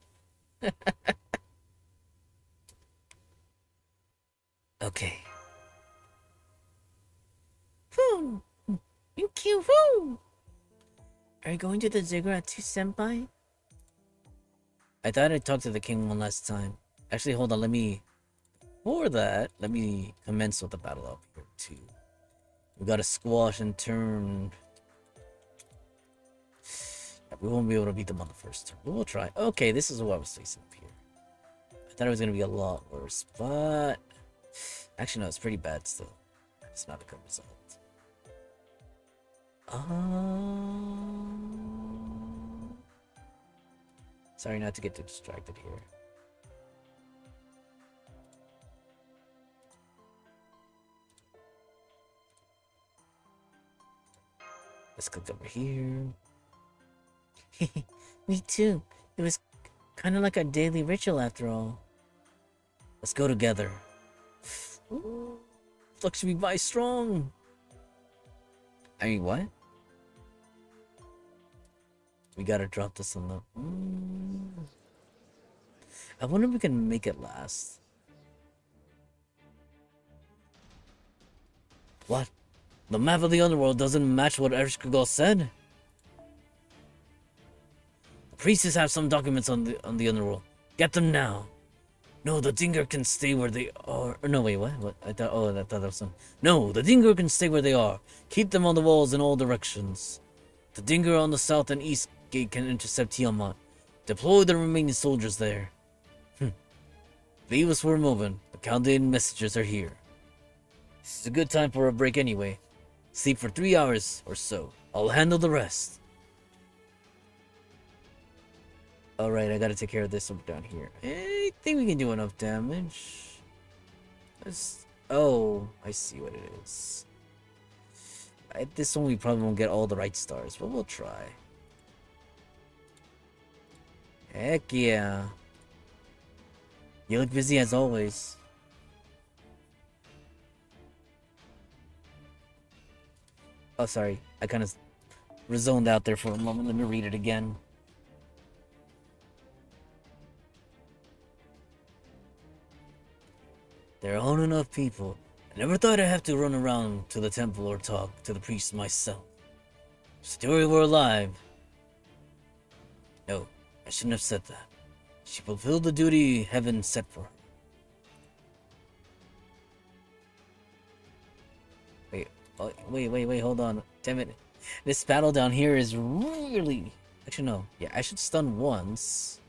Okay. Woo! Thank you, woo! Are you going to the ziggurat too, Senpai? I thought I'd talk to the king one last time. Actually, hold on, before that, let me commence with the battle up here, too. We gotta squash and turn. We won't be able to beat them on the first turn, but we'll try. Okay, this is what I was facing up here. I thought it was gonna be a lot worse, but... Actually, no, it's pretty bad still. It's not a good result. Sorry not to get too distracted here. Let's click over here. Me too. It was kind of like a daily ritual after all. Let's go together. Ooh, Flux should be by strong. I mean, what? We gotta drop this on the... I wonder if we can make it last. What? The map of the underworld doesn't match what Ershkigal said? The priests have some documents on the underworld. Get them now. No, the Dinger can stay where they are. No, wait, what? I thought that was some... No, the Dinger can stay where they are. Keep them on the walls in all directions. The Dinger on the south and east gate can intercept Tiamat. Deploy the remaining soldiers there. Leave us for a moment. The Chaldean messengers are here. This is a good time for a break anyway. Sleep for 3 hours or so. I'll handle the rest. Alright, I gotta take care of this over down here. I think we can do enough damage. Oh, I see what it is. At this one, we probably won't get all the right stars, but we'll try. Heck yeah. You look busy as always. Oh, sorry. I kind of zoned out there for a moment. Let me read it again. There aren't enough people. I never thought I'd have to run around to the temple or talk to the priest myself. If Story were alive. No, I shouldn't have said that. She fulfilled the duty heaven set for her. Wait, hold on. Damn it. This battle down here is really... Actually, no. Yeah, I should stun once.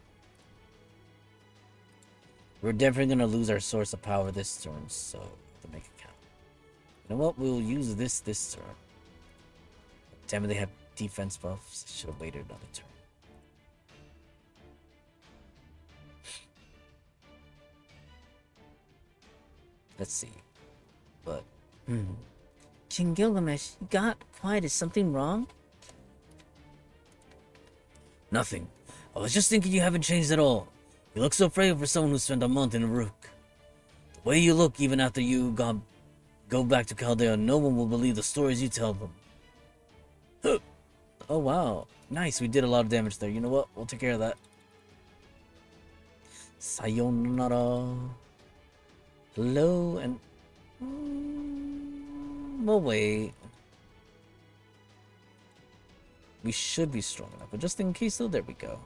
We're definitely gonna lose our source of power this turn, so to make it count. You know what? We'll use this turn. Damn it, they have defense buffs. I should have waited another turn. Let's see. But, King Gilgamesh, you got quiet. Is something wrong? Nothing. I was just thinking you haven't changed at all. You look so frail for someone who spent a month in Uruk. The way you look even after you go back to Chaldea, no one will believe the stories you tell them. Huh. Oh wow. Nice, we did a lot of damage there. You know what? We'll take care of that. Sayonara. Hello, and... We'll wait. We should be strong enough, but just in case, though, there we go.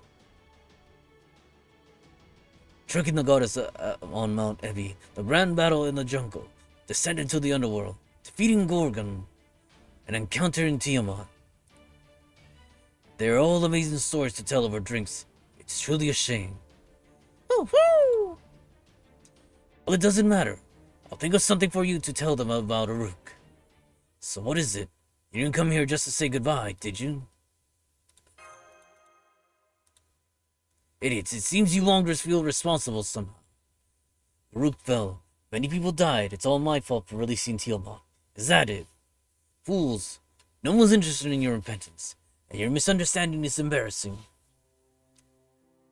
Tricking the goddess on Mount Ebi, the grand battle in the jungle, descent into the underworld, defeating Gorgon, an encounter in Tiamat. They're all amazing stories to tell over drinks. It's truly a shame. Woo-hoo! Well, it doesn't matter. I'll think of something for you to tell them about Uruk. So what is it? You didn't come here just to say goodbye, did you? Idiots, it seems you longers feel responsible somehow. Uruk fell. Many people died. It's all my fault for releasing Tiamat. Is that it? Fools. No one's interested in your repentance. And your misunderstanding is embarrassing.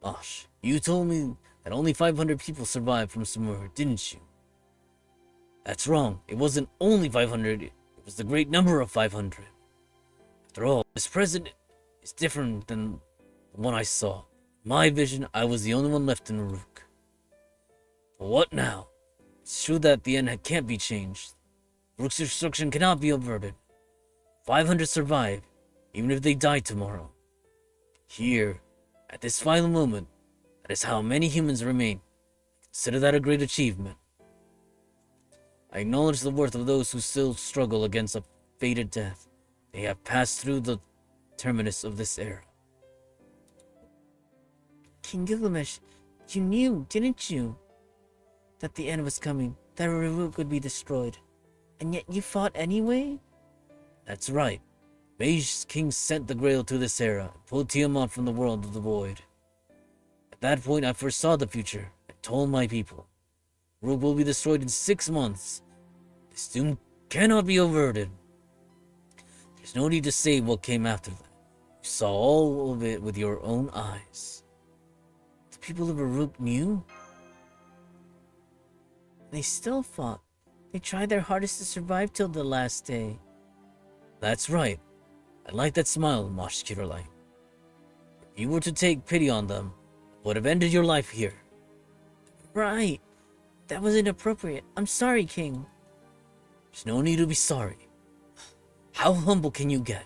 Osh, you told me that only 500 people survived from Samur, didn't you? That's wrong. It wasn't only 500. It was the great number of 500. After all, this present is different than the one I saw. My vision, I was the only one left in Uruk. But what now? It's true that the end can't be changed. Uruk's destruction cannot be averted. 500 survive, even if they die tomorrow. Here, at this final moment, that is how many humans remain. Consider that a great achievement. I acknowledge the worth of those who still struggle against a fated death. They have passed through the terminus of this era. King Gilgamesh, you knew, didn't you, that the end was coming, that Uruk would be destroyed, and yet you fought anyway? That's right. Mage King sent the Grail to this era and pulled Tiamat from the world of the void. At that point, I first saw the future and told my people, Uruk will be destroyed in 6 months. This doom cannot be averted. There's no need to say what came after that. You saw all of it with your own eyes. The people of Uruk knew? They still fought. They tried their hardest to survive till the last day. That's right. I like that smile, Mosh Kirolai. If you were to take pity on them, I would have ended your life here. Right. That was inappropriate. I'm sorry, King. There's no need to be sorry. How humble can you get?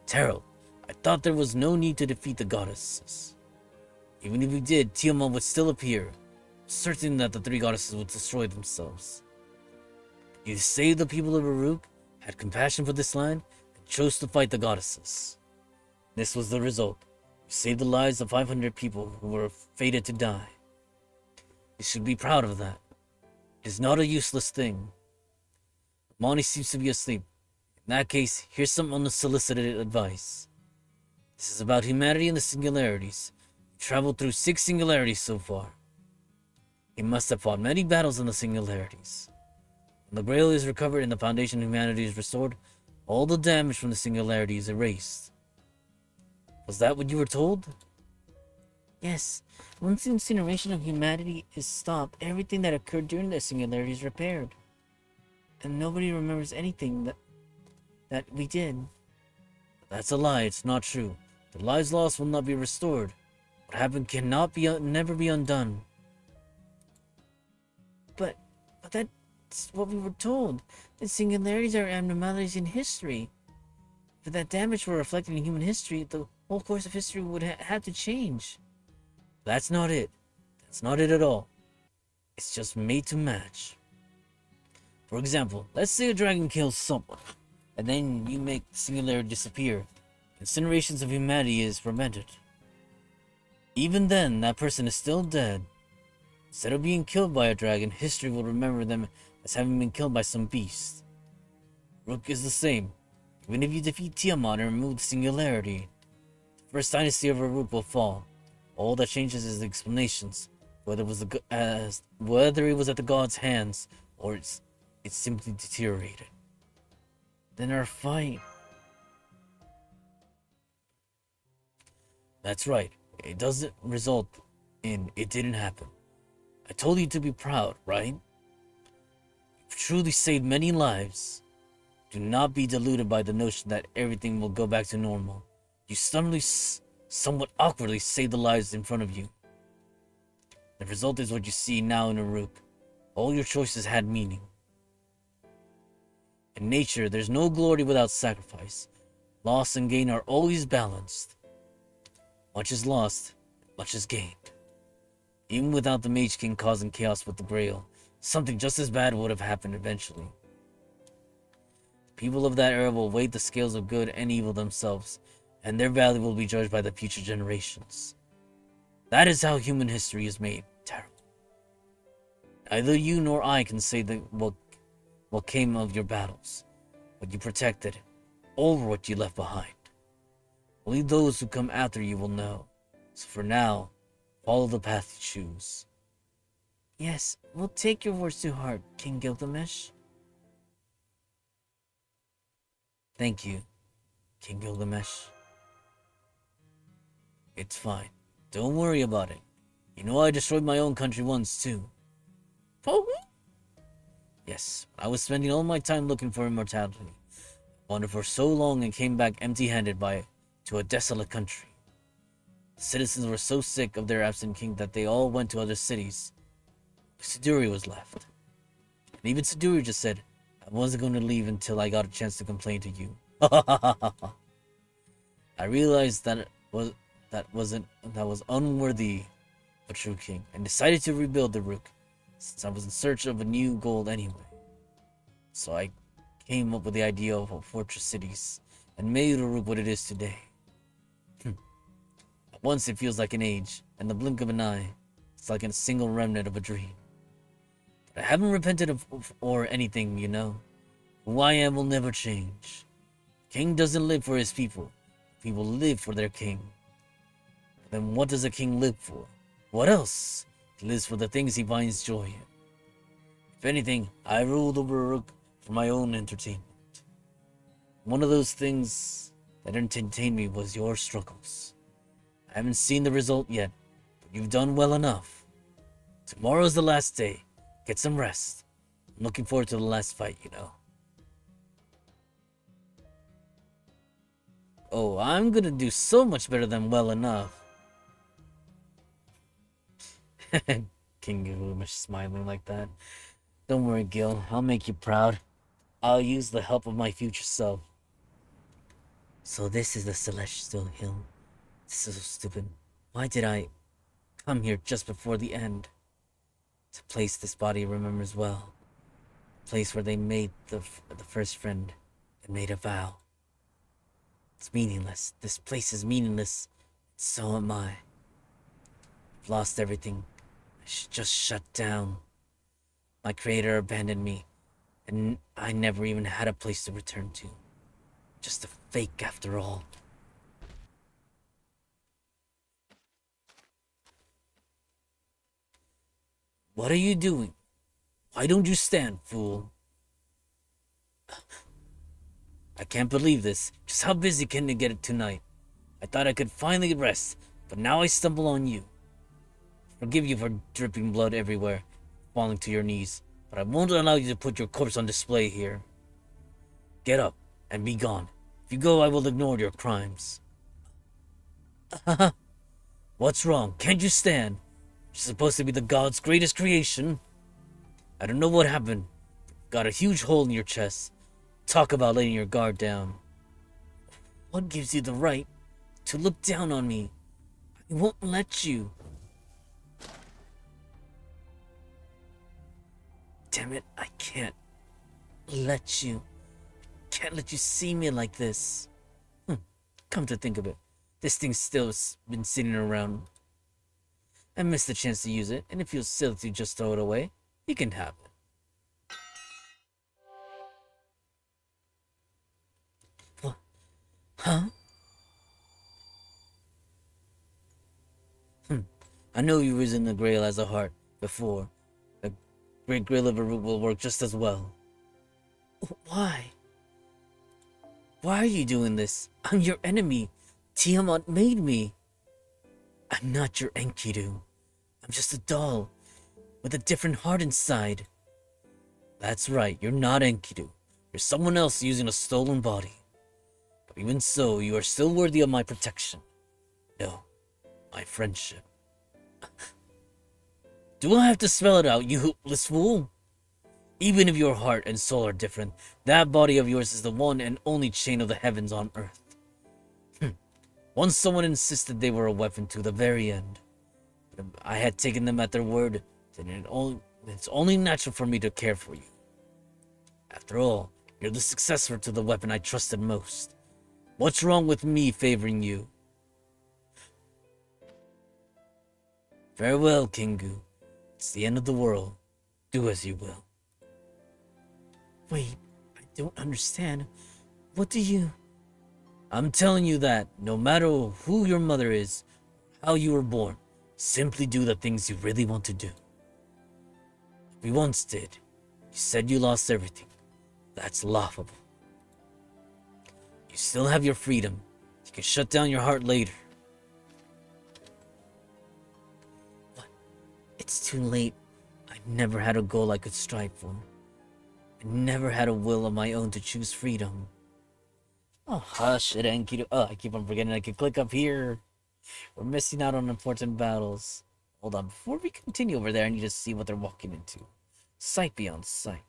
Terrell, I thought there was no need to defeat the goddesses. Even if we did, Tiamat would still appear, certain that the 3 goddesses would destroy themselves. You saved the people of Uruk, had compassion for this land, and chose to fight the goddesses. This was the result. You saved the lives of 500 people who were fated to die. You should be proud of that. It is not a useless thing. Monty seems to be asleep. In that case, here's some unsolicited advice. This is about humanity and the singularities. You've traveled through 6 singularities so far. You must have fought many battles in the singularities. When the Grail is recovered and the foundation of humanity is restored, all the damage from the singularity is erased. Was that what you were told? Yes, once the incineration of humanity is stopped, everything that occurred during the singularity is repaired. And nobody remembers anything that we did. That's a lie, it's not true. The lives lost will not be restored. What happened cannot be never be undone. But that's what we were told. The singularities are abnormalities in history. If that damage were reflected in human history, the whole course of history would have to change. That's not it. That's not it at all. It's just made to match. For example, let's say a dragon kills someone, and then you make the singularity disappear. Incinerations of humanity is prevented. Even then, that person is still dead. Instead of being killed by a dragon, history will remember them as having been killed by some beast. Rook is the same. Even if you defeat Tiamat and remove the singularity, the first dynasty of Rook will fall. All that changes is the explanations, whether it was at the god's hands or it's simply deteriorated. Then our fight. That's right. It doesn't result in it didn't happen. I told you to be proud, right? You've truly saved many lives. Do not be deluded by the notion that everything will go back to normal. You stubbornly, somewhat awkwardly save the lives in front of you. The result is what you see now in Uruk. All your choices had meaning. In nature, there's no glory without sacrifice. Loss and gain are always balanced. Much is lost, much is gained. Even without the Mage King causing chaos with the Grail, something just as bad would have happened eventually. The people of that era will weigh the scales of good and evil themselves, and their value will be judged by the future generations. That is how human history is made terrible. Neither you nor I can say what came of your battles, what you protected, or what you left behind. Only those who come after you will know. So for now, follow the path you choose. Yes, we'll take your words to heart, King Gilgamesh. Thank you, King Gilgamesh. It's fine. Don't worry about it. You know I destroyed my own country once too. Oh? Yes, I was spending all my time looking for immortality. Wandered for so long and came back empty-handed to a desolate country. The citizens were so sick of their absent king that they all went to other cities. Siduri was left. And even Siduri just said, I wasn't going to leave until I got a chance to complain to you. I realized that was unworthy of a true king, and decided to rebuild the Rook, since I was in search of a new gold anyway. So I came up with the idea of fortress cities, and made Uruk what it is today. At once it feels like an age, and the blink of an eye, it's like a single remnant of a dream. But I haven't repented or anything, you know. Who I am will never change. King doesn't live for his people. People live for their king. But then what does a king live for? What else? He lives for the things he finds joy in. If anything, I ruled over Uruk for my own entertainment. One of those things that entertained me was your struggles. I haven't seen the result yet, but you've done well enough. Tomorrow's the last day. Get some rest. I'm looking forward to the last fight, you know. Oh, I'm gonna do so much better than well enough. King Gilgamesh smiling like that. Don't worry, Gil. I'll make you proud. I'll use the help of my future self. So this is the Celestial Hill. This is so stupid. Why did I come here just before the end? It's a place this body remembers well. A place where they made the first friend and made a vow. It's meaningless. This place is meaningless. So am I. I've lost everything. I should just shut down. My creator abandoned me, and I never even had a place to return to. Just a fake after all. What are you doing? Why don't you stand, fool? I can't believe this. Just how busy can you get tonight? I thought I could finally rest, but now I stumble on you. Forgive you for dripping blood everywhere, falling to your knees, but I won't allow you to put your corpse on display here. Get up and be gone. If you go, I will ignore your crimes. What's wrong? Can't you stand? You're supposed to be the god's greatest creation. I don't know what happened. Got a huge hole in your chest. Talk about letting your guard down. What gives you the right to look down on me? I won't let you. Damn it, I can't let you. Can't let you see me like this. Come to think of it, this thing's still been sitting around. I missed the chance to use it, and it feels silly to just throw it away. You can have it. What? Huh? I know you was in the Grail as a heart before. The Great Grail of Arut will work just as well. Why? Why are you doing this? I'm your enemy. Tiamat made me. I'm not your Enkidu. I'm just a doll with a different heart inside. That's right, you're not Enkidu. You're someone else using a stolen body. But even so, you are still worthy of my protection. No, my friendship. Do I have to spell it out, you hoopless fool? Even if your heart and soul are different, that body of yours is the one and only chain of the heavens on earth. Once someone insisted they were a weapon to the very end. But I had taken them at their word, then it's only natural for me to care for you. After all, you're the successor to the weapon I trusted most. What's wrong with me favoring you? Farewell, Kingu. It's the end of the world. Do as you will. Wait, I don't understand. What do you... I'm telling you that, no matter who your mother is, how you were born, simply do the things you really want to do. We once did. You said you lost everything. That's laughable. You still have your freedom. You can shut down your heart later. What? It's too late. I never had a goal I could strive for. I never had a will of my own to choose freedom. Oh, hush it, Enkidu. Oh, I keep on forgetting I can click up here. We're missing out on important battles. Hold on, before we continue over there, I need to see what they're walking into. Sight beyond sight.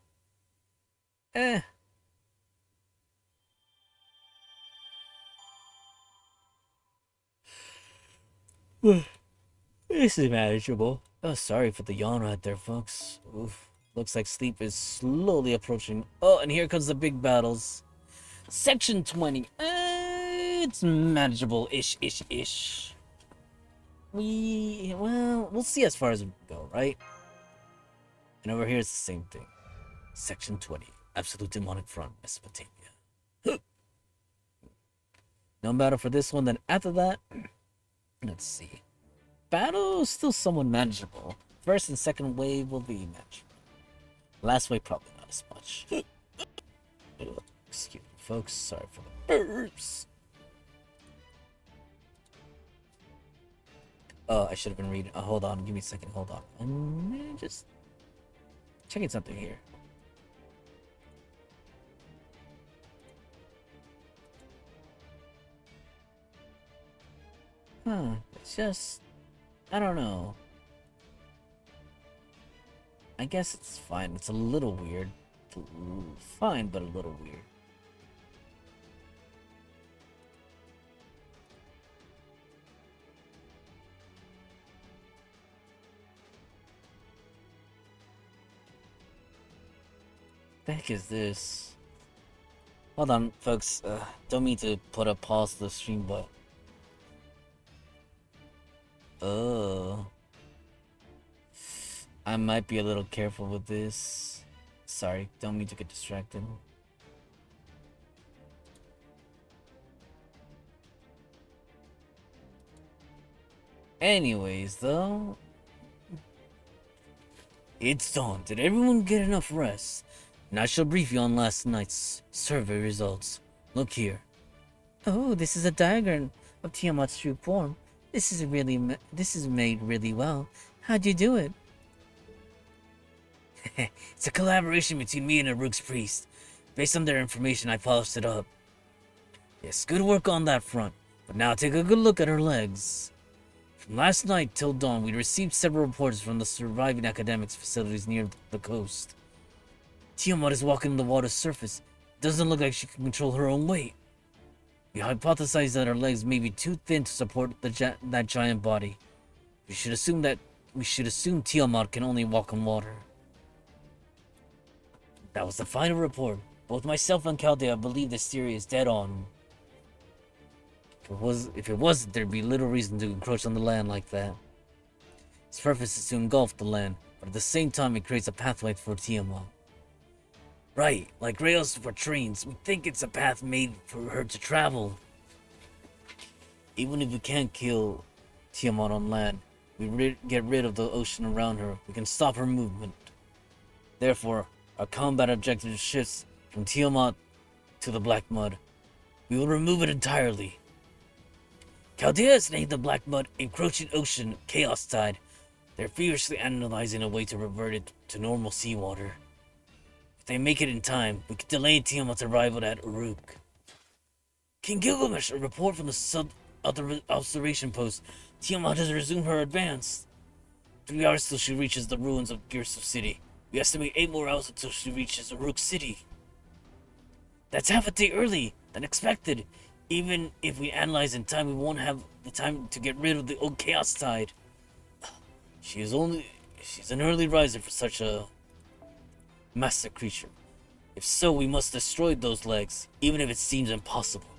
This is manageable. Oh, sorry for the yawn right there, folks. Oof. Looks like sleep is slowly approaching. Oh, and here comes the big battles. Section 20. It's manageable. Ish. We'll see as far as we go, right? And over here it's the same thing. Section 20. Absolute Demonic Front, Mesopotamia. No battle for this one, then after that, let's see. Battle is still somewhat manageable. First and second wave will be manageable. Last wave probably not as much. Excuse me, folks. Sorry for the burps. Oh, I should have been reading. Hold on. Give me a second. Hold on. I'm just checking something here. It's just... I don't know. I guess it's fine. It's a little weird. Fine, but a little weird. The heck is this? Hold on, folks. Don't mean to put a pause to the stream, but... Oh. I might be a little careful with this. Sorry, don't mean to get distracted. Anyways, though, it's dawn. Did everyone get enough rest? And I shall brief you on last night's survey results. Look here. Oh, this is a diagram of Tiamat's true form. This is made really well. How'd you do it? It's a collaboration between me and a Rook's priest. Based on their information, I polished it up. Yes, good work on that front. But now take a good look at her legs. From last night till dawn, we received several reports from the surviving academics facilities near the coast. Tiamat is walking on the water's surface. Doesn't look like she can control her own weight. We hypothesize that her legs may be too thin to support that giant body. We should assume Tiamat can only walk on water. That was the final report. Both myself and Chaldea believe this theory is dead on. If it wasn't, there'd be little reason to encroach on the land like that. Its purpose is to engulf the land, but at the same time it creates a pathway for Tiamat. Right, like rails for trains, we think it's a path made for her to travel. Even if we can't kill Tiamat on land, we get rid of the ocean around her, we can stop her movement. Therefore, our combat objective shifts from Tiamat to the Black Mud. We will remove it entirely. Chaldea has named the Black Mud Encroaching Ocean Chaos Tide. They're furiously analyzing a way to revert it to normal seawater. If they make it in time, we can delay Tiamat's arrival at Uruk. King Gilgamesh, a report from the other observation post. Tiamat has resumed her advance. 3 hours till she reaches the ruins of Girsu City. We estimate 8 more hours until she reaches Uruk City. That's half a day early than expected. Even if we analyze in time, we won't have the time to get rid of the old Chaos Tide. She's an early riser for such a master creature. If so, we must destroy those legs, even if it seems impossible.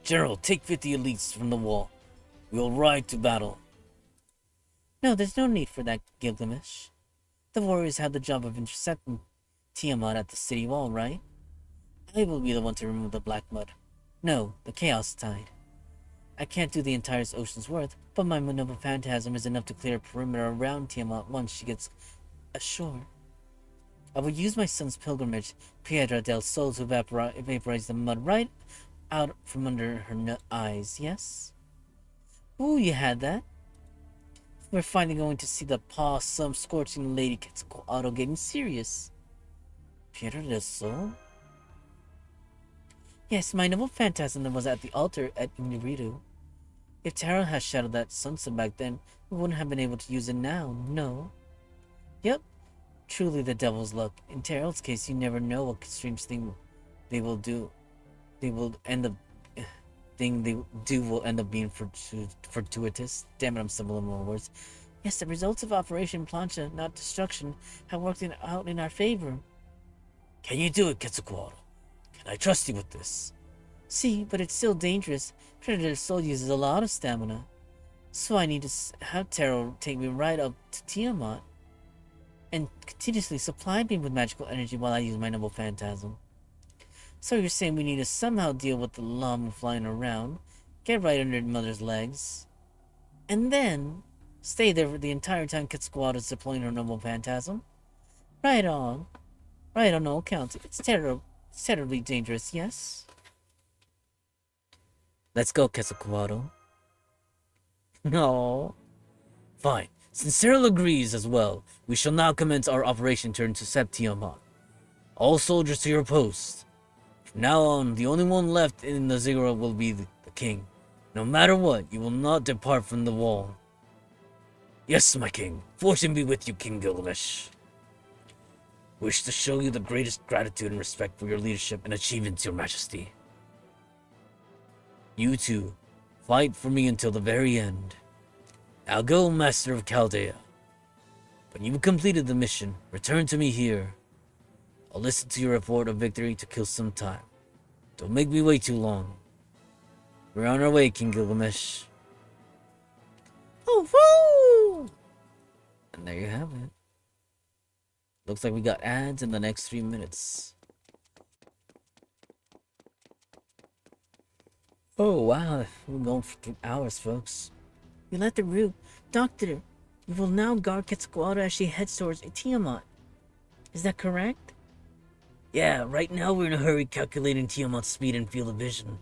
General, take 50 elites from the wall. We will ride to battle. No, there's no need for that, Gilgamesh. The warriors have the job of intercepting Tiamat at the city wall, right? I will be the one to remove the Black Mud. No, the Chaos Tide. I can't do the entire ocean's worth, but my noble phantasm is enough to clear a perimeter around Tiamat once she gets ashore. I will use my son's pilgrimage, Piedra del Sol, to vaporize the mud right out from under her eyes, yes? Ooh, you had that. We're finally going to see the paw some scorching lady Quetzalcoatl getting serious. Piedra del Sol? Yes, my noble phantasm that was at the altar at Inuridu. If Taro had shadowed that sunset back then, we wouldn't have been able to use it now, no. Yep, truly the devil's luck. In Taro's case, you never know what strange thing they will do. Will end up being fortuitous. Damn it, I'm stumbling over words. Yes, the results of Operation Plancha, not destruction, have worked out in our favor. Can you do it, Quetzalcoatl? Can I trust you with this? See, but it's still dangerous. Predator Soul uses a lot of stamina. So I need to have Taro take me right up to Tiamat and continuously supply me with magical energy while I use my noble phantasm. So you're saying we need to somehow deal with the llama flying around, get right under Mother's legs, and then stay there the entire time Quetzalcoatl is deploying her noble phantasm? Right on. Right on all counts. It's terribly dangerous, yes? Let's go, Quetzalcoatl. No. Fine. Since Cyril agrees as well, we shall now commence our operation to intercept Tiamat. All soldiers to your posts. From now on, the only one left in the ziggurat will be the king. No matter what, you will not depart from the wall. Yes, my king. Fortune be with you, King Gilgamesh. Wish to show you the greatest gratitude and respect for your leadership and achievements, your majesty. You two, fight for me until the very end. Now go, Master of Chaldea. When you've completed the mission, return to me here. I'll listen to your report of victory to kill some time. Don't make me wait too long. We're on our way, King Gilgamesh. Oh, woo! And there you have it. Looks like we got ads in the next 3 minutes. Oh wow, we're going for 2 hours, folks. We left the room. Doctor, we will now guard Quetzalcoatl as she heads towards Tiamat. Is that correct? Yeah, right now we're in a hurry calculating Tiamat's speed and field of vision.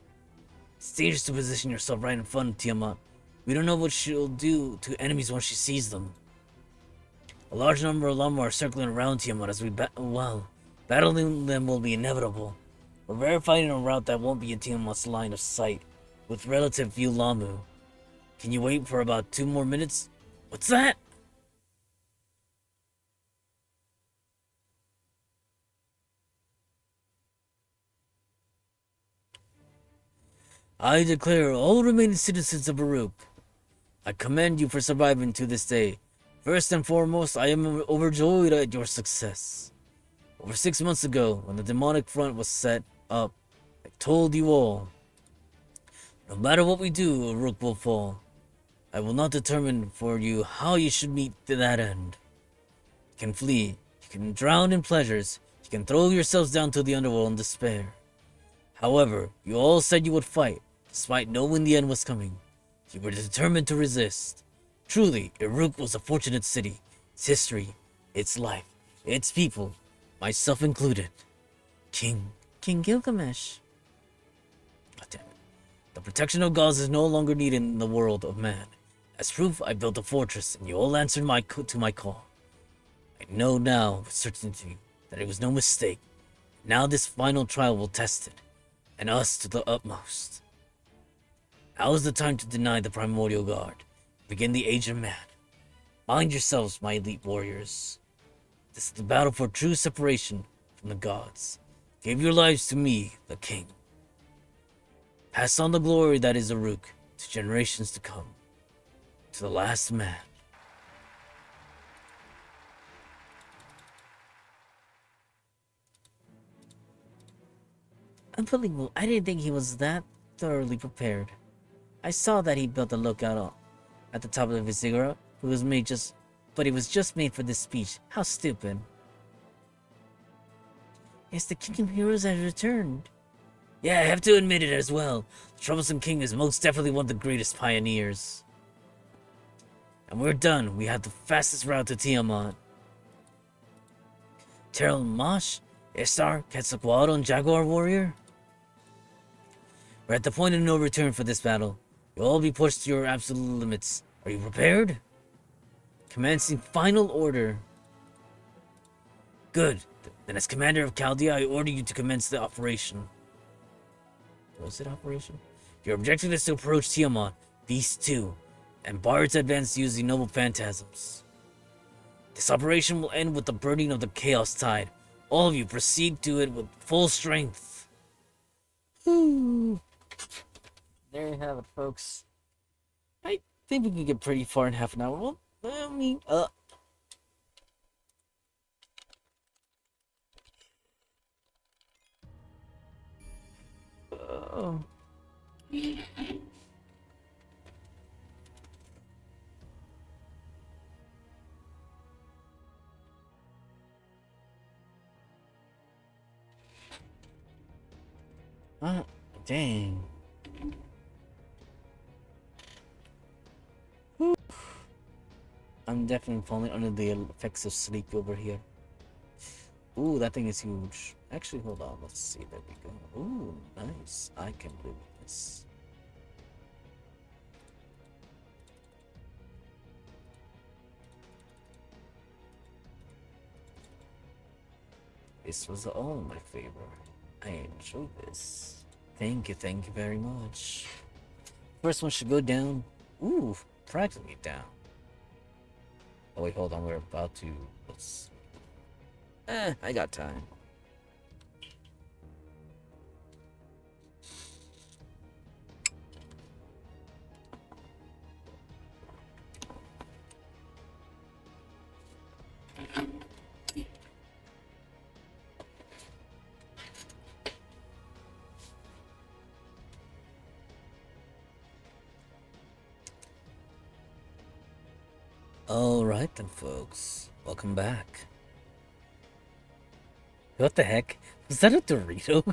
It's dangerous to position yourself right in front of Tiamat. We don't know what she'll do to enemies once she sees them. A large number of Lama are circling around Tiamat as we battling them will be inevitable. We're verifying a route that won't be in Tiamat's line of sight, with relative few Lamu. Can you wait for about 2 more minutes? What's that? I declare all remaining citizens of Baruch. I commend you for surviving to this day. First and foremost, I am overjoyed at your success. Over 6 months ago, when the demonic front was set up, I told you all, no matter what we do, Uruk will fall. I will not determine for you how you should meet to that end. You can flee, you can drown in pleasures, you can throw yourselves down to the underworld in despair. However, you all said you would fight, despite knowing the end was coming. You were determined to resist. Truly, Uruk was a fortunate city. Its history, its life, its people, myself included. King Gilgamesh. God damn it. The protection of gods is no longer needed in the world of man. As proof, I built a fortress, and you all answered to my call. I know now with certainty that it was no mistake. Now this final trial will test it, and us to the utmost. Now is the time to deny the primordial guard. Begin the age of man. Mind yourselves, my elite warriors. This is the battle for true separation from the gods. Give your lives to me, the king. Pass on the glory that is Uruk to generations to come. To the last man. Unbelievable. I didn't think he was that thoroughly prepared. I saw that he built a lookout at the top of his ziggurat, but it was just made for this speech. How stupid. Yes, the King of Heroes has returned. Yeah, I have to admit it as well. The Troublesome King is most definitely one of the greatest pioneers. And we're done. We have the fastest route to Tiamat. Terrell Mosh, Istar, Quetzalcoatl, and Jaguar Warrior? We're at the point of no return for this battle. You'll all be pushed to your absolute limits. Are you prepared? Commencing final order. Good. Then as commander of Chaldea, I order you to commence the operation. Was it operation? Your objective is to approach Tiamat, Beast 2, and bar its advance using noble phantasms. This operation will end with the burning of the Chaos Tide. All of you proceed to it with full strength. Woo. There you have it, folks. I think we can get pretty far in half an hour. Well, I mean, oh. Dang. Whew. I'm definitely falling under the effects of sleep over here. Ooh, that thing is huge. Actually, hold on. Let's see. There we go. Ooh, nice. I can do this. This was all my favor. I enjoyed this. Thank you very much. First one should go down. Ooh, practically down. Oh wait, hold on. We're about to. Let's. I got time. Alright then, folks. Welcome back. What the heck? Was that a Dorito?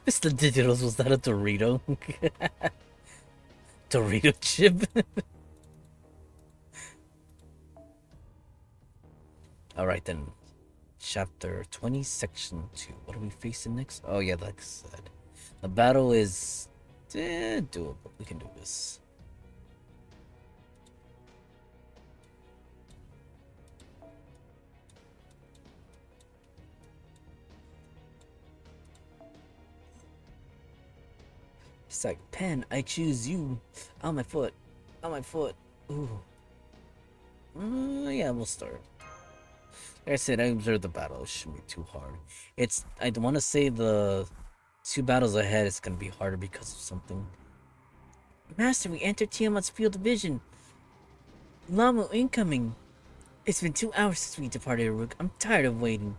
Mr. Digitals, was that a Dorito? Dorito chip? Alright then. Chapter 20, Section 2. What are we facing next? Oh yeah, like I said. The battle is doable. We can do this. It's like, Pen, I choose you. On my foot. On my foot. Ooh. Yeah, we'll start. Like I said, I observed the battle. It shouldn't be too hard. I want to say the 2 battles ahead is going to be harder because of something. Master, we entered Tiamat's field of vision. Lamo incoming. It's been 2 hours since we departed Uruk. I'm tired of waiting.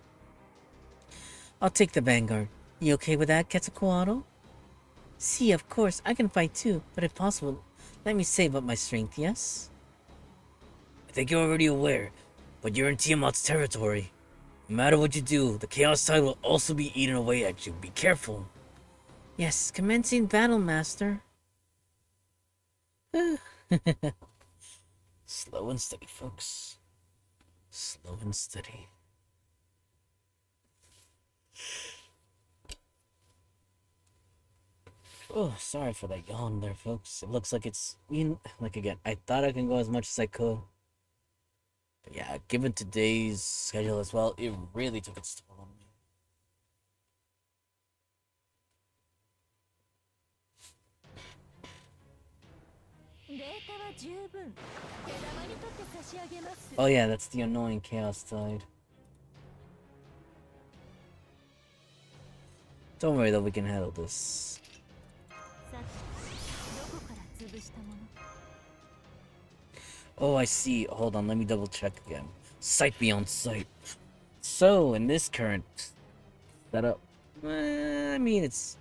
I'll take the vanguard. You okay with that, Quetzalcoatl? See, of course, I can fight too, but if possible, let me save up my strength, yes? I think you're already aware, but you're in Tiamat's territory. No matter what you do, the Chaos Tide will also be eaten away at you. Be careful. Yes, commencing battle, Master. Slow and steady, folks. Slow and steady. Oh, sorry for that yawn there, folks. It looks like it's, like again, I thought I can go as much as I could. But yeah, given today's schedule as well, it really took its toll on me. Oh yeah, that's the annoying Chaos Tide. Don't worry though, we can handle this. Oh, I see. Hold on, let me double check again. Sight beyond sight. So, in this current setup, I mean, it's...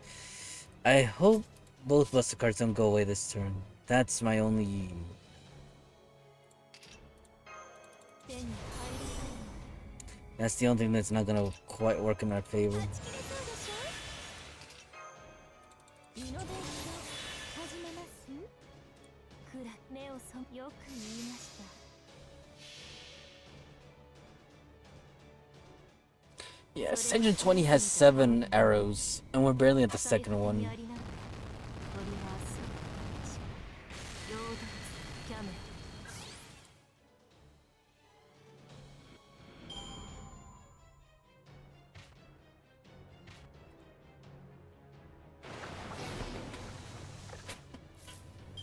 I hope both Buster cards don't go away this turn. That's my only... That's the only thing that's not gonna quite work in our favor. Yeah, Section 20 has 7 arrows, and we're barely at the second one.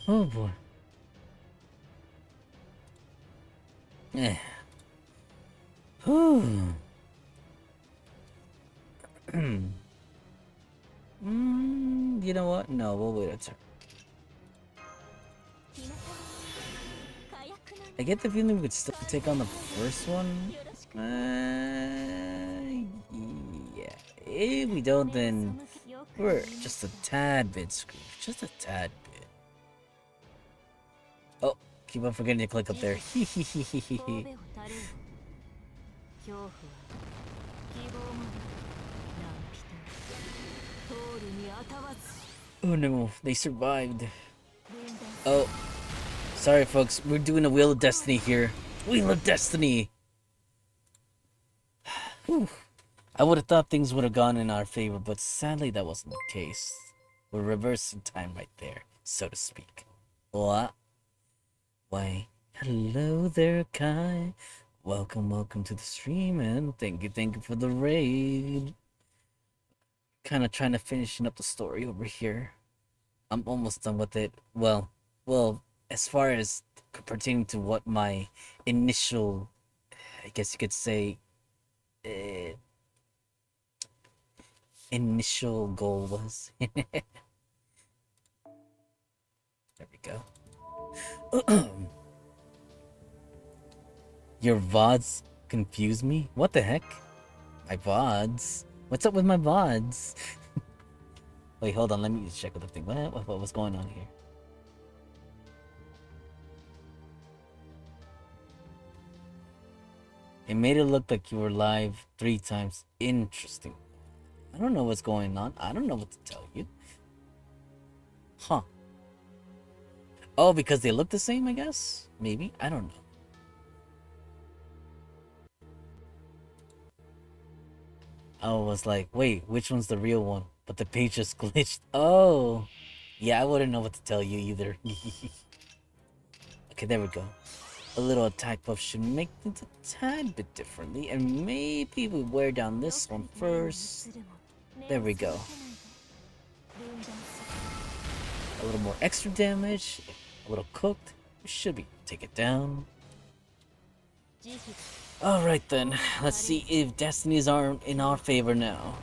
Oh boy. Eh. Whew. You know what? No, we'll wait a turn. I get the feeling we could still take on the first one. Yeah. If we don't, then we're just a tad bit screwed. Just a tad bit. Oh, keep on forgetting to click up there. Oh no, they survived. Oh, sorry folks, we're doing a Wheel of Destiny here. Wheel of Destiny! Whew. I would have thought things would have gone in our favor, but sadly that wasn't the case. We're reversing time right there, so to speak. What? Why, hello there, Kai. Welcome to the stream, and thank you for the raid. Kind of trying to finishing up the story over here. I'm almost done with it. Well, as far as pertaining to what my initial, I guess you could say, initial goal was. There we go. Your VODs confuse me? What the heck? My VODs? What's up with my VODs? Wait, hold on, let me just check with the thing. What was going on here? It made it look like you were live 3 times. Interesting. I don't know what's going on. I don't know what to tell you. Huh. Oh, because they look the same, I guess? Maybe? I don't know. I was like, wait, which one's the real one? But the page just glitched. Oh. Yeah, I wouldn't know what to tell you either. Okay, there we go. A little attack buff should make things a tad bit differently. And maybe we wear down this one first. There we go. A little more extra damage. A little cooked. We should be take it down. Alright then. Let's see if destinies are in our favor now.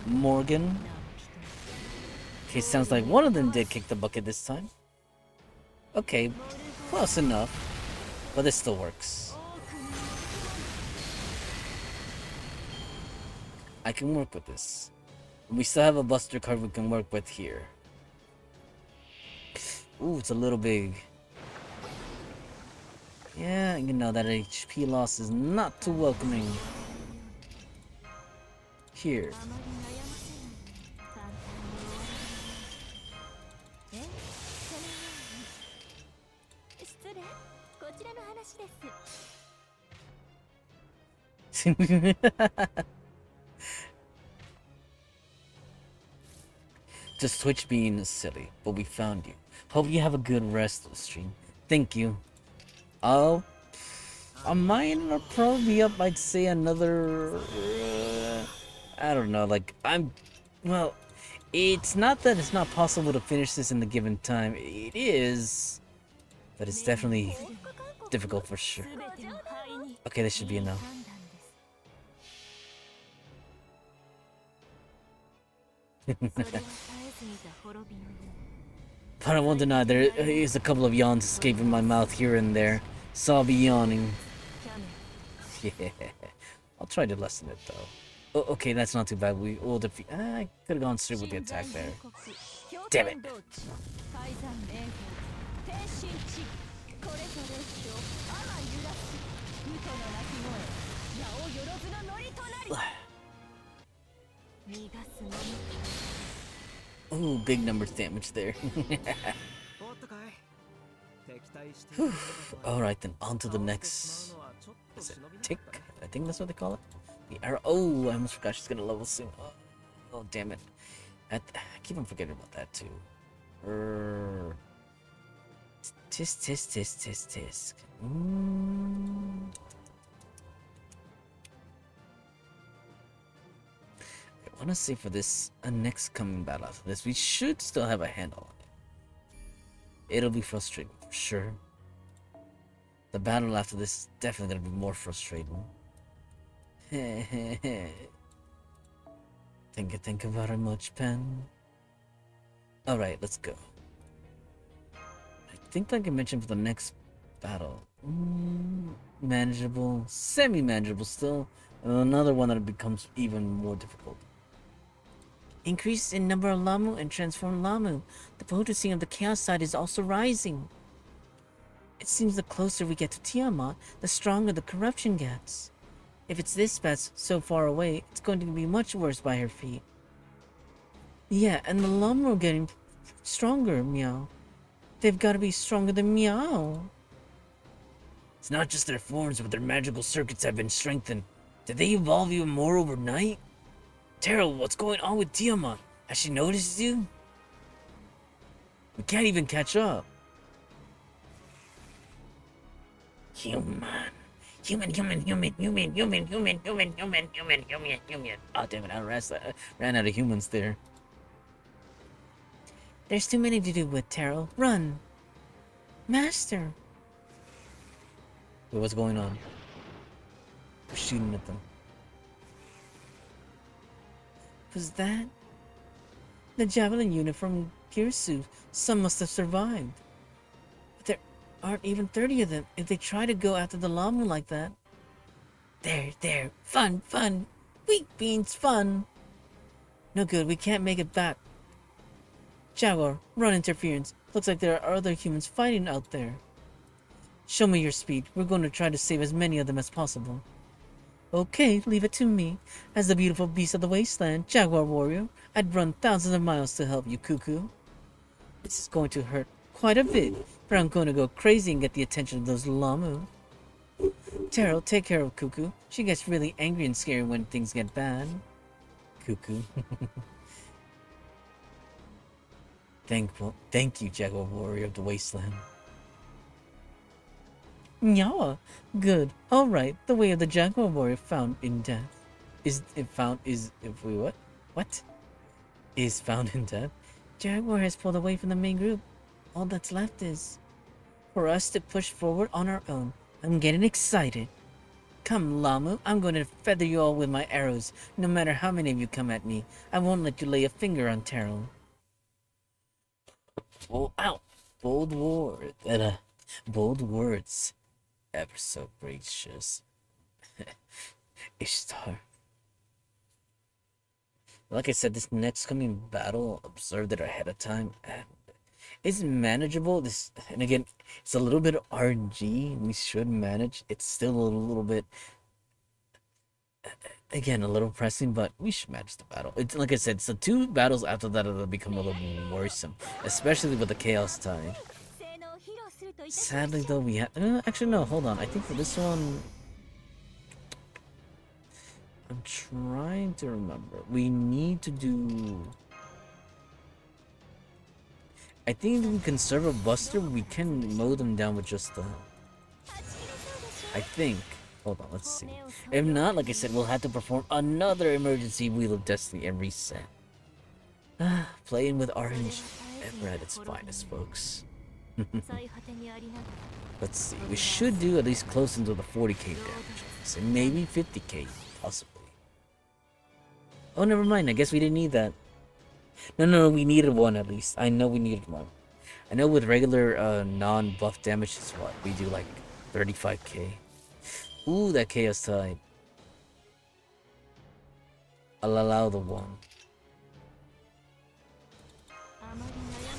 Morgan. Okay, sounds like one of them did kick the bucket this time. Okay, close enough. But this still works. I can work with this. We still have a buster card we can work with here. Ooh, it's a little big. Yeah, you know, that HP loss is not too welcoming. Here. Just Twitch being silly, but we found you. Hope you have a good rest of the stream. Thank you. On mine, will probably be up, I'd say another... I don't know, like, well, it's not that it's not possible to finish this in the given time. It is, but it's definitely difficult for sure. Okay, this should be enough. But I won't deny there is a couple of yawns escaping my mouth here and there, so I'll be yawning. Yeah, I'll try to lessen it though. Oh, okay, that's not too bad. We will defeat. I could have gone straight with the attack there. Damn it! Ooh, big numbers damage there. Alright then, on to the next... Is it tick? I think that's what they call it. The arrow. Oh, I almost forgot she's gonna level soon. Oh damn it. I keep on forgetting about that too. Tisk. I want to say for this next coming battle after this, we should still have a handle on it. It'll be frustrating for sure. The battle after this is definitely gonna be more frustrating. Think about it much, Pen. Alright, let's go. I think like I mentioned for the next battle. Manageable, semi-manageable still. And another one that becomes even more difficult. Increase in number of Lamu and transformed Lamu. The potency of the chaos side is also rising. It seems the closer we get to Tiamat, the stronger the corruption gets. If it's this bad so far away, it's going to be much worse by her feet. Yeah, and the Lamu are getting stronger, Meow. They've got to be stronger than Meow. It's not just their forms, but their magical circuits have been strengthened. Did they evolve even more overnight? Terrell, what's going on with Tiamat? Has she noticed you? We can't even catch up. Human. Oh, damn it, I ran out of humans there. There's too many to do with, Terrell. Run! Master! Wait, what's going on? We're shooting at them. Was that? The Javelin unit from Girsu. Some must have survived. But there aren't even 30 of them if they try to go after the Lamu like that. There. Fun. Weak beans, fun. No good, we can't make it back. Jaguar, run interference. Looks like there are other humans fighting out there. Show me your speed. We're going to try to save as many of them as possible. Okay, leave it to me. As the beautiful beast of the wasteland, Jaguar Warrior, I'd run thousands of miles to help you, Cuckoo. This is going to hurt quite a bit, but I'm going to go crazy and get the attention of those Lamu. Terrell, take care of Cuckoo. She gets really angry and scary when things get bad. Cuckoo. Thank you, Jaguar Warrior of the Wasteland. Nyawa. Good. Alright. The way of the Jaguar Warrior found in death. Is found in death. Jaguar has pulled away from the main group. All that's left is for us to push forward on our own. I'm getting excited. Come, Lamu, I'm going to feather you all with my arrows. No matter how many of you come at me, I won't let you lay a finger on Terrell. Oh, ow! Bold words. Ever so gracious. Ishtar. Like I said, this next coming battle, observed it ahead of time, and it's manageable. And again, it's a little bit of RNG. We should manage. It's still a little bit, again, a little pressing, but we should manage the battle. It's like I said, so 2 battles after that will become a little worrisome, especially with the Chaos Tide. Sadly, though, we have. Actually, no. Hold on. I think for this one, I'm trying to remember. We need to do. I think if we conserve a Buster, we can mow them down with just the. I think. Hold on, let's see. If not, like I said, we'll have to perform another emergency Wheel of Destiny and reset. Playing with orange ever at its finest, folks. Let's see. We should do at least close into the 40k damage. So maybe 50k, possibly. Oh, never mind. I guess we didn't need that. No, we needed one at least. I know we needed one. I know with regular non-buff damage is what? We do like 35k. Ooh, that Chaos Tide. I'll allow the one.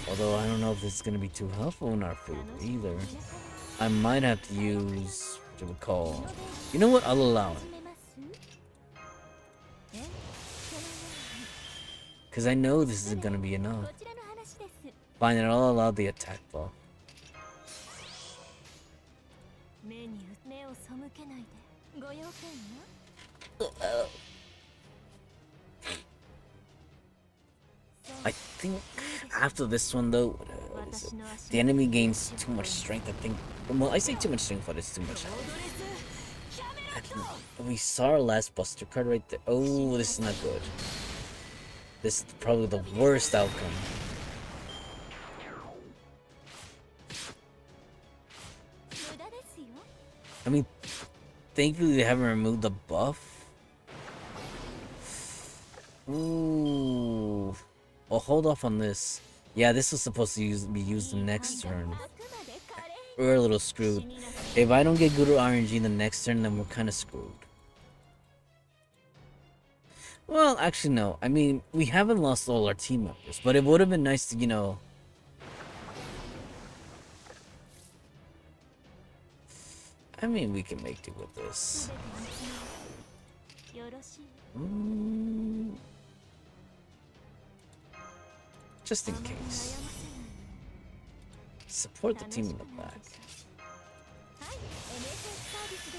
Although I don't know if this is going to be too helpful in our favor either. I might have to use what you would call. You know what? I'll allow it. Because I know this isn't going to be enough. Fine, and I'll allow the attack ball. I think after this one though, the enemy gains too much strength. I think. Well, I say too much strength, but it's too much. We saw our last Buster card right there. Oh, this is not good. This is probably the worst outcome. I mean, thankfully they haven't removed the buff. Ooh. Well, hold off on this. Yeah, this was supposed to be used the next turn. We're a little screwed. If I don't get good RNG the next turn, then we're kind of screwed. Well, actually, no. I mean, we haven't lost all our team members, but it would have been nice to, you know... I mean, we can make do with this. Just in case. Support the team in the back.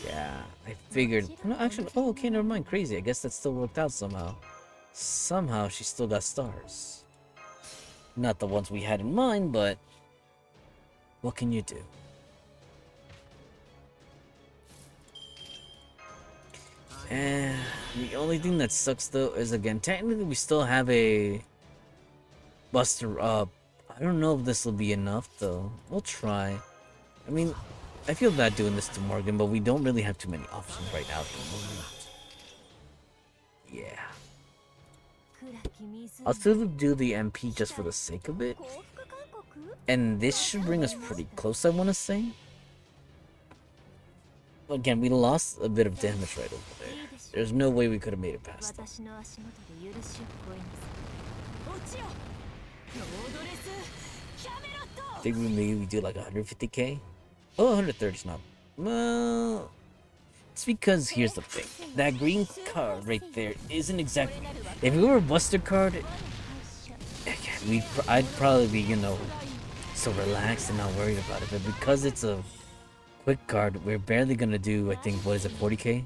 Yeah, I figured. No, actually, oh, okay, never mind. Crazy. I guess that still worked out somehow. Somehow she still got stars. Not the ones we had in mind, but what can you do? And the only thing that sucks though is, again, technically we still have a Buster up. I don't know if this will be enough though. We'll try. I mean, I feel bad doing this to Morgan, but we don't really have too many options right now at the moment. Yeah. I'll still do the MP just for the sake of it. And this should bring us pretty close, I want to say. Again, we lost a bit of damage right over there. There's no way we could have made it past that. I think we maybe do like 150k. Oh, 130 is not. Well, it's because here's the thing. That green card right there isn't exactly. If it were a Buster card, I'd probably be, so relaxed and not worried about it. But because it's a quick card, we're barely gonna do, I think, what is it, 40k?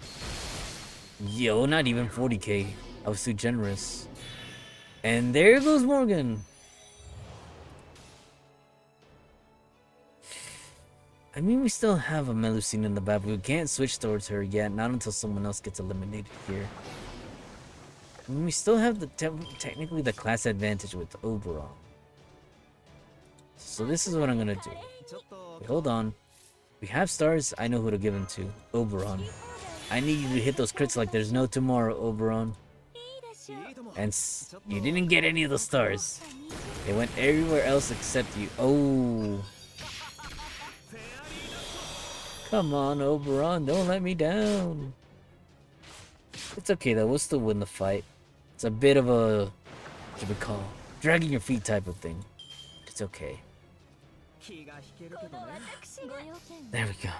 Yo, not even 40k. I was too generous. And there goes Morgan. I mean, we still have a Melusine in the back, but we can't switch towards her yet. Not until someone else gets eliminated here. I mean, we still have the technically the class advantage with Oberon. So this is what I'm gonna do. Wait, hold on. We have stars. I know who to give them to. Oberon. I need you to hit those crits like there's no tomorrow, Oberon. And you didn't get any of the stars. They went everywhere else except you. Oh. Come on, Oberon. Don't let me down. It's okay, though. We'll still win the fight. It's a bit of a, what you would call, dragging your feet type of thing. It's okay. There we go.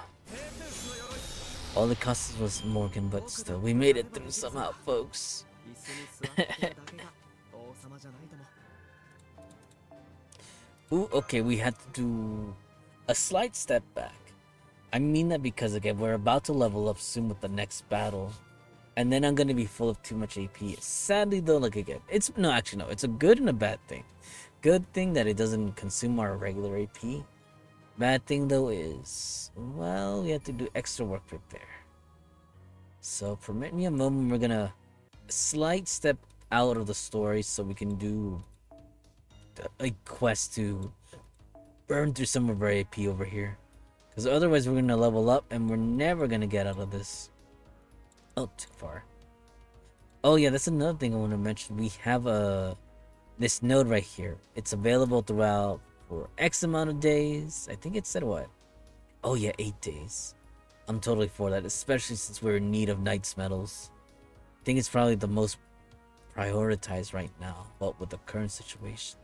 All it cost us was Morgan, but still, we made it through somehow, folks. Ooh, okay, we had to do a slight step back. I mean that because, again, we're about to level up soon with the next battle. And then I'm gonna be full of too much AP. Sadly, though, like, again, it's a good and a bad thing. Good thing that it doesn't consume our regular AP. Bad thing, though, is, well, we have to do extra work right there. So, permit me a moment, we're gonna slight step out of the story so we can do a quest to burn through some of our AP over here. Because otherwise we're gonna level up and we're never gonna get out of this. Oh, too far. Oh yeah, that's another thing I want to mention. We have this node right here. It's available throughout for X amount of days. I think it said what? Oh yeah, 8 days. I'm totally for that, especially since we're in need of Knight's medals. I think it's probably the most prioritized right now, but with the current situation.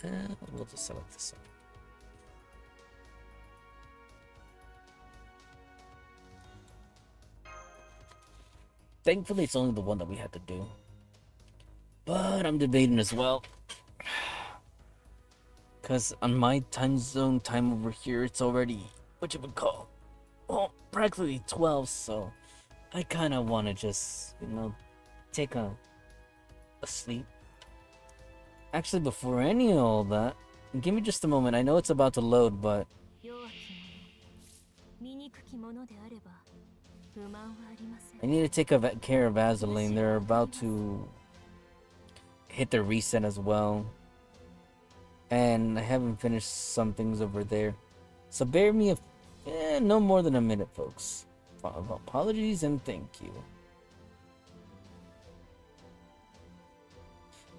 We'll just select this up. Thankfully, it's only the one that we had to do. But I'm debating as well. Because on my time zone time over here, it's already, what you would call, well, practically 12, so I kind of want to just, take a sleep. Actually, before any of all that, give me just a moment. I know it's about to load, but I need to take care of Vaseline. They're about to hit their reset as well. And I haven't finished some things over there. So bear me no more than a minute, folks. Apologies and thank you.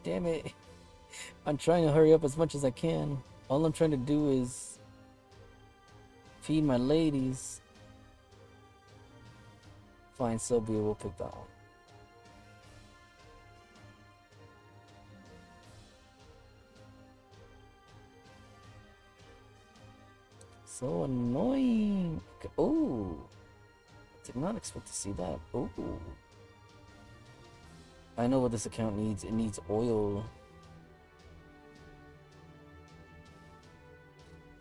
Damn it. I'm trying to hurry up as much as I can. All I'm trying to do is feed my ladies. Fine, so be it. We'll pick that one. So annoying. Oh, did not expect to see that. Oh, I know what this account needs. It needs oil.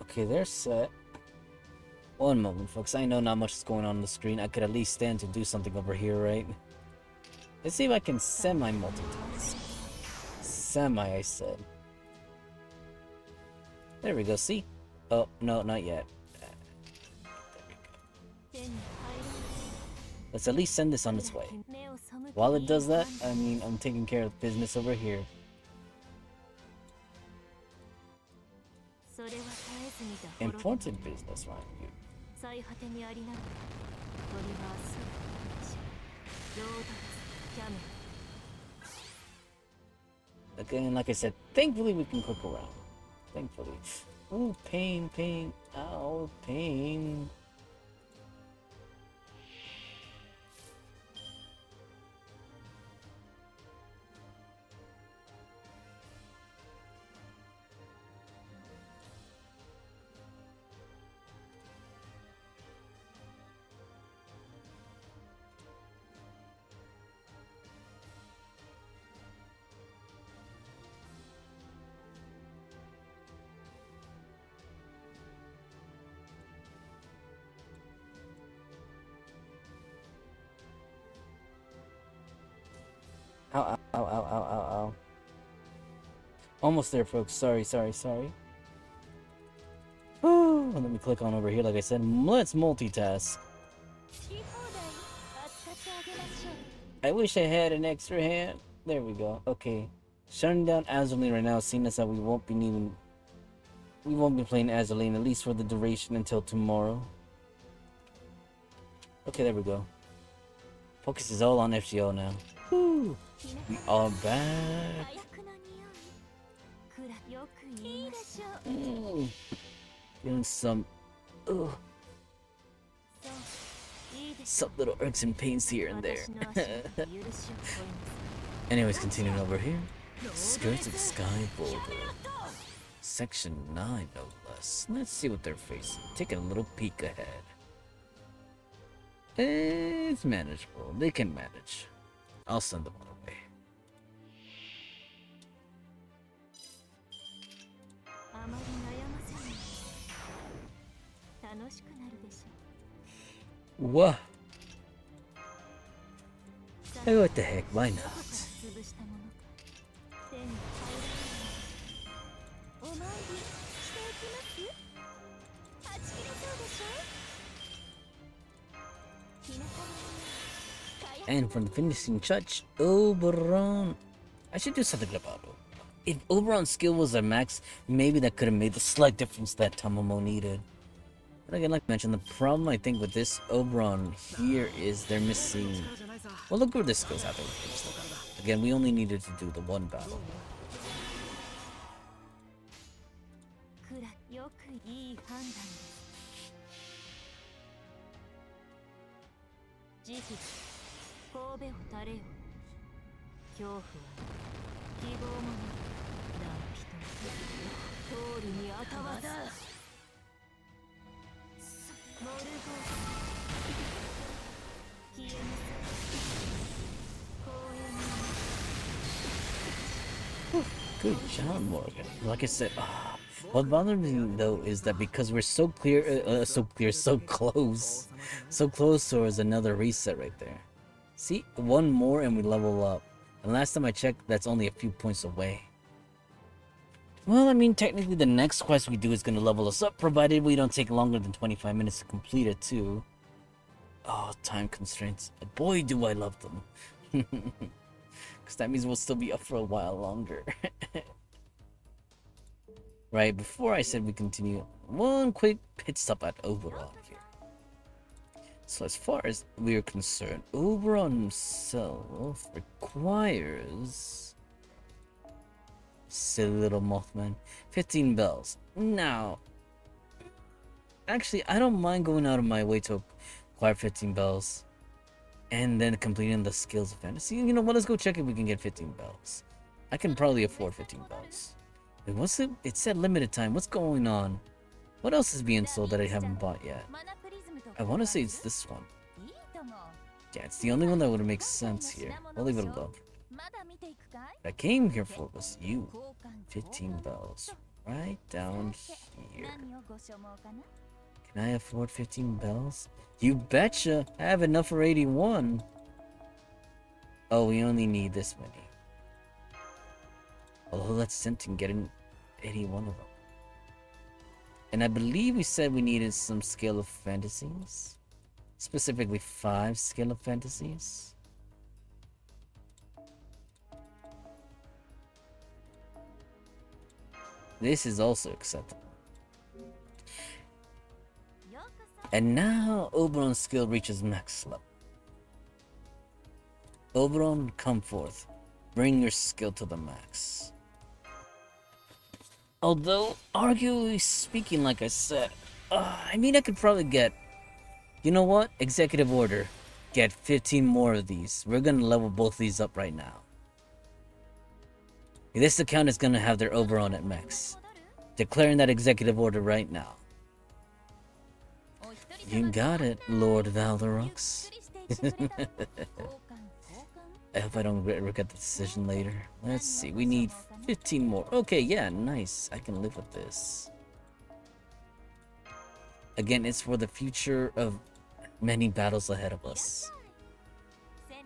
Okay, they're set. One moment, folks. I know not much is going on the screen. I could at least stand to do something over here, right? Let's see if I can semi-multitask. Semi, I said. There we go, see? Oh, no, not yet. There we go. Let's at least send this on its way. While it does that, I mean, I'm taking care of business over here. Important business, mind you. Again, like I said, thankfully we can cook around. Thankfully. Ooh, pain, pain. Ow, pain. Ow, ow, ow, ow, ow, ow, ow. Almost there, folks. Sorry, sorry, sorry. Oh, let me click on over here. Like I said, let's multitask. I wish I had an extra hand. There we go. Okay. Shutting down Azurlane right now, seeing as that we won't be playing Azurlane, at least for the duration until tomorrow. Okay, there we go. Focus is all on FGO now. Woo! We are back. Feeling some little irks and pains here and there. Anyways, continuing over here. Skirts of the Sky Boulder. Section 9, no less. Let's see what they're facing. Taking a little peek ahead. It's manageable. They can manage. I'll send them on away. What? Hey, what the heck? Why not? And from the finishing touch, Oberon. I should do something about it. If Oberon's skill was at max, maybe that could have made the slight difference that Tamamo needed. But again, like I mentioned, the problem I think with this Oberon here is they're missing... Well, look where the skills after we finished them. Again, we only needed to do the one battle. Good job, Morgan. Like I said, what bothers me though is that because we're so close towards another reset right there. See, one more and we level up. And last time I checked, that's only a few points away. Well, I mean, technically the next quest we do is going to level us up, provided we don't take longer than 25 minutes to complete it too. Oh, time constraints. Boy, do I love them. Because that means we'll still be up for a while longer. Right, before I said we continue, one quick pit stop at Oberon here. So as far as we're concerned, Oberon himself requires... Silly little Mothman. 15 bells. Now, actually, I don't mind going out of my way to acquire 15 bells. And then completing the skills of fantasy. You know what, let's go check if we can get 15 bells. I can probably afford 15 bells. Wait, what's it? It said limited time. What's going on? What else is being sold that I haven't bought yet? I want to say it's this one. Yeah, it's the only one that would make sense here. I'll leave it alone. What I came here for was you. 15 bells. Right down here. Can I afford 15 bells? You betcha! I have enough for 81. Oh, we only need this many. Although that's tempting getting 81 of them. And I believe we said we needed some Scale of Fantasies. Specifically 5 Scale of Fantasies. This is also acceptable. And now Oberon's skill reaches max level. Oberon, come forth. Bring your skill to the max. Although, arguably speaking, like I said, I mean, I could probably get... You know what? Executive order. Get 15 more of these. We're gonna level both these up right now. This account is gonna have their Oberon at max. Declaring that executive order right now. You got it, Lord Valorux. I hope I don't regret the decision later. Let's see, we need 15 more. Okay, yeah, nice. I can live with this. Again, it's for the future of many battles ahead of us.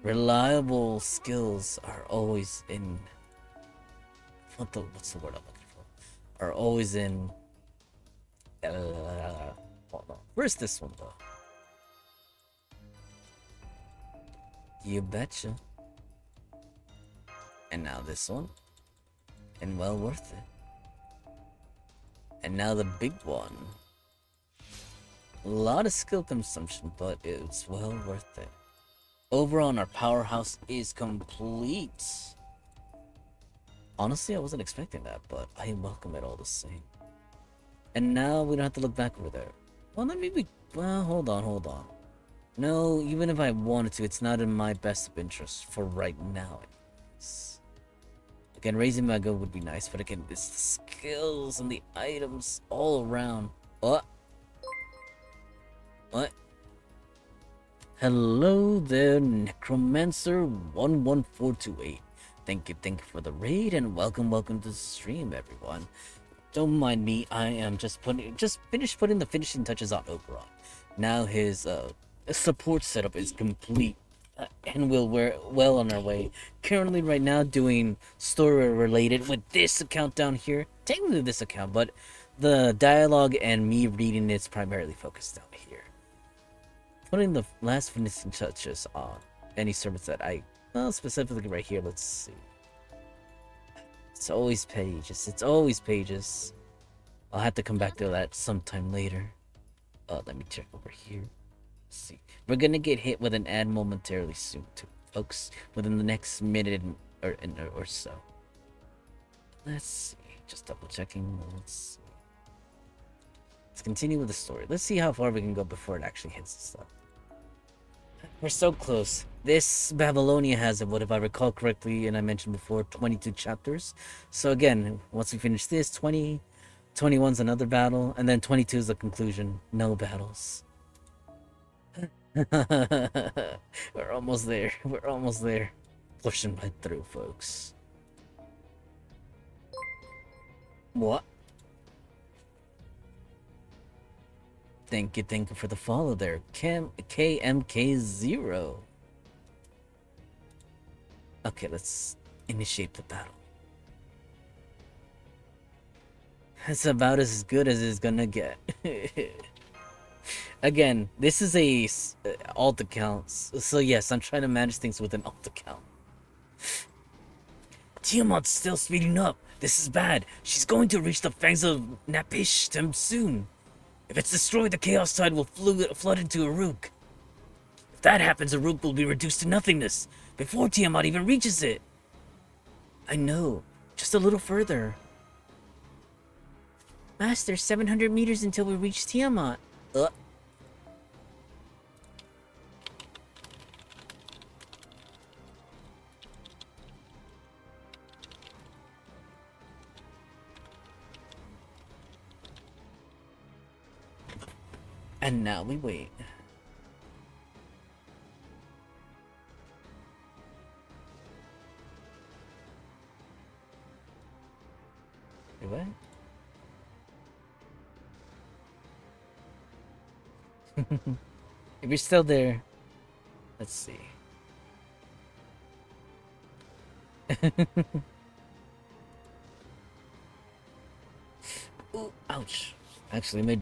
reliable skills are always in what's the word I'm looking for? Are always in hold on. Where's this one though? You betcha. And now this one. And well worth it. And now the big one. A lot of skill consumption, but it's well worth it. Overall, our powerhouse is complete. Honestly, I wasn't expecting that, but I welcome it all the same. And now we don't have to look back over there. Well, hold on. No, even if I wanted to, it's not in my best interest for right now. Anyways. Again, raising my goal would be nice, but again, it's the skills and the items all around. What? Hello there, Necromancer 11428. Thank you for the raid, and welcome to the stream, everyone. Don't mind me, I am just finished putting the finishing touches on Oberon. Now his support setup is complete, and we're well on our way. Currently, right now, doing story related with this account down here. Technically this account, but the dialogue and me reading it's primarily focused down here. Putting the last finishing touches on any service that specifically right here, let's see. It's always pages. I'll have to come back to that sometime later. Let me check over here. Let's see. We're gonna get hit with an ad momentarily soon too, folks. Within the next minute or so. Let's see. Just double checking. Let's continue with the story. Let's see how far we can go before it actually hits the stuff. We're so close. This Babylonia has, what if I recall correctly, and I mentioned before, 22 chapters. So again, once we finish this, 21's another battle, and then 22 is the conclusion. No battles. We're almost there. Pushing right through, folks. What? Thank you for the follow there. KMK0. Okay, let's initiate the battle. That's about as good as it's gonna get. Again, this is a alt account, so yes, I'm trying to manage things with an alt account. Tiamat's still speeding up. This is bad. She's going to reach the fangs of Napishtim soon. If it's destroyed, the Chaos Tide will flood into Aruk. If that happens, Aruk will be reduced to nothingness before Tiamat even reaches it. I know. Just a little further. Master, 700 meters until we reach Tiamat. And now we wait. What? If you're still there, let's see. Ooh, ouch. Actually,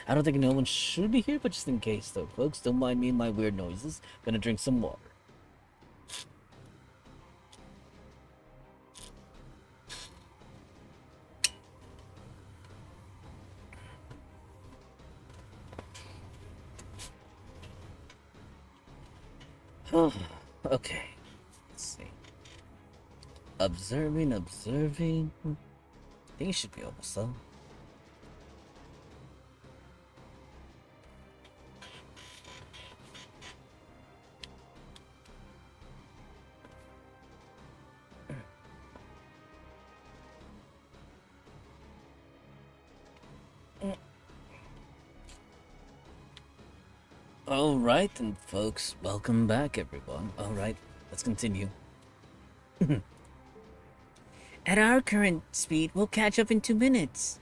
I don't think no one should be here, but just in case though, folks, don't mind me and my weird noises. Gonna drink some water. Okay. Let's see. Observing. I think it should be almost done. Alright then, folks. Welcome back, everyone. Alright, let's continue. At our current speed, we'll catch up in 2 minutes.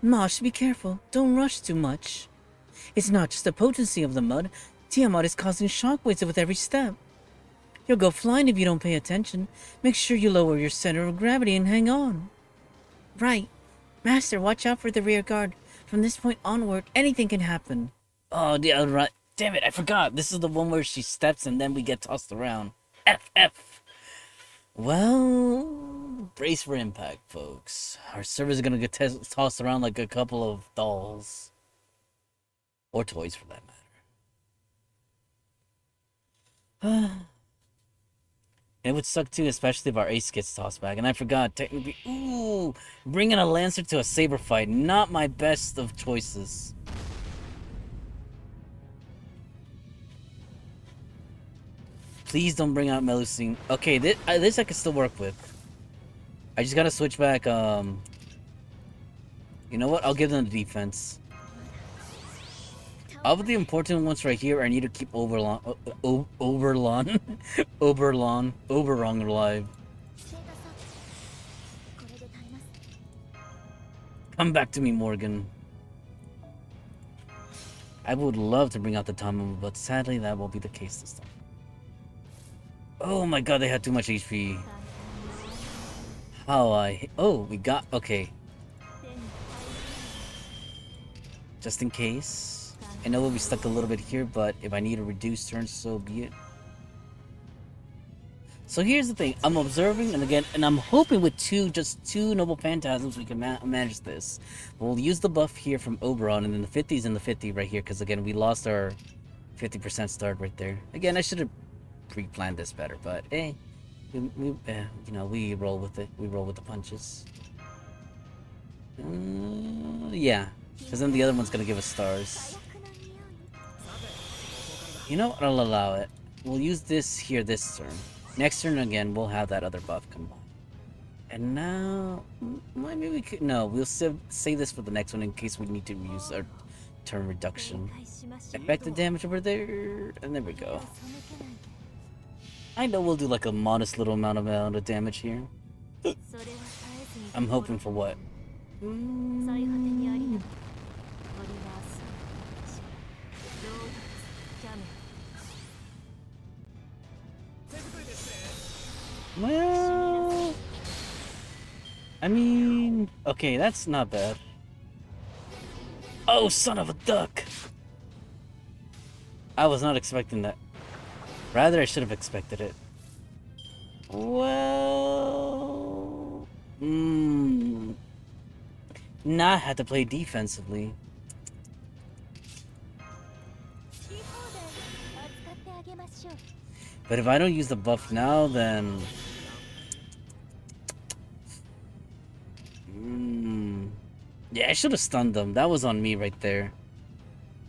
Mosh, be careful. Don't rush too much. It's not just the potency of the mud. Tiamat is causing shockwaves with every step. You'll go flying if you don't pay attention. Make sure you lower your center of gravity and hang on. Right. Master, watch out for the rear guard. From this point onward, anything can happen. Oh, yeah, right. Damn it, I forgot. This is the one where she steps and then we get tossed around. F. Well, brace for impact, folks. Our servers are gonna get tossed around like a couple of dolls. Or toys, for that matter. It would suck too, especially if our ace gets tossed back. And I forgot, technically, ooh, bringing a Lancer to a saber fight, not my best of choices. Please don't bring out Melusine. Okay, this I can still work with. I just gotta switch back, you know what? I'll give them the defense. Of the important ones right here, I need to keep Oberon alive. Come back to me, Morgan. I would love to bring out the Tamu, but sadly that won't be the case this time. Oh my god, they had too much HP. We got, okay. Just in case. I know we'll be stuck a little bit here, but if I need a reduced turn, so be it. So here's the thing, I'm observing, and I'm hoping with just two Noble Phantasms we can manage this. We'll use the buff here from Oberon, and then the 50's and the 50 right here, because again, we lost our 50% start right there. Again, I should have pre-planned this better, but hey, we roll with it. We roll with the punches. Yeah, because then the other one's gonna give us stars. You know what? I'll allow it. We'll use this here this turn. Next turn again, we'll have that other buff come on. And now, maybe we could. No, we'll save this for the next one in case we need to use our turn reduction. Effective damage over there, and there we go. I know we'll do like a modest little amount of damage here. I'm hoping for what? Well, I mean, okay, that's not bad. Oh, son of a duck! I was not expecting that. Rather, I should have expected it. Well, Nah, I had to play defensively. But if I don't use the buff now, then... Yeah, I should have stunned them. That was on me right there.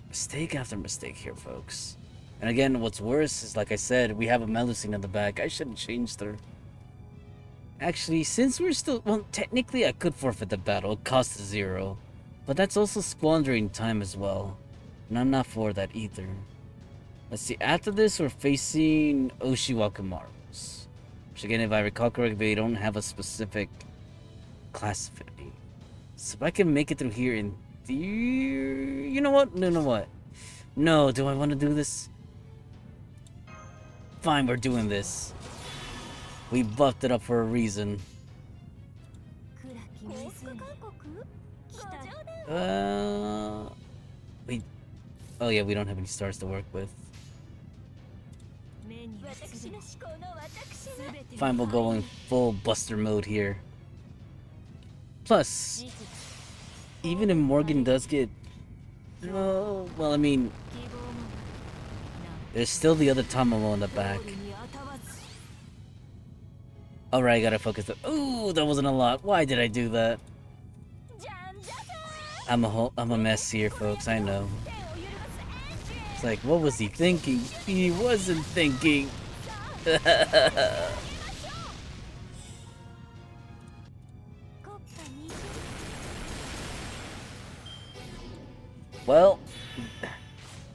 Mistake after mistake here, folks. And again, what's worse is, like I said, we have a Melusine in the back. I should have changed her. Actually, since we're still... Well, technically I could forfeit the battle. It costs 0. But that's also squandering time as well. And I'm not for that either. Let's see, after this we're facing Oshiwakamaros. Which again, if I recall correctly, they don't have a specific class affinity. So if I can make it through here in theory... You know what? No, do I want to do this? Fine, we're doing this. We buffed it up for a reason. Wait. Oh yeah, we don't have any stars to work with. Fine, we'll go in full Buster mode here. Plus, even if Morgan does get... well, I mean... There's still the other Tamamo in the back. Alright, I gotta focus. Ooh, that wasn't a lot. Why did I do that? I'm a mess here, folks. I know. It's like, what was he thinking? He wasn't thinking. Well,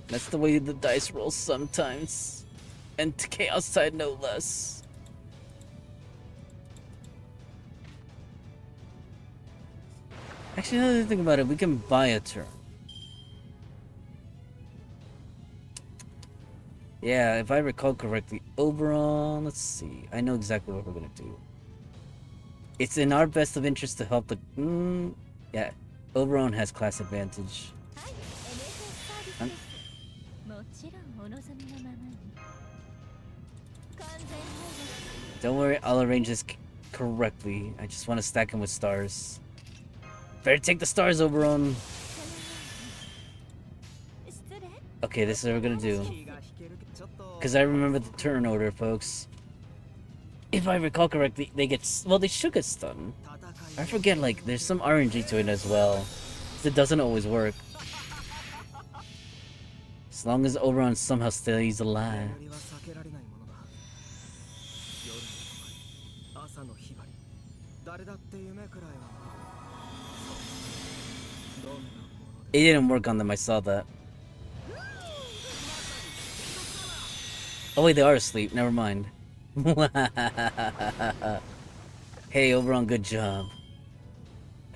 that's the way the dice rolls sometimes. And to Chaos side, no less. Actually, now that I think about it, we can buy a turn. Yeah, if I recall correctly, Oberon, let's see. I know exactly what we're gonna do. It's in our best of interest to help the... yeah, Oberon has class advantage. はい NSS サービスですもちろんお望みのままに完全保護 Don't worry, I'll arrange this correctly. I just want to stack him with stars. Better take the stars, Oberon. 失礼 Okay, this is what we're gonna do. Because I remember the turn order, folks. If I recall correctly, they get... well, they should get stunned. I forget, like, there's some RNG to it as well. It doesn't always work. As long as Oberon somehow stays alive. It didn't work on them, I saw that. Oh wait, they are asleep, never mind. Hey, Oberon, good job.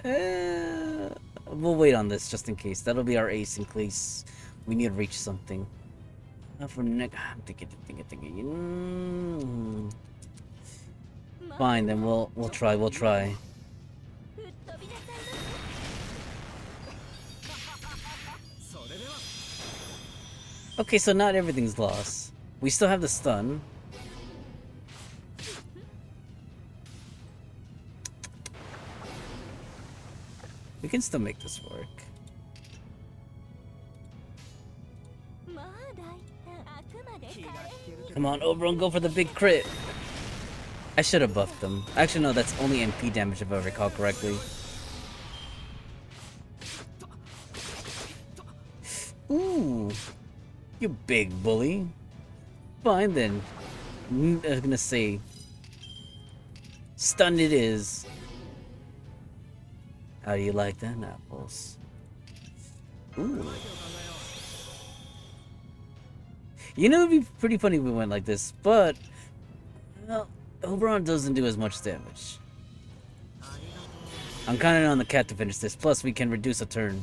We'll wait on this just in case. That'll be our ace in case we need to reach something. Not for next. I'm thinking. Fine, then we'll try. We'll try. 吹っ飛びなさいま Okay, so not everything's lost. We still have the stun. We can still make this work. まあ大胆あくまで可憐に Come on, Oberon, go for the big crit. I should have buffed them. Actually, no, that's only MP damage if I recall correctly. Ooh, you big bully. Fine then. I was gonna say, stunned it is. How do you like that, apples? Ooh. You know, it'd be pretty funny if we went like this, but well, Oberon doesn't do as much damage. I'm counting on the cat to finish this. Plus, we can reduce a turn.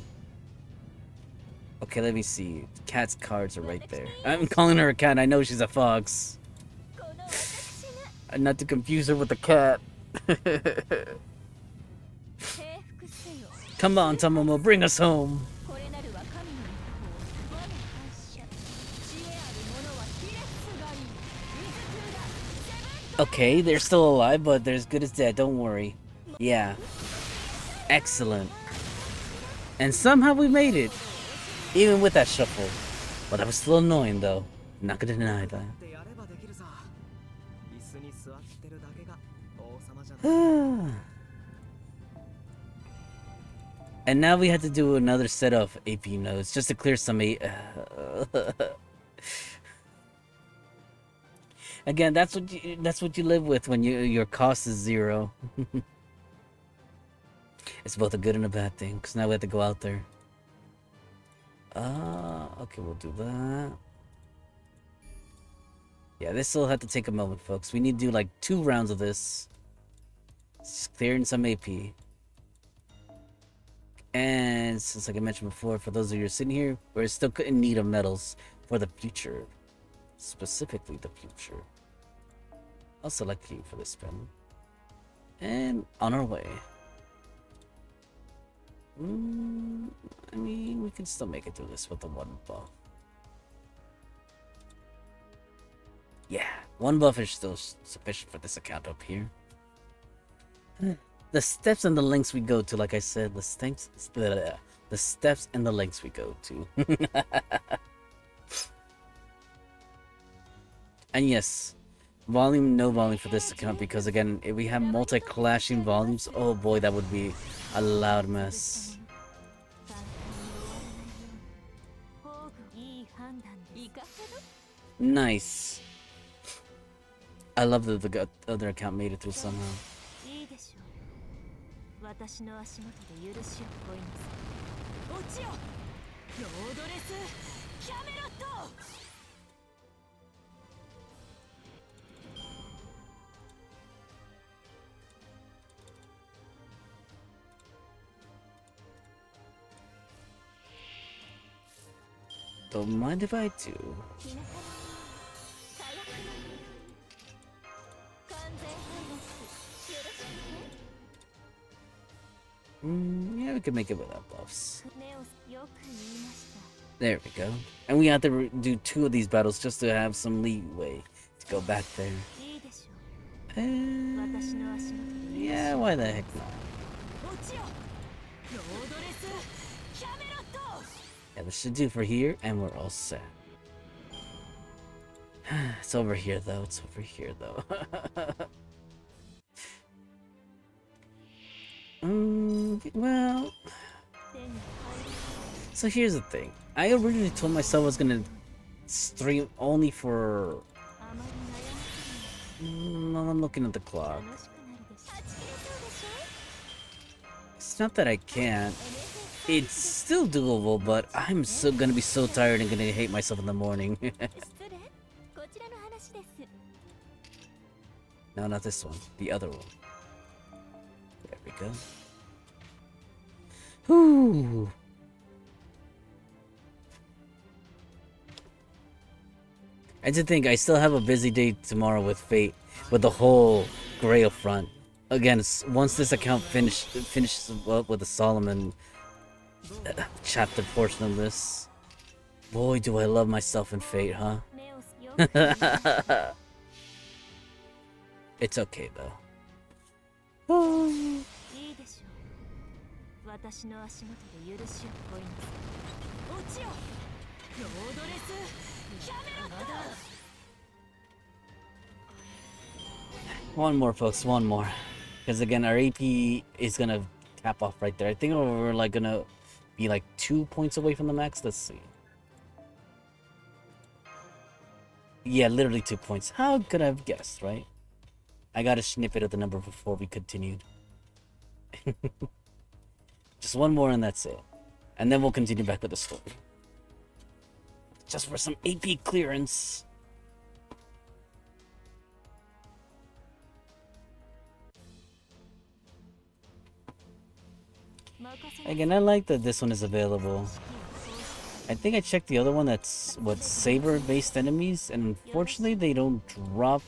Okay, let me see. Cat's cards are right there. I'm calling her a cat. I know she's a fox. この私が Not to confuse her with the cat. 征服せよ Come on, Tomomo, bring us home. これなるは神の一方我が反射知恵ある者はひれ伏すがいい水中だ Okay, they're still alive, but they're as good as dead. Don't worry. Yeah. Excellent. And somehow we made it. Even with that shuffle. But that was still annoying, though. Not gonna deny that. And now we had to do another set of AP nodes just to clear some Again, that's what you live with when your cost is 0. It's both a good and a bad thing, because now we have to go out there. Okay, we'll do that. Yeah, this will have to take a moment, folks. We need to do like 2 rounds of this. Just clearing some AP. And since, like I mentioned before, for those of you who are sitting here, we're still in need of medals for the future. Specifically the future. I'll select you for this spin. And on our way. I mean, we can still make it through this with the 1 buff. Yeah, 1 buff is still sufficient for this account up here. The steps and the links we go to, like I said, the steps and the links we go to. And yes, no volume for this account, because again, if we have multi-clashing volumes, oh boy, that would be a loud mess. いい判断でいかせろ Nice. I love that the other account made it through somehow. いいでしょう私の足元で許しを乞いなさい落ちよロードレスキャメロット Don't mind if I do. Yeah, we can make it without buffs. ネオスよく言いました。 There we go. And we have to do 2 of these battles just to have some leeway to go back there. いいでしょう。私の足元で Yeah, why the heck not? 落ちよ。ロードレスキャメロット。 Yeah, this should do for here, and we're all set. It's over here, though. It's over here, though. Well... So here's the thing. I originally told myself I was gonna stream only for... あまり悩ませない。 I'm looking at the clock. 楽しくなるでしょ。勝ち切れそうでしょ。 It's not that I can't. It's still doable, but I'm so gonna be so tired and gonna hate myself in the morning. 失礼。こちらの話です。 No, not this one. The other one. There we go. Whew. I did think I still have a busy day tomorrow with Fate, with the whole Grail front. Again, once this account finishes up with the Solomon chapter portion of this. Boy, do I love myself in Fate, huh? ネオスよく言いました。 It's okay though. いいでしょう。私の足元で許しを乞いなさい。落ちよ。ロードレスキャメロット。 One more, folks. One more. Because again, our AP is gonna tap off right there. I think we're like gonna be like 2 points away from the max. Let's see. Yeah, literally 2 points. How could I have guessed, right? I got a snippet of the number before we continued. Just one more and that's it. And then we'll continue back with the story. Just for some AP clearance. Again, I like that this one is available. I think I checked the other one that's what saber-based enemies, and unfortunately they don't drop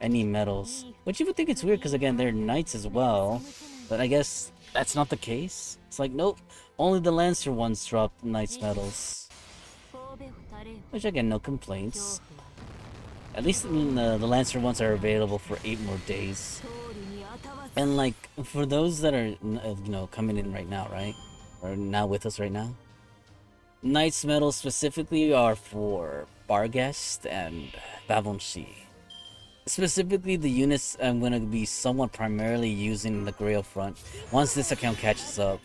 any medals. Which you would think it's weird because again they're knights as well, but I guess that's not the case. It's like nope, only the Lancer ones drop knights medals. Which again, no complaints. At least the Lancer ones are available for 8 more days. And like for those that are you know coming in right now, right, or now with us right now, Knight's medals specifically are for Barghest and Babonshi. Specifically, the units I'm gonna be somewhat primarily using the Grail front once this account catches up.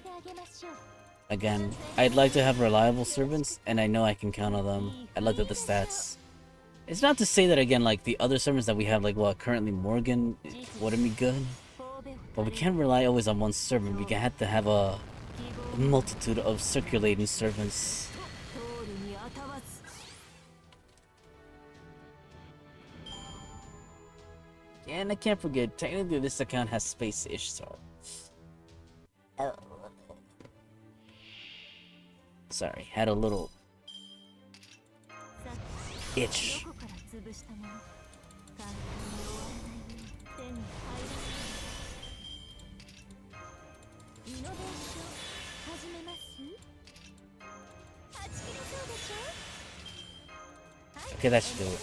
Again, I'd like to have reliable servants, and I know I can count on them. I looked at the stats. It's not to say that again, like the other servants that we have, like well, currently Morgan wouldn't be good. But we can't rely always on one servant. We have to have a multitude of circulating servants. And I can't forget, technically this account has Space Ishtar. Sorry, had a little itch. Okay, that should do it.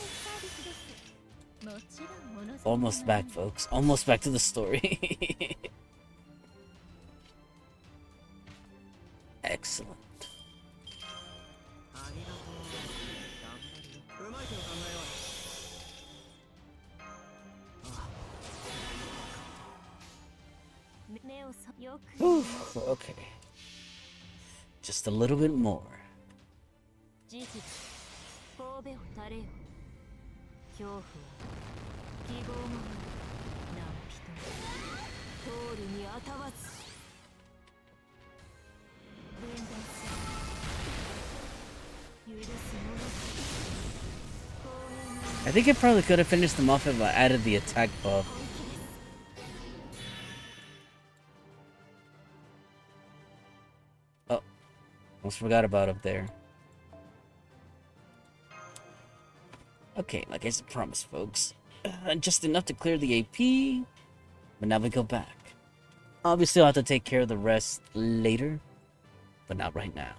Almost back, folks. Almost back to the story. Excellent. Ooh, okay. Just a little bit more. I think I probably could have finished them off if I added the attack buff. Oh, almost forgot about up there. Okay, like I promised, folks. Just enough to clear the AP, but now we go back. Obviously, I'll have to take care of the rest later, but not right now.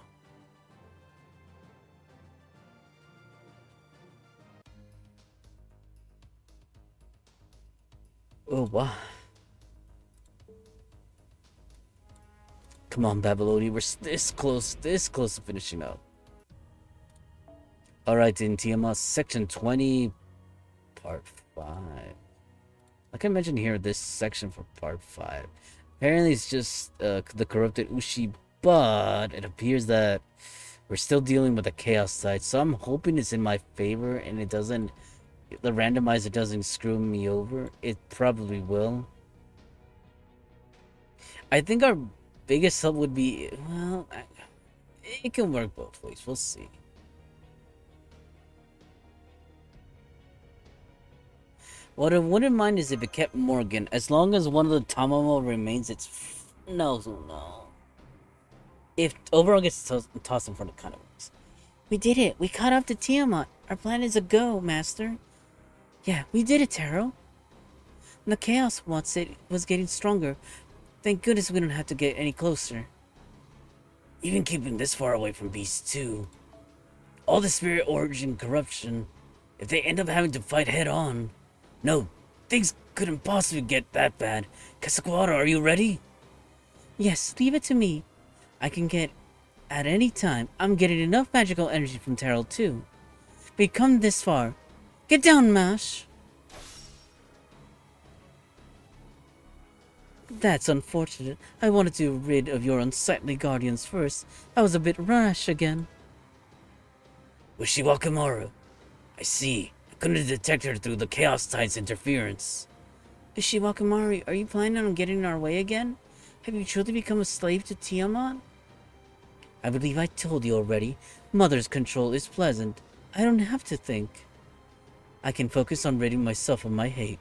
Oh, wow. Come on, Babylonia, we're this close to finishing up. Alright, in TMS, Section 20, Part 5. Like I mentioned here, this section for Part 5. Apparently, it's just the corrupted Ushi, but it appears that we're still dealing with the chaos side, so I'm hoping it's in my favor and it doesn't, the randomizer doesn't screw me over. It probably will. I think our biggest help would be, well, it can work both ways. We'll see. What I wouldn't mind is if it kept Morgan, as long as one of the Tamamo remains. It's no. If overall gets tossed in front, it kind of works. We did it. We caught up to Tiamat. Our plan is a go, Master. Yeah, we did it, Taro. The chaos once it was getting stronger. Thank goodness we don't have to get any closer. Even keeping this far away from beasts too. All the spirit origin corruption. If they end up having to fight head on. No, things couldn't possibly get that bad. Kasakuara, are you ready? Yes, leave it to me. I can get at any time. I'm getting enough magical energy from Terrell too. We've come this far. Get down, Mash. That's unfortunate. I wanted to rid of your unsightly guardians first. That was a bit rash again. Ushiwakamaru. I see. I couldn't detect her through the Chaos Tide's interference. Ushiwakamaru, are you planning on getting in our way again? Have you truly become a slave to Tiamat? I believe I told you already. Mother's control is pleasant. I don't have to think. I can focus on ridding myself of my hate.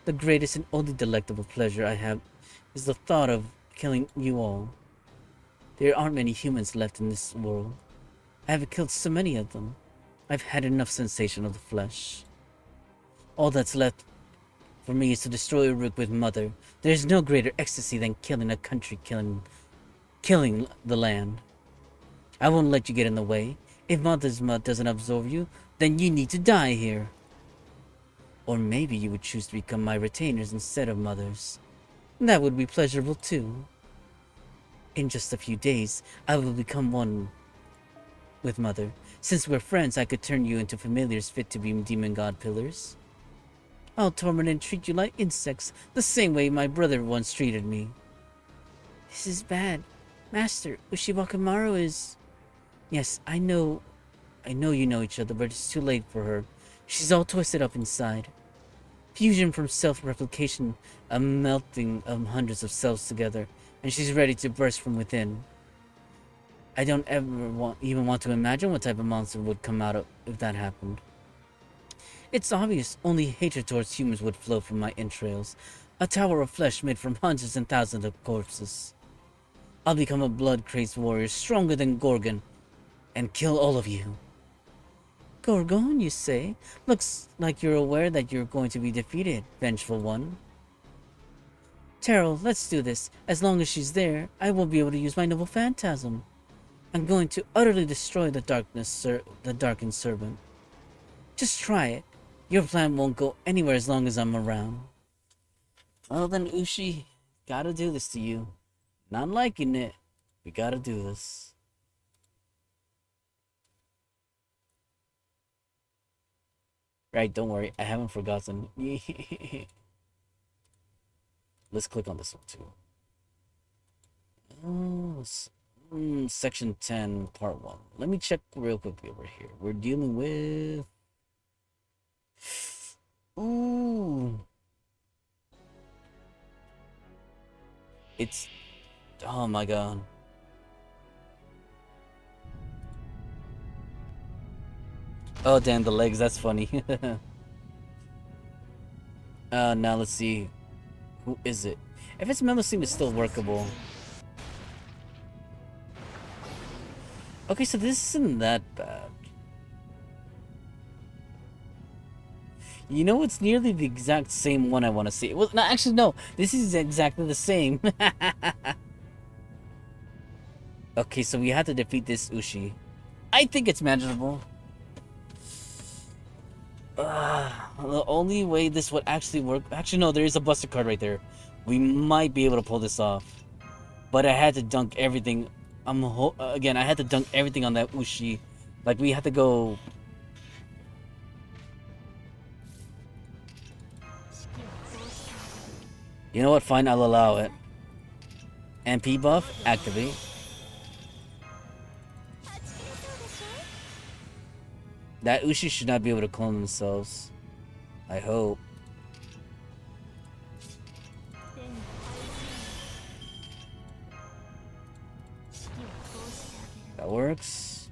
The greatest and only delectable pleasure I have is the thought of killing you all. There aren't many humans left in this world. I have killed so many of them. I've had enough sensation of the flesh. All that's left for me is to destroy Uruk with Mother. There is no greater ecstasy than killing a country, killing the land. I won't let you get in the way. If Mother's mud doesn't absorb you, then you need to die here. Or maybe you would choose to become my retainers instead of Mother's. That would be pleasurable too. In just a few days, I will become one with Mother. Since we're friends, I could turn you into familiars fit to be demon god pillars. I'll torment and treat you like insects, the same way my brother once treated me. This is bad. Master, Ushiwakamaru is... Yes, I know you know each other, but it's too late for her. She's all twisted up inside. Fusion from self-replication, a melting of hundreds of cells together, and she's ready to burst from within. I don't ever even want to imagine what type of monster would come out of if that happened. It's obvious only hatred towards humans would flow from my entrails, a tower of flesh made from hundreds and thousands of corpses. I'll become a blood-crazed warrior stronger than Gorgon, and kill all of you. Gorgon, you say? Looks like you're aware that you're going to be defeated, vengeful one. Terrell, let's do this. As long as she's there, I won't be able to use my noble phantasm. I'm going to utterly destroy the darkened servant. Just try it. Your plan won't go anywhere as long as I'm around. Well then, Ushi, gotta do this to you. Not liking it. We gotta do this. Right, don't worry, I haven't forgotten. Let's click on this one too. Section 10, Part 1. Let me check real quickly over here. We're dealing with... Ooh. It's... Oh my god. Oh damn, the legs, that's funny. Now let's see. Who is it? If it's Melusine, it's still workable. Okay, so this isn't that bad. You know, it's nearly the exact same one I want to see. Well, no, actually, no. This is exactly the same. Okay, so we have to defeat this Ushi. I think it's manageable. The only way this would actually work... Actually, no, there is a buster card right there. We might be able to pull this off. But I had to dunk everything. Again, I had to dunk everything on that Ushi. Like, we had to go... You know what? Fine, I'll allow it. MP buff, activate. That Ushi should not be able to clone themselves. I hope. That works.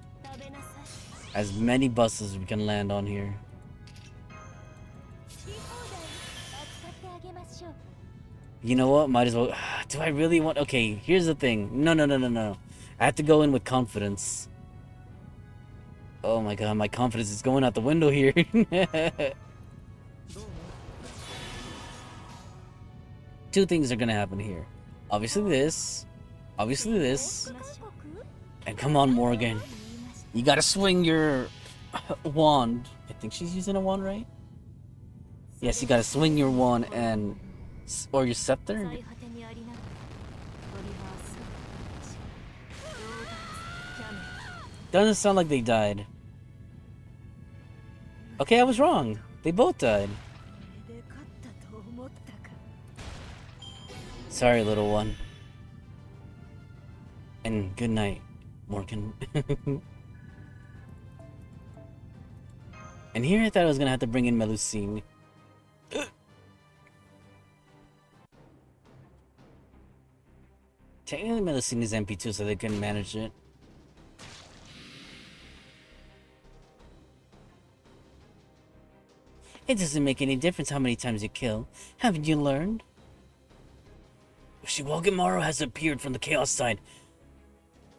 As many buses we can land on here. You know what? Might as well. Do I really want... Okay, here's the thing. No. I have to go in with confidence. Oh my god, my confidence is going out the window here. Two things are gonna happen here. Obviously this. Obviously this. And come on, Morgan. You gotta swing your wand. I think she's using a wand, right? Yes, you gotta swing your wand and... Or your scepter? Doesn't sound like they died. Okay, I was wrong. They both died. Sorry, little one. And good night, Morgan. And here I thought I was gonna have to bring in Melusine. Technically, Melusine is MP2, so they couldn't manage it. It doesn't make any difference how many times you kill. Haven't you learned? Ushiwagamaru has appeared from the Chaos side.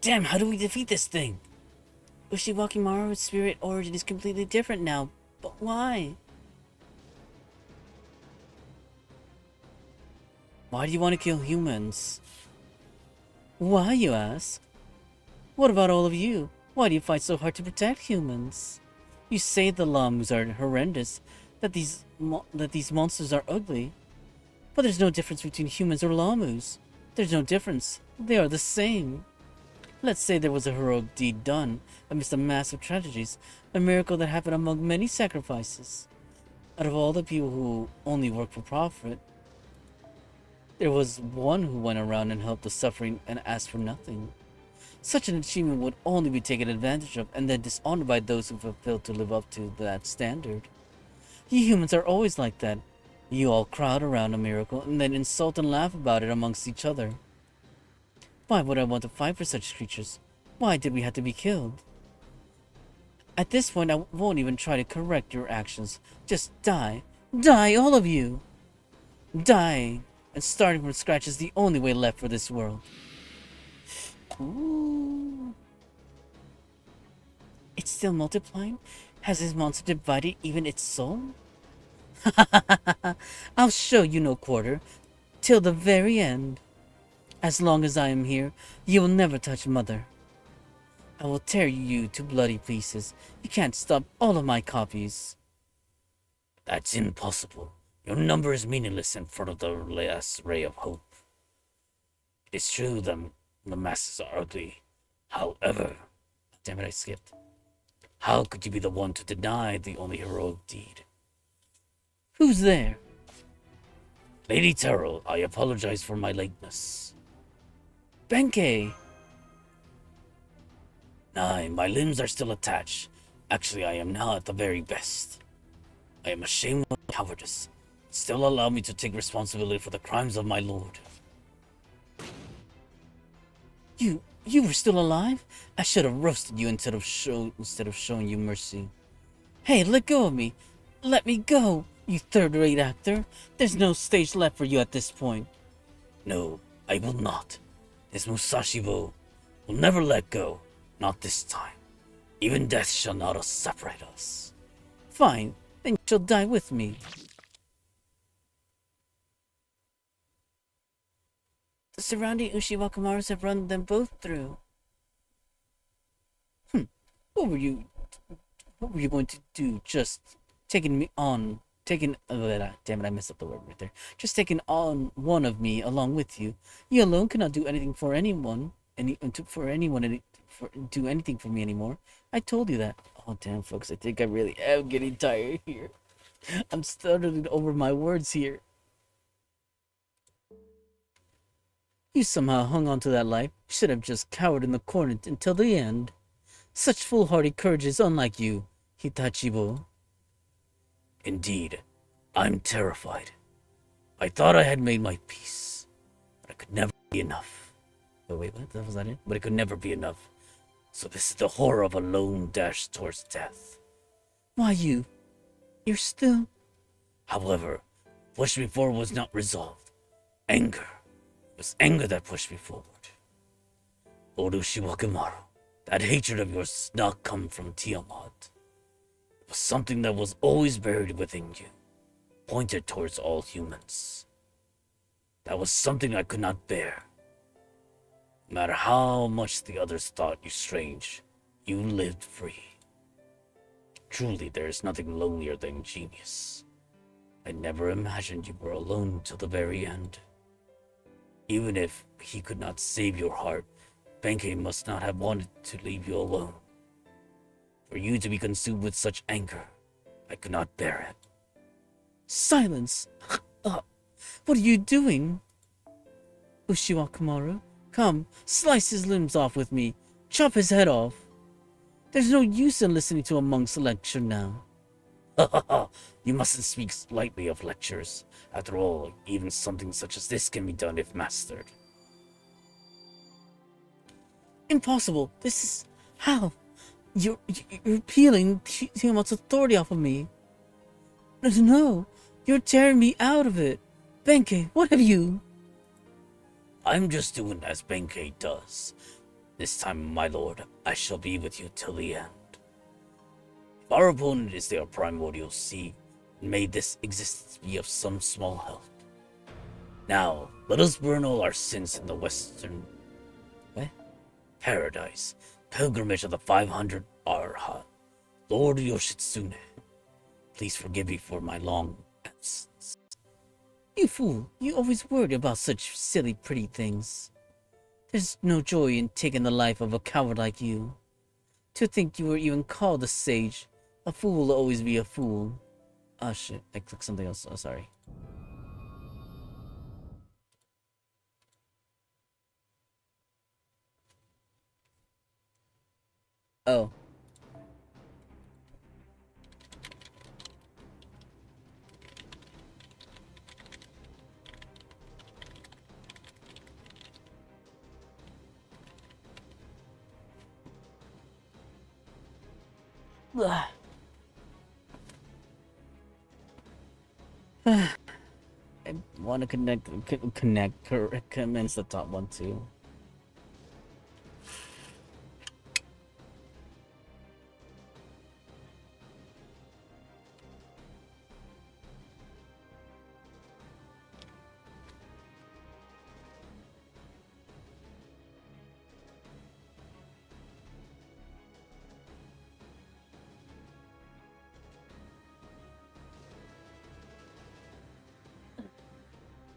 Damn, how do we defeat this thing? Ushiwagamaru's spirit origin is completely different now. But why? Why do you want to kill humans? Why, you ask? What about all of you? Why do you fight so hard to protect humans? You say the Lamus are horrendous, that these monsters are ugly. But there's no difference between humans or Lamus. There's no difference. They are the same. Let's say there was a heroic deed done amidst the massive tragedies, a miracle that happened among many sacrifices. Out of all the people who only work for profit, there was one who went around and helped the suffering and asked for nothing. Such an achievement would only be taken advantage of and then dishonored by those who failed to live up to that standard. You humans are always like that. You all crowd around a miracle and then insult and laugh about it amongst each other. Why would I want to fight for such creatures? Why did we have to be killed? At this point, I won't even try to correct your actions. Just die. Die, all of you! Die! And starting from scratch is the only way left for this world. Ooh. It's still multiplying? Has this monster divided even its soul? I'll show you no quarter. Till the very end. As long as I am here, you will never touch Mother. I will tear you to bloody pieces. You can't stop all of my copies. That's impossible. Your number is meaningless in front of the last ray of hope. It's true that the masses are ugly. However... Damn it, I skipped. How could you be the one to deny the only heroic deed? Who's there? Lady Terrell, I apologize for my lateness. Benkei! Nay, my limbs are still attached. Actually, I am now at the very best. I am ashamed of my cowardice. Still allow me to take responsibility for the crimes of my lord. You were still alive? I should have roasted you instead of showing you mercy. Hey, let go of me. Let me go, you third-rate actor. There's no stage left for you at this point. No, I will not. This Musashi-bo will never let go. Not this time. Even death shall not separate us. Fine. then you shall die with me. The surrounding Ushiwakamaras have run them both through. What were you going to do? Just taking me on, taking, damn it, I messed up the word right there. Just taking on one of me along with you. You alone cannot do anything for anyone, do anything for me anymore. I told you that. Oh, damn, folks, I think I really am getting tired here. I'm stuttering over my words here. You somehow hung on to that life. You should have just cowered in the corner until the end. Such foolhardy courage is unlike you, Hitachibo. Indeed, I'm terrified. I thought I had made my peace, but it could never be enough. Oh, wait, what? Was that it? But it could never be enough. So this is the horror of a lone dash towards death. Why you're still... However, pushed me forward was not resolved. Anger. It was anger that pushed me forward. Lord Ushiwakamaru, that hatred of yours does not come from Tiamat. It was something that was always buried within you, pointed towards all humans. That was something I could not bear. No matter how much the others thought you strange, you lived free. Truly, there is nothing lonelier than genius. I never imagined you were alone till the very end. Even if he could not save your heart, Benkei must not have wanted to leave you alone. For you to be consumed with such anger, I could not bear it. Silence! What are you doing? Ushiwakamaru, come, slice his limbs off with me. Chop his head off. There's no use in listening to a monk's lecture now. You mustn't speak lightly of lectures. After all, even something such as this can be done if mastered. Impossible. This is... How? You're peeling Tiamat's authority off of me. No, you're tearing me out of it. Benkei, what have you... I'm just doing as Benkei does. This time, my lord, I shall be with you till the end. If our opponent is their primordial seed, may this existence be of some small help. Now, let us burn all our sins in the western... Paradise, pilgrimage of the 500 Arhat. Lord Yoshitsune, please forgive me for my long absence. You fool, you always worry about such silly pretty things. There's no joy in taking the life of a coward like you. To think you were even called a sage. A fool will always be a fool. Oh shit, I clicked something else, oh sorry. Oh. Ugh. I want to commence the top one too.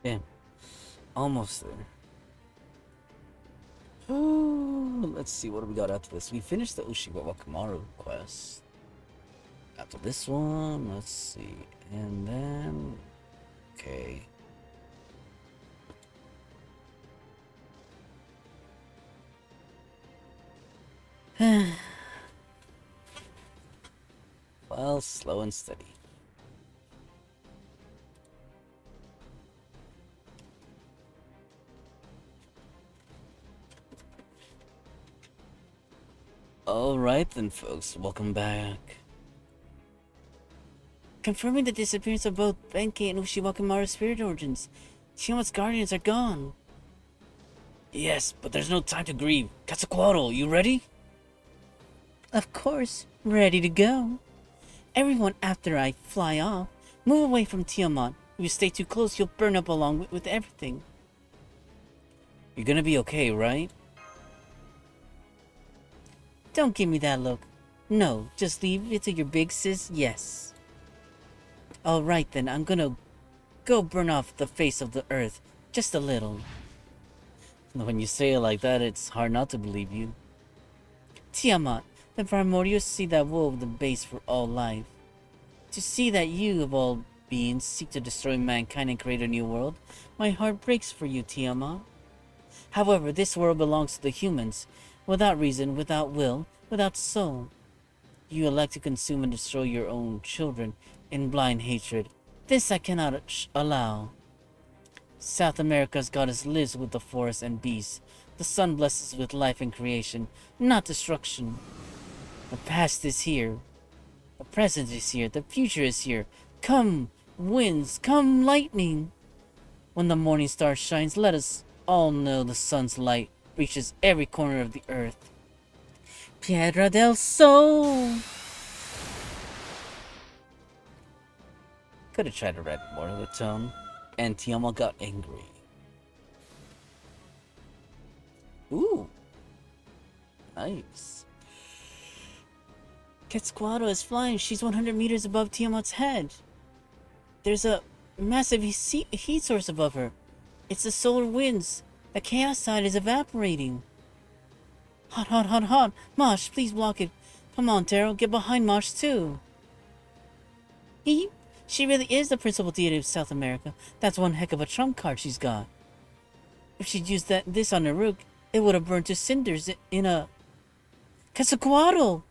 Damn. Almost there. Oh, let's see what do we got after this. We finished the Ushiwakamaru quest. After this one, let's see. And then... Okay. Well, slow and steady. Alright then, folks, welcome back. Confirming the disappearance of both Benkei and Ushiwakamaru's spirit origins. Tiamat's guardians are gone. Yes, but there's no time to grieve. Quetzalcoatl, you ready? Of course, ready to go. Everyone after I fly off. Move away from Tiamat. If you stay too close, you'll burn up along with everything. You're gonna be okay, right? Don't give me that look. No, just leave it to your big sis, yes. Alright then, I'm gonna go burn off the face of the earth. Just a little. When you say it like that, it's hard not to believe you. Tiamat, the primordial sea that wove the base for all life. To see that you, of all beings, seek to destroy mankind and create a new world, my heart breaks for you, Tiamat. However, this world belongs to the humans, without reason, without will, without soul. You elect to consume and destroy your own children in blind hatred. This I cannot allow. South America's goddess lives with the forest and beasts. The sun blesses with life and creation, not destruction. The past is here. The present is here. The future is here. Come, winds, come, lightning. When the morning star shines, let us all know the sun's light reaches every corner of the earth. Piedra del Sol! Could have tried to write more of the tone, and Tiamat got angry. Ooh. Nice. Quetzalcoatl is flying. She's 100 meters above Tiamat's head. There's a massive heat source above her. It's the solar winds. The chaos side is evaporating. Hot, hot, hot, hot. Mosh, please block it. Come on, Taro, get behind Mosh too. She really is the principal deity of South America. That's one heck of a trump card she's got. If she'd used this on Naruk, it would have burned to cinders in a... Quetzalcoatl!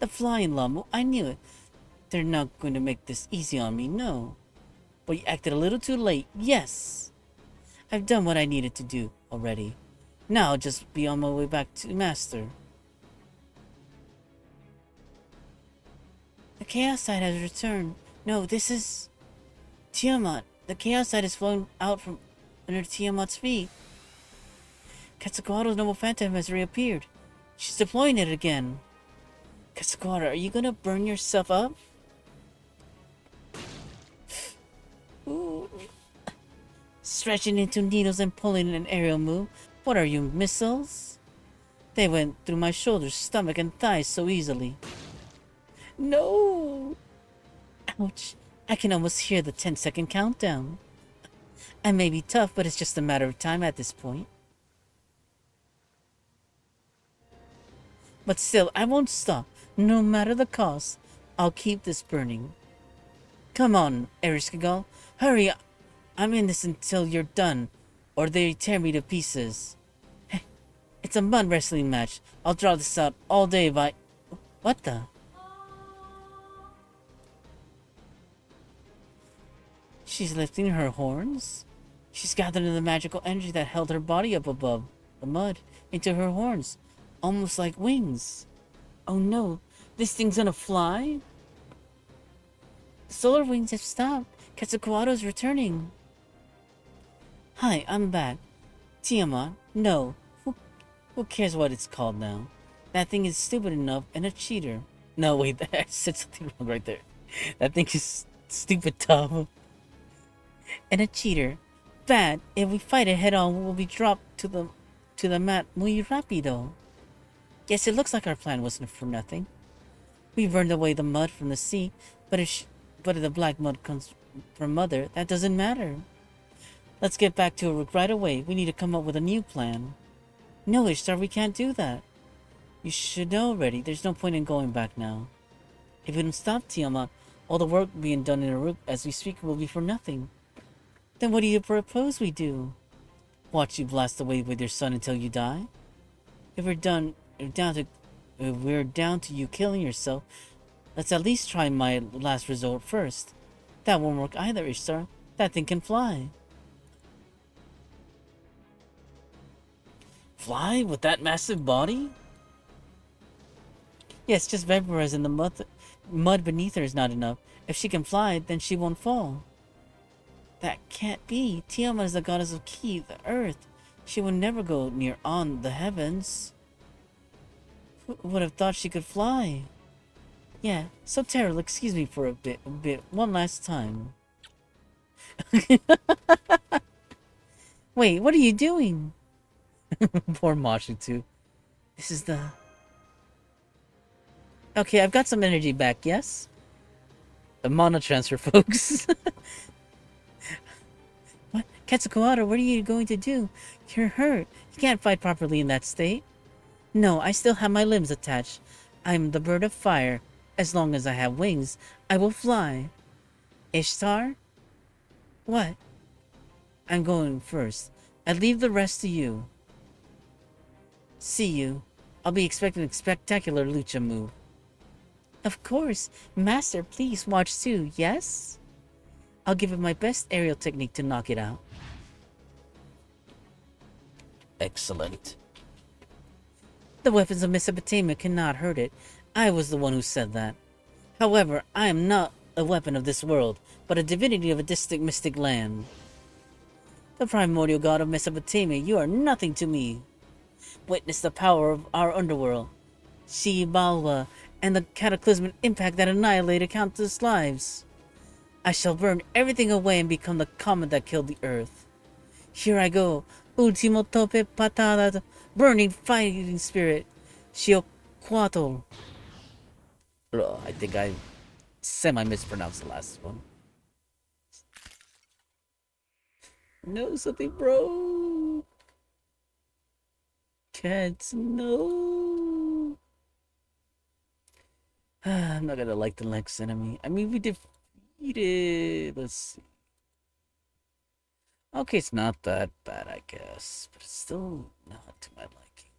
The flying llama, I knew it. They're not going to make this easy on me, no. But you acted a little too late, yes. I've done what I needed to do already. Now I'll just be on my way back to Master. The Chaos Side has returned. No, this is... Tiamat. The Chaos Side has flown out from under Tiamat's feet. Quetzalcoatl's noble phantom has reappeared. She's deploying it again. Quetzalcoatl, are you gonna burn yourself up? Ooh. Stretching into needles and pulling an aerial move. What are you, missiles? They went through my shoulders, stomach, and thighs so easily. No! Ouch. I can almost hear the 10-second countdown. I may be tough, but it's just a matter of time at this point. But still, I won't stop. No matter the cost, I'll keep this burning. Come on, Ereshkigal. Hurry! I'm in this until you're done, or they tear me to pieces. Hey, it's a mud wrestling match. I'll draw this out all day if I... What the? She's lifting her horns? She's gathered the magical energy that held her body up above the mud into her horns, almost like wings. Oh no, this thing's gonna fly? The solar wings have stopped. Quetzalcoatl's returning. Hi, I'm back. Tiamat, no. Who cares what it's called now? That thing is stupid enough and a cheater. No, wait, I said something wrong right there. That thing is stupid tough. And a cheater. Bad. If we fight it head on, we'll be dropped to the mat muy rapido. Yes, it looks like our plan wasn't for nothing. We burned away the mud from the sea, but if the black mud comes from Mother, that doesn't matter. Let's get back to Uruk right away. We need to come up with a new plan. No, Ishtar, we can't do that. You should know already. There's no point in going back now. If we don't stop Tiamat, all the work being done in Uruk as we speak will be for nothing. Then what do you propose we do? Watch you blast away with your son until you die? If we're down to you killing yourself, let's at least try my last resort first. That won't work either, Ishtar. That thing can fly. Fly with that massive body? Yes, just vaporizing the mud beneath her is not enough. If she can fly, then she won't fall. That can't be. Tiamat is the goddess of Ki, the earth. She will never go near on the heavens. Who would have thought she could fly? Yeah, so Terrell, excuse me for a bit, one last time. Wait, what are you doing? Poor Mashi too. This is the... Okay, I've got some energy back, yes? A mana transfer, folks. What? Quetzalcoatl, what are you going to do? You're hurt. You can't fight properly in that state. No, I still have my limbs attached. I'm the bird of fire. As long as I have wings, I will fly. Ishtar? What? I'm going first. I leave the rest to you. See you. I'll be expecting a spectacular lucha move. Of course. Master, please watch too, yes? I'll give it my best aerial technique to knock it out. Excellent. The weapons of Mesopotamia cannot hurt it. I was the one who said that. However, I am not a weapon of this world, but a divinity of a distant mystic land. The primordial god of Mesopotamia, you are nothing to me. Witness the power of our underworld. Balwa, and the cataclysmic impact that annihilated countless lives. I shall burn everything away and become the comet that killed the earth. Here I go. Ultimo tope patada, burning fighting spirit. Xioquatl. I think I semi-mispronounced the last one. No, something broke. Cats, no. I'm not gonna like the next enemy. I mean, we defeated. Let's see. Okay, it's not that bad, I guess, but it's still not to my liking.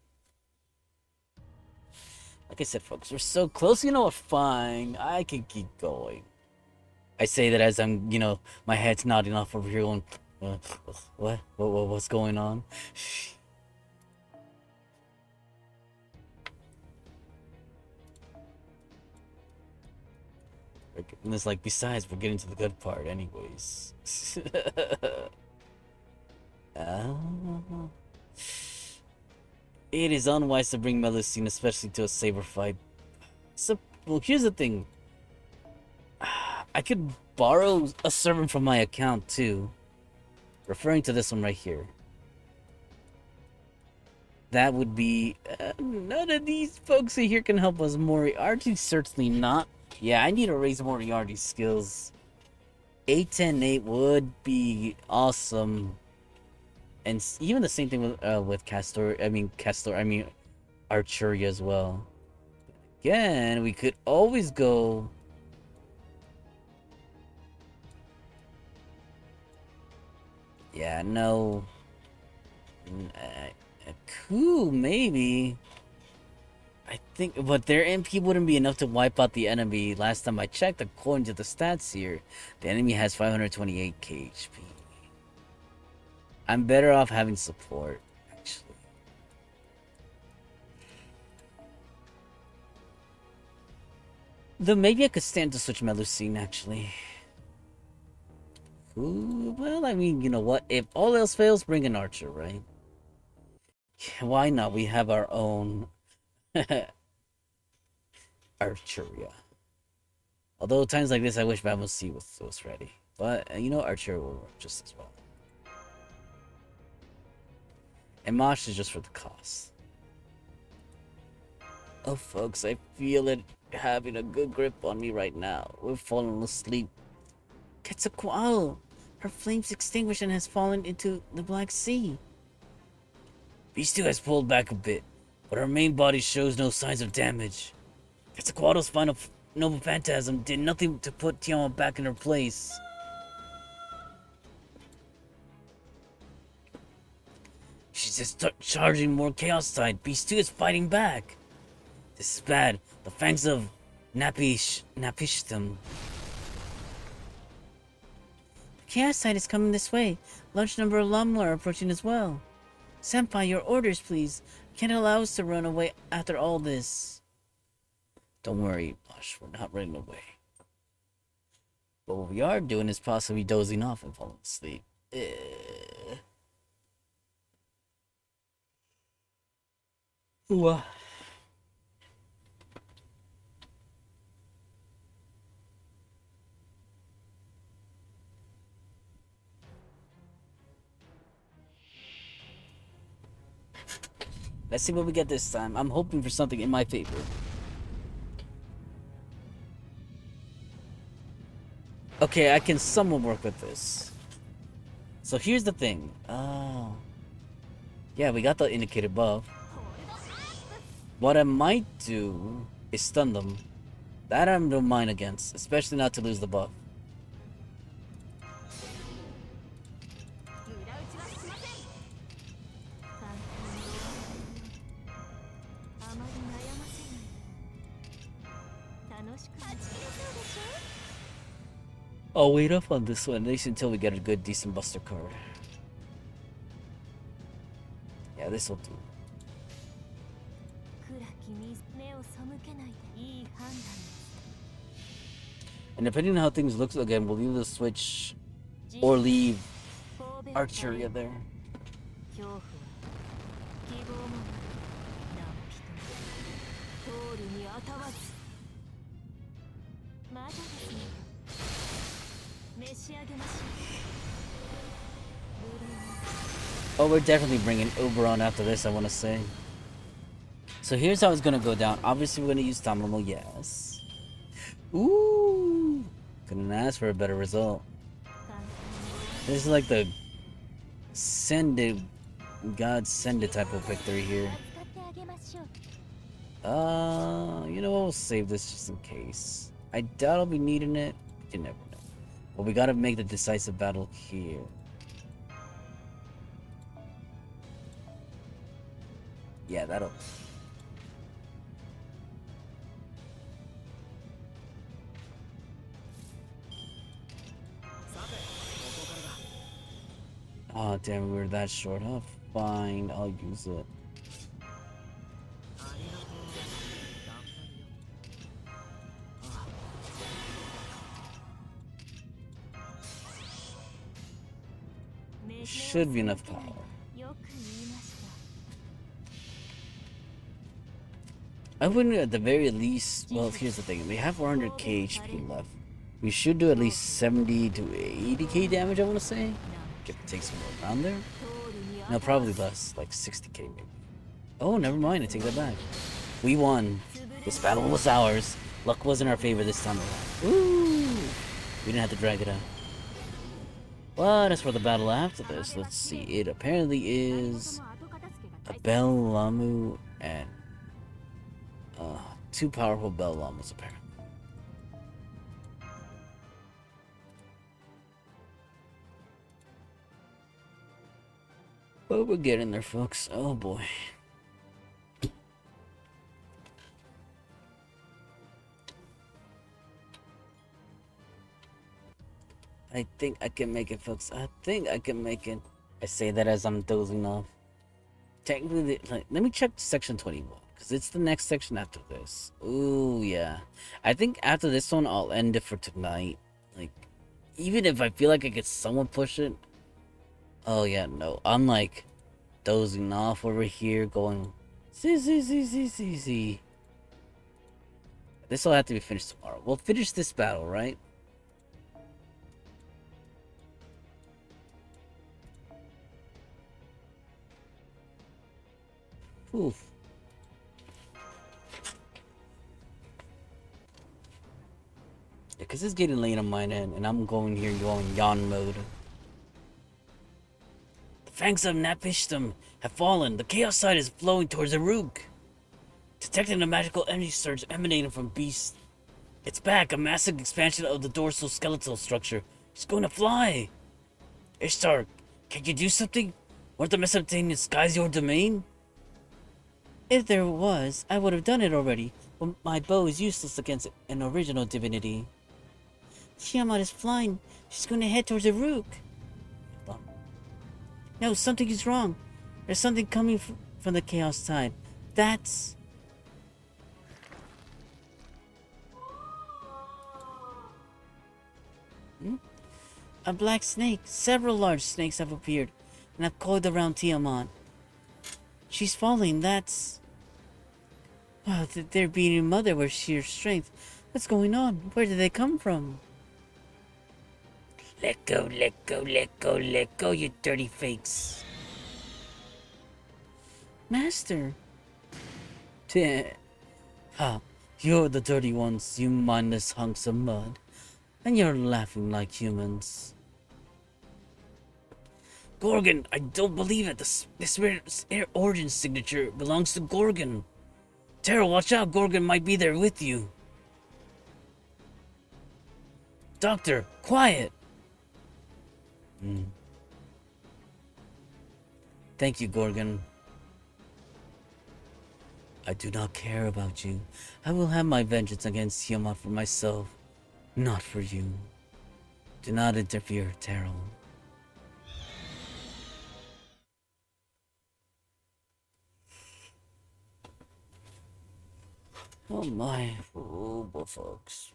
Like I said, folks, we're so close. You know what? Fine, I can keep going. I say that as I'm, my head's nodding off over here, going, what's going on? And it's like, besides, we're getting to the good part, anyways. It is unwise to bring Melusine, especially to a saber fight. So, well, here's the thing. I could borrow a servant from my account, too. Referring to this one right here. That would be... none of these folks here can help us. Moriarty, certainly not. Yeah, I need to raise Moriarty's skills. 8-10-8 would be awesome. And even the same thing with Castor. I mean, Archery as well. Again, we could always go... Yeah, no. Cool, maybe. I think, but their MP wouldn't be enough to wipe out the enemy. Last time I checked, according to the stats here, the enemy has 528 KHP. I'm better off having support, actually. Though maybe I could stand to switch Melusine, actually. Ooh, well, I mean, you know what? If all else fails, bring an archer, right? Yeah, why not? We have our own... Archeria. Although times like this, I wish Batman C was ready. But, Archeria will work just as well. And Mosh is just for the cost. Oh, folks, I feel it having a good grip on me right now. We're falling asleep. Quetzalcoatl! Her flames extinguished and has fallen into the Black Sea. Beast 2 has pulled back a bit, but her main body shows no signs of damage. Quetzalcoatl's final noble phantasm did nothing to put Tiamat back in her place. She's just charging more Chaos Tide. Beast 2 is fighting back. This is bad. The fangs of Napishtim. Chaos Tide is coming this way. Large number of Lamla are approaching as well. Senpai, your orders, please. Can't allow us to run away after all this. Don't worry, Bosch. We're not running away. But what we are doing is possibly dozing off and falling asleep. Ooh. Let's see what we get this time. I'm hoping for something in my favor. Okay, I can somewhat work with this. So here's the thing. Oh. Yeah, we got the indicator buff. What I might do is stun them. That I don't mind against, especially not to lose the buff. I'll wait up on this one, at least until we get a good, decent buster card. Yeah, this will do. And depending on how things look again, we'll either switch or leave Archeria there. Oh, we're definitely bringing Oberon after this, I want to say. So here's how it's going to go down. Obviously, we're going to use Dominable, yes. Ooh! Couldn't ask for a better result. This is like the send it, God send it type of victory here. You know what? We'll save this just in case. I doubt I'll be needing it. You never know. But we gotta make the decisive battle here. Yeah, that'll... Oh, damn, we were that short. Oh, fine, I'll use it. Should be enough power. I wouldn't at the very least... Well, here's the thing. We have 400k HP left. We should do at least 70 to 80k damage, I want to say. Give or take somewhere around there. No, probably less. Like 60k maybe. Oh, never mind. I take that back. We won. This battle was ours. Luck was in our favor this time around. Woo! We didn't have to drag it out. But as for the battle after this, let's see. It apparently is a Bell Lamu and 2 powerful Bell Lamas apparently. But we're getting there, folks. Oh boy. I think I can make it, folks. I think I can make it. I say that as I'm dozing off. Technically, let me check section 21. Because it's the next section after this. Ooh, yeah. I think after this one, I'll end it for tonight. Like, even if I feel like I could somewhat push it. Oh, yeah, no. I'm like dozing off over here going... See. This will have to be finished tomorrow. We'll finish this battle, right? Oof. Yeah, because it's getting late on my end, and I'm going here going yawn mode. The fangs of Napishtam have fallen. The chaos side is flowing towards Aruk. Detecting a magical energy surge emanating from Beast. It's back, a massive expansion of the dorsal skeletal structure. It's going to fly. Ishtar, can you do something? Weren't the Mesopotamian skies your domain? If there was, I would have done it already, but my bow is useless against an original divinity. Tiamat is flying. She's going to head towards the Rook. No, something is wrong. There's something coming from the chaos side. That's... A black snake. Several large snakes have appeared and have coiled around Tiamat. She's falling, that's... Wow, they're beating Mother with sheer strength. What's going on? Where did they come from? Let go, you dirty fakes. Master, Ha! You're the dirty ones, you mindless hunks of mud. And you're laughing like humans. Gorgon, I don't believe it. The spirit's origin signature belongs to Gorgon. Tara, watch out. Gorgon might be there with you. Doctor, quiet. Thank you, Gorgon. I do not care about you. I will have my vengeance against Tiamat for myself, not for you. Do not interfere, Terrell. Oh my, oh boy, folks.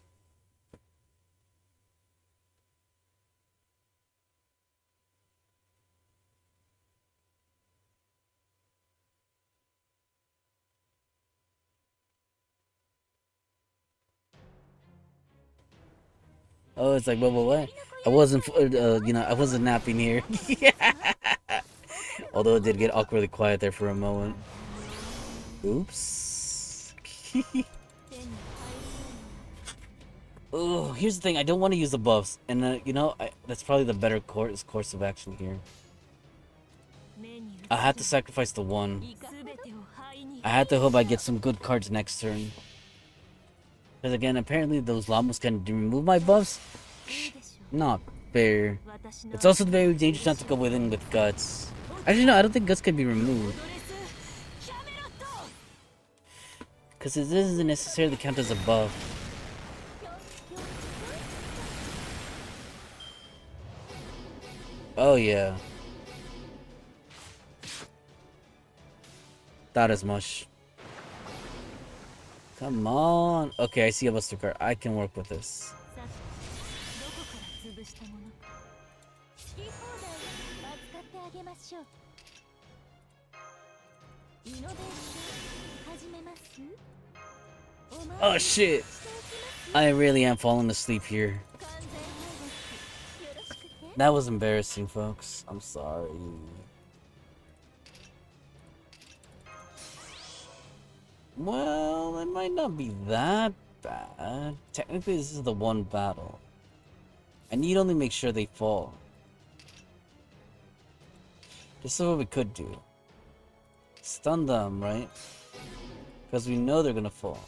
Oh, it's like, what? I wasn't, I wasn't napping here. Although it did get awkwardly quiet there for a moment. Oops. Oh, here's the thing. I don't want to use the buffs, and that's probably the better course of action here. I had to sacrifice the one. I had to hope I get some good cards next turn. Because again, apparently those llamas can remove my buffs. Not fair. It's also very dangerous not to go within with guts. Actually, no, I don't think guts can be removed. Because it doesn't necessarily count as a buff. Oh yeah. Not as much. Come on. Okay, I see a buster card. I can work with this. Oh shit! I really am falling asleep here. That was embarrassing, folks. I'm sorry. Well, it might not be that bad. Technically, this is the one battle. I need only make sure they fall. This is what we could do. Stun them, right? Because we know they're gonna fall.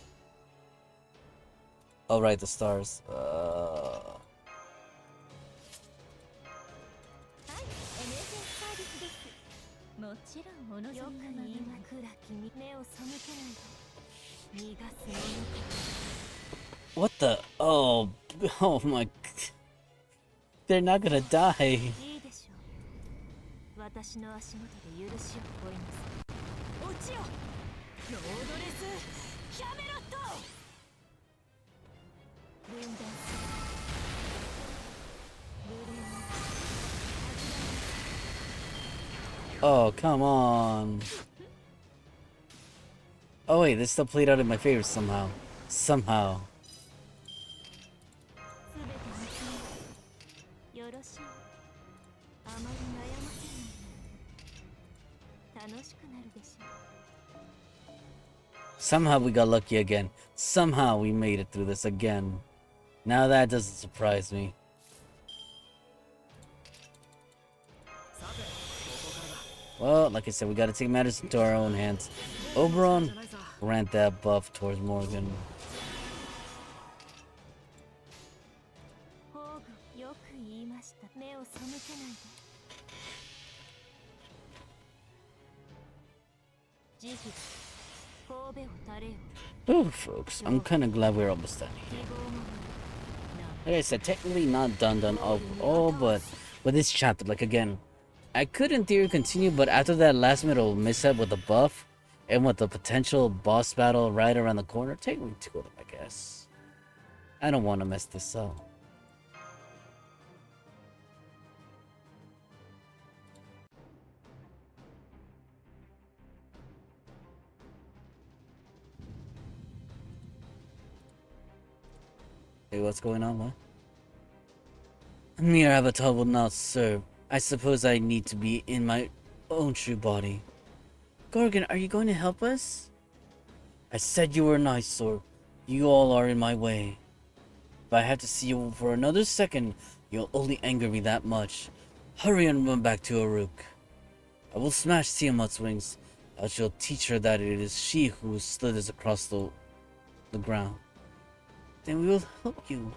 Oh, right, the stars. What the? Oh, oh my. They're not gonna die. Oh, come on. Oh wait, this still played out in my favor somehow. Somehow. Somehow we got lucky again. Somehow we made it through this again. Now that doesn't surprise me. Well, like I said, we gotta take matters into our own hands. Oberon, grant that buff towards Morgan. Oh, folks, I'm kind of glad we're almost done here. Like I said, technically not done all, but with this chapter, like again, I could in theory continue, but after that last middle mishap with the buff and with the potential boss battle right around the corner, take me to them, I guess. I don't want to mess this up. Hey, what's going on, what? Mere avatar will not serve. I suppose I need to be in my own true body. Gorgon, are you going to help us? I said you were an eyesore. You all are in my way. If I have to see you for another second, you'll only anger me that much. Hurry and run back to Aruk. I will smash Tiamat's wings. I shall teach her that it is she who slithers across the ground. Then we will help you.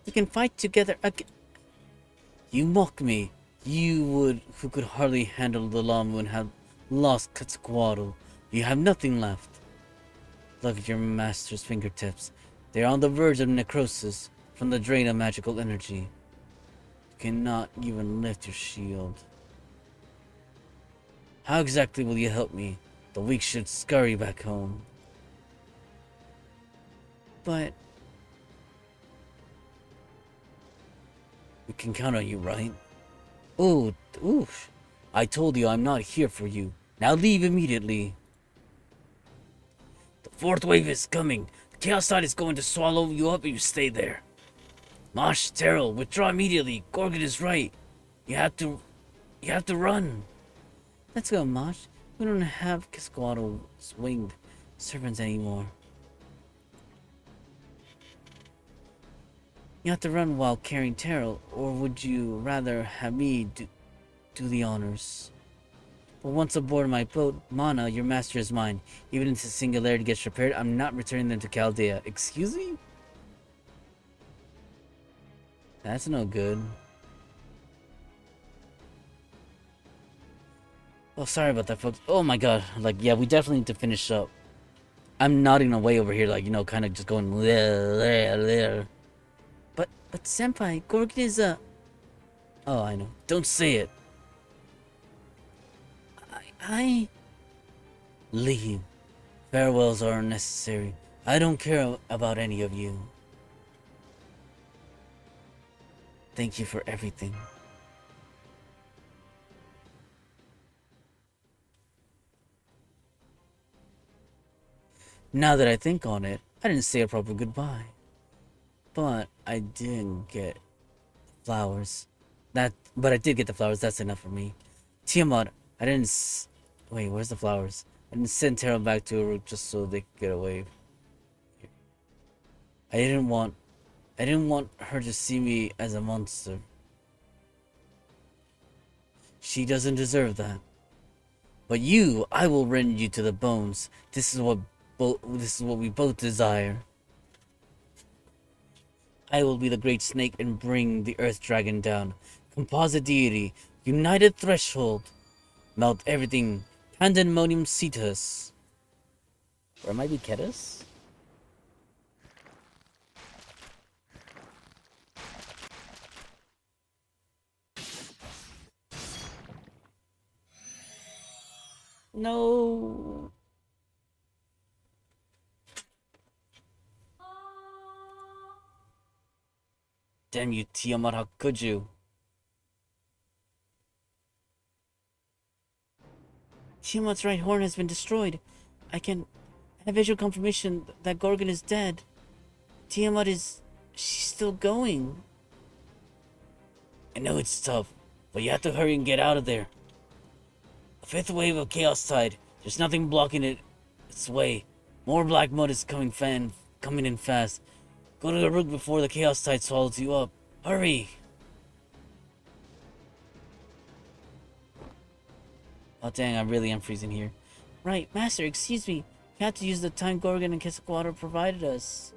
We can fight together again. You mock me. Who could hardly handle the Lamu and have lost Quetzalcoatl. You have nothing left. Look at your master's fingertips. They are on the verge of necrosis from the drain of magical energy. You cannot even lift your shield. How exactly will you help me? The weak should scurry back home. But we can count on you, right? Oh, oof. I told you I'm not here for you. Now leave immediately. The fourth wave is coming. The Chaos Tide is going to swallow you up if you stay there. Mosh, Terrell, withdraw immediately. Gorgon is right. You have to run. Let's go, Mosh. We don't have Quetzalcoatl's winged servants anymore. You have to run while carrying Terrell, or would you rather have me do the honors? But once aboard my boat, Mana, your master is mine. Even if the singularity gets repaired, I'm not returning them to Chaldea. Excuse me? That's no good. Oh, sorry about that, folks. Oh my god. Like, yeah, we definitely need to finish up. I'm nodding away over here, like, you know, kind of just going there. But Senpai, Gorgon is a... Oh, I know. Don't say it. I... Leave. Farewells are unnecessary. I don't care about any of you. Thank you for everything. Now that I think on it, I didn't say a proper goodbye. But I didn't get flowers. But I did get the flowers. That's enough for me. Tiamat, I didn't. Wait, where's the flowers? I didn't send Terra back to Uruk just so they could get away. I didn't want her to see me as a monster. She doesn't deserve that. But you, I will rend you to the bones. This is what we both desire. I will be the great snake and bring the earth dragon down. Composite deity, united threshold. Melt everything. Pandemonium Cetus. Or it might be Ketus? No. Damn you, Tiamat, how could you? Tiamat's right horn has been destroyed. I have visual confirmation that Gorgon is dead. Tiamat is... she's still going. I know it's tough, but you have to hurry and get out of there. A fifth wave of Chaos Tide. There's nothing blocking its way. More black mud is coming in fast. Go to the rook before the Chaos Tide swallows you up. Hurry! Oh dang, I really am freezing here. Right, Master, excuse me. We have to use the time Gorgon and Quetzalcoatl provided us.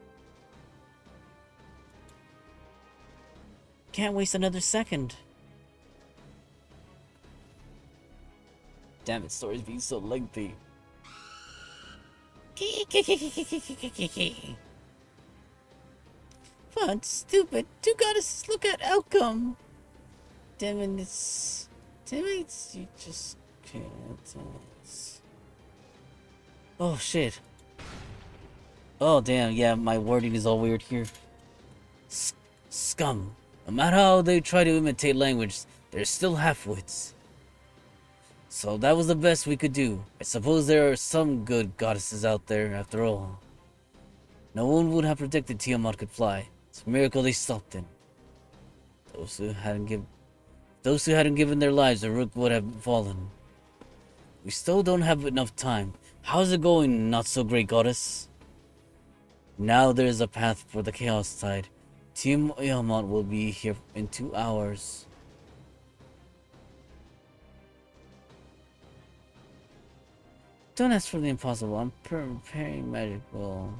Can't waste another second. Damn it, story's being so lengthy. Fun, stupid, two goddesses look at outcome. Damn it, you just can't. Oh shit. Oh damn, yeah, my wording is all weird here. Scum. No matter how they try to imitate language, they're still half-wits. So that was the best we could do. I suppose there are some good goddesses out there after all. No one would have predicted Tiamat could fly. It's a miracle they stopped him. Those who hadn't given their lives, the rook would have fallen. We still don't have enough time. How's it going, not so great goddess? Now there is a path for the Chaos Tide. Team Yamant will be here in 2 hours. Don't ask for the impossible. I'm preparing magical.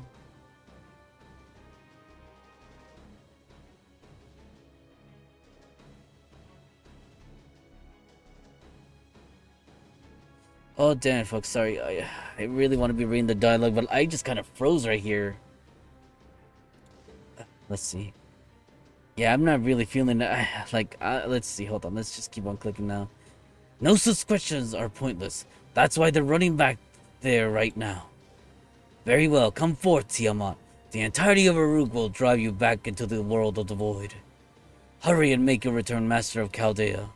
Oh damn it, folks. Sorry, I really want to be reading the dialogue, but I just kind of froze right here. Let's see. Yeah, I'm not really feeling that. Let's see. Hold on. Let's just keep on clicking now. No such questions are pointless. That's why they're running back there right now. Very well. Come forth, Tiamat. The entirety of Aruk will drive you back into the world of the void. Hurry and make your return, Master of Chaldea.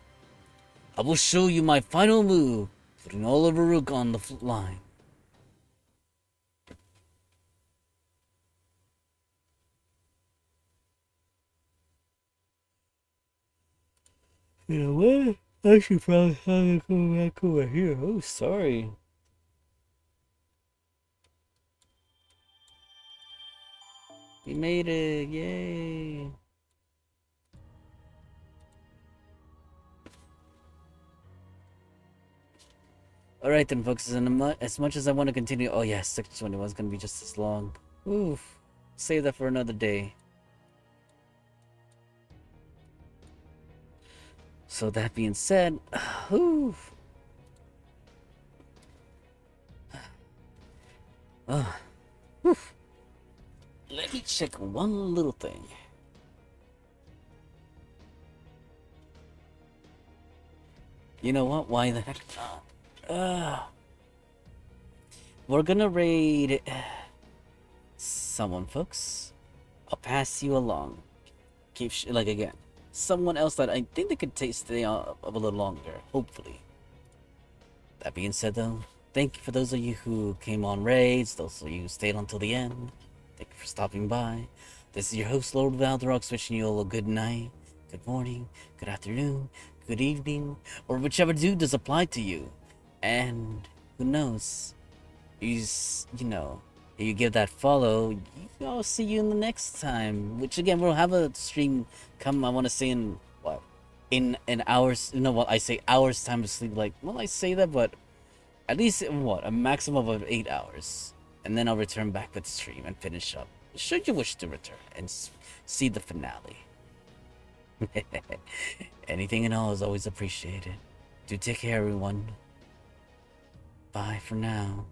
I will show you my final move, putting all of Aruk on the line. You know what? I should probably have to go back over here. Oh, sorry. We made it. Yay. Alright then, folks. As much as I want to continue... Oh, yeah. Section 21 is going to be just as long. Oof. Save that for another day. So that being said... Oof. Oof. Let me check one little thing. You know what? Why the heck not? We're gonna raid someone, folks. I'll pass you along. Like again, someone else that I think they could stay up a little longer, hopefully. That being said, though, thank you for those of you who came on raids, those of you who stayed until the end. Thank you for stopping by. This is your host, Lord Valdarok, wishing you all a good night, good morning, good afternoon, good evening, or whichever dude does apply to you. And who knows? You give that follow, I'll see you in the next time. Which again, we'll have a stream come, I want to say in, what? In hours, I say hours time to sleep, I say that, but at least, a maximum of 8 hours. And then I'll return back with the stream and finish up, should you wish to return, and see the finale. Anything and all is always appreciated. Do take care, everyone. Bye for now.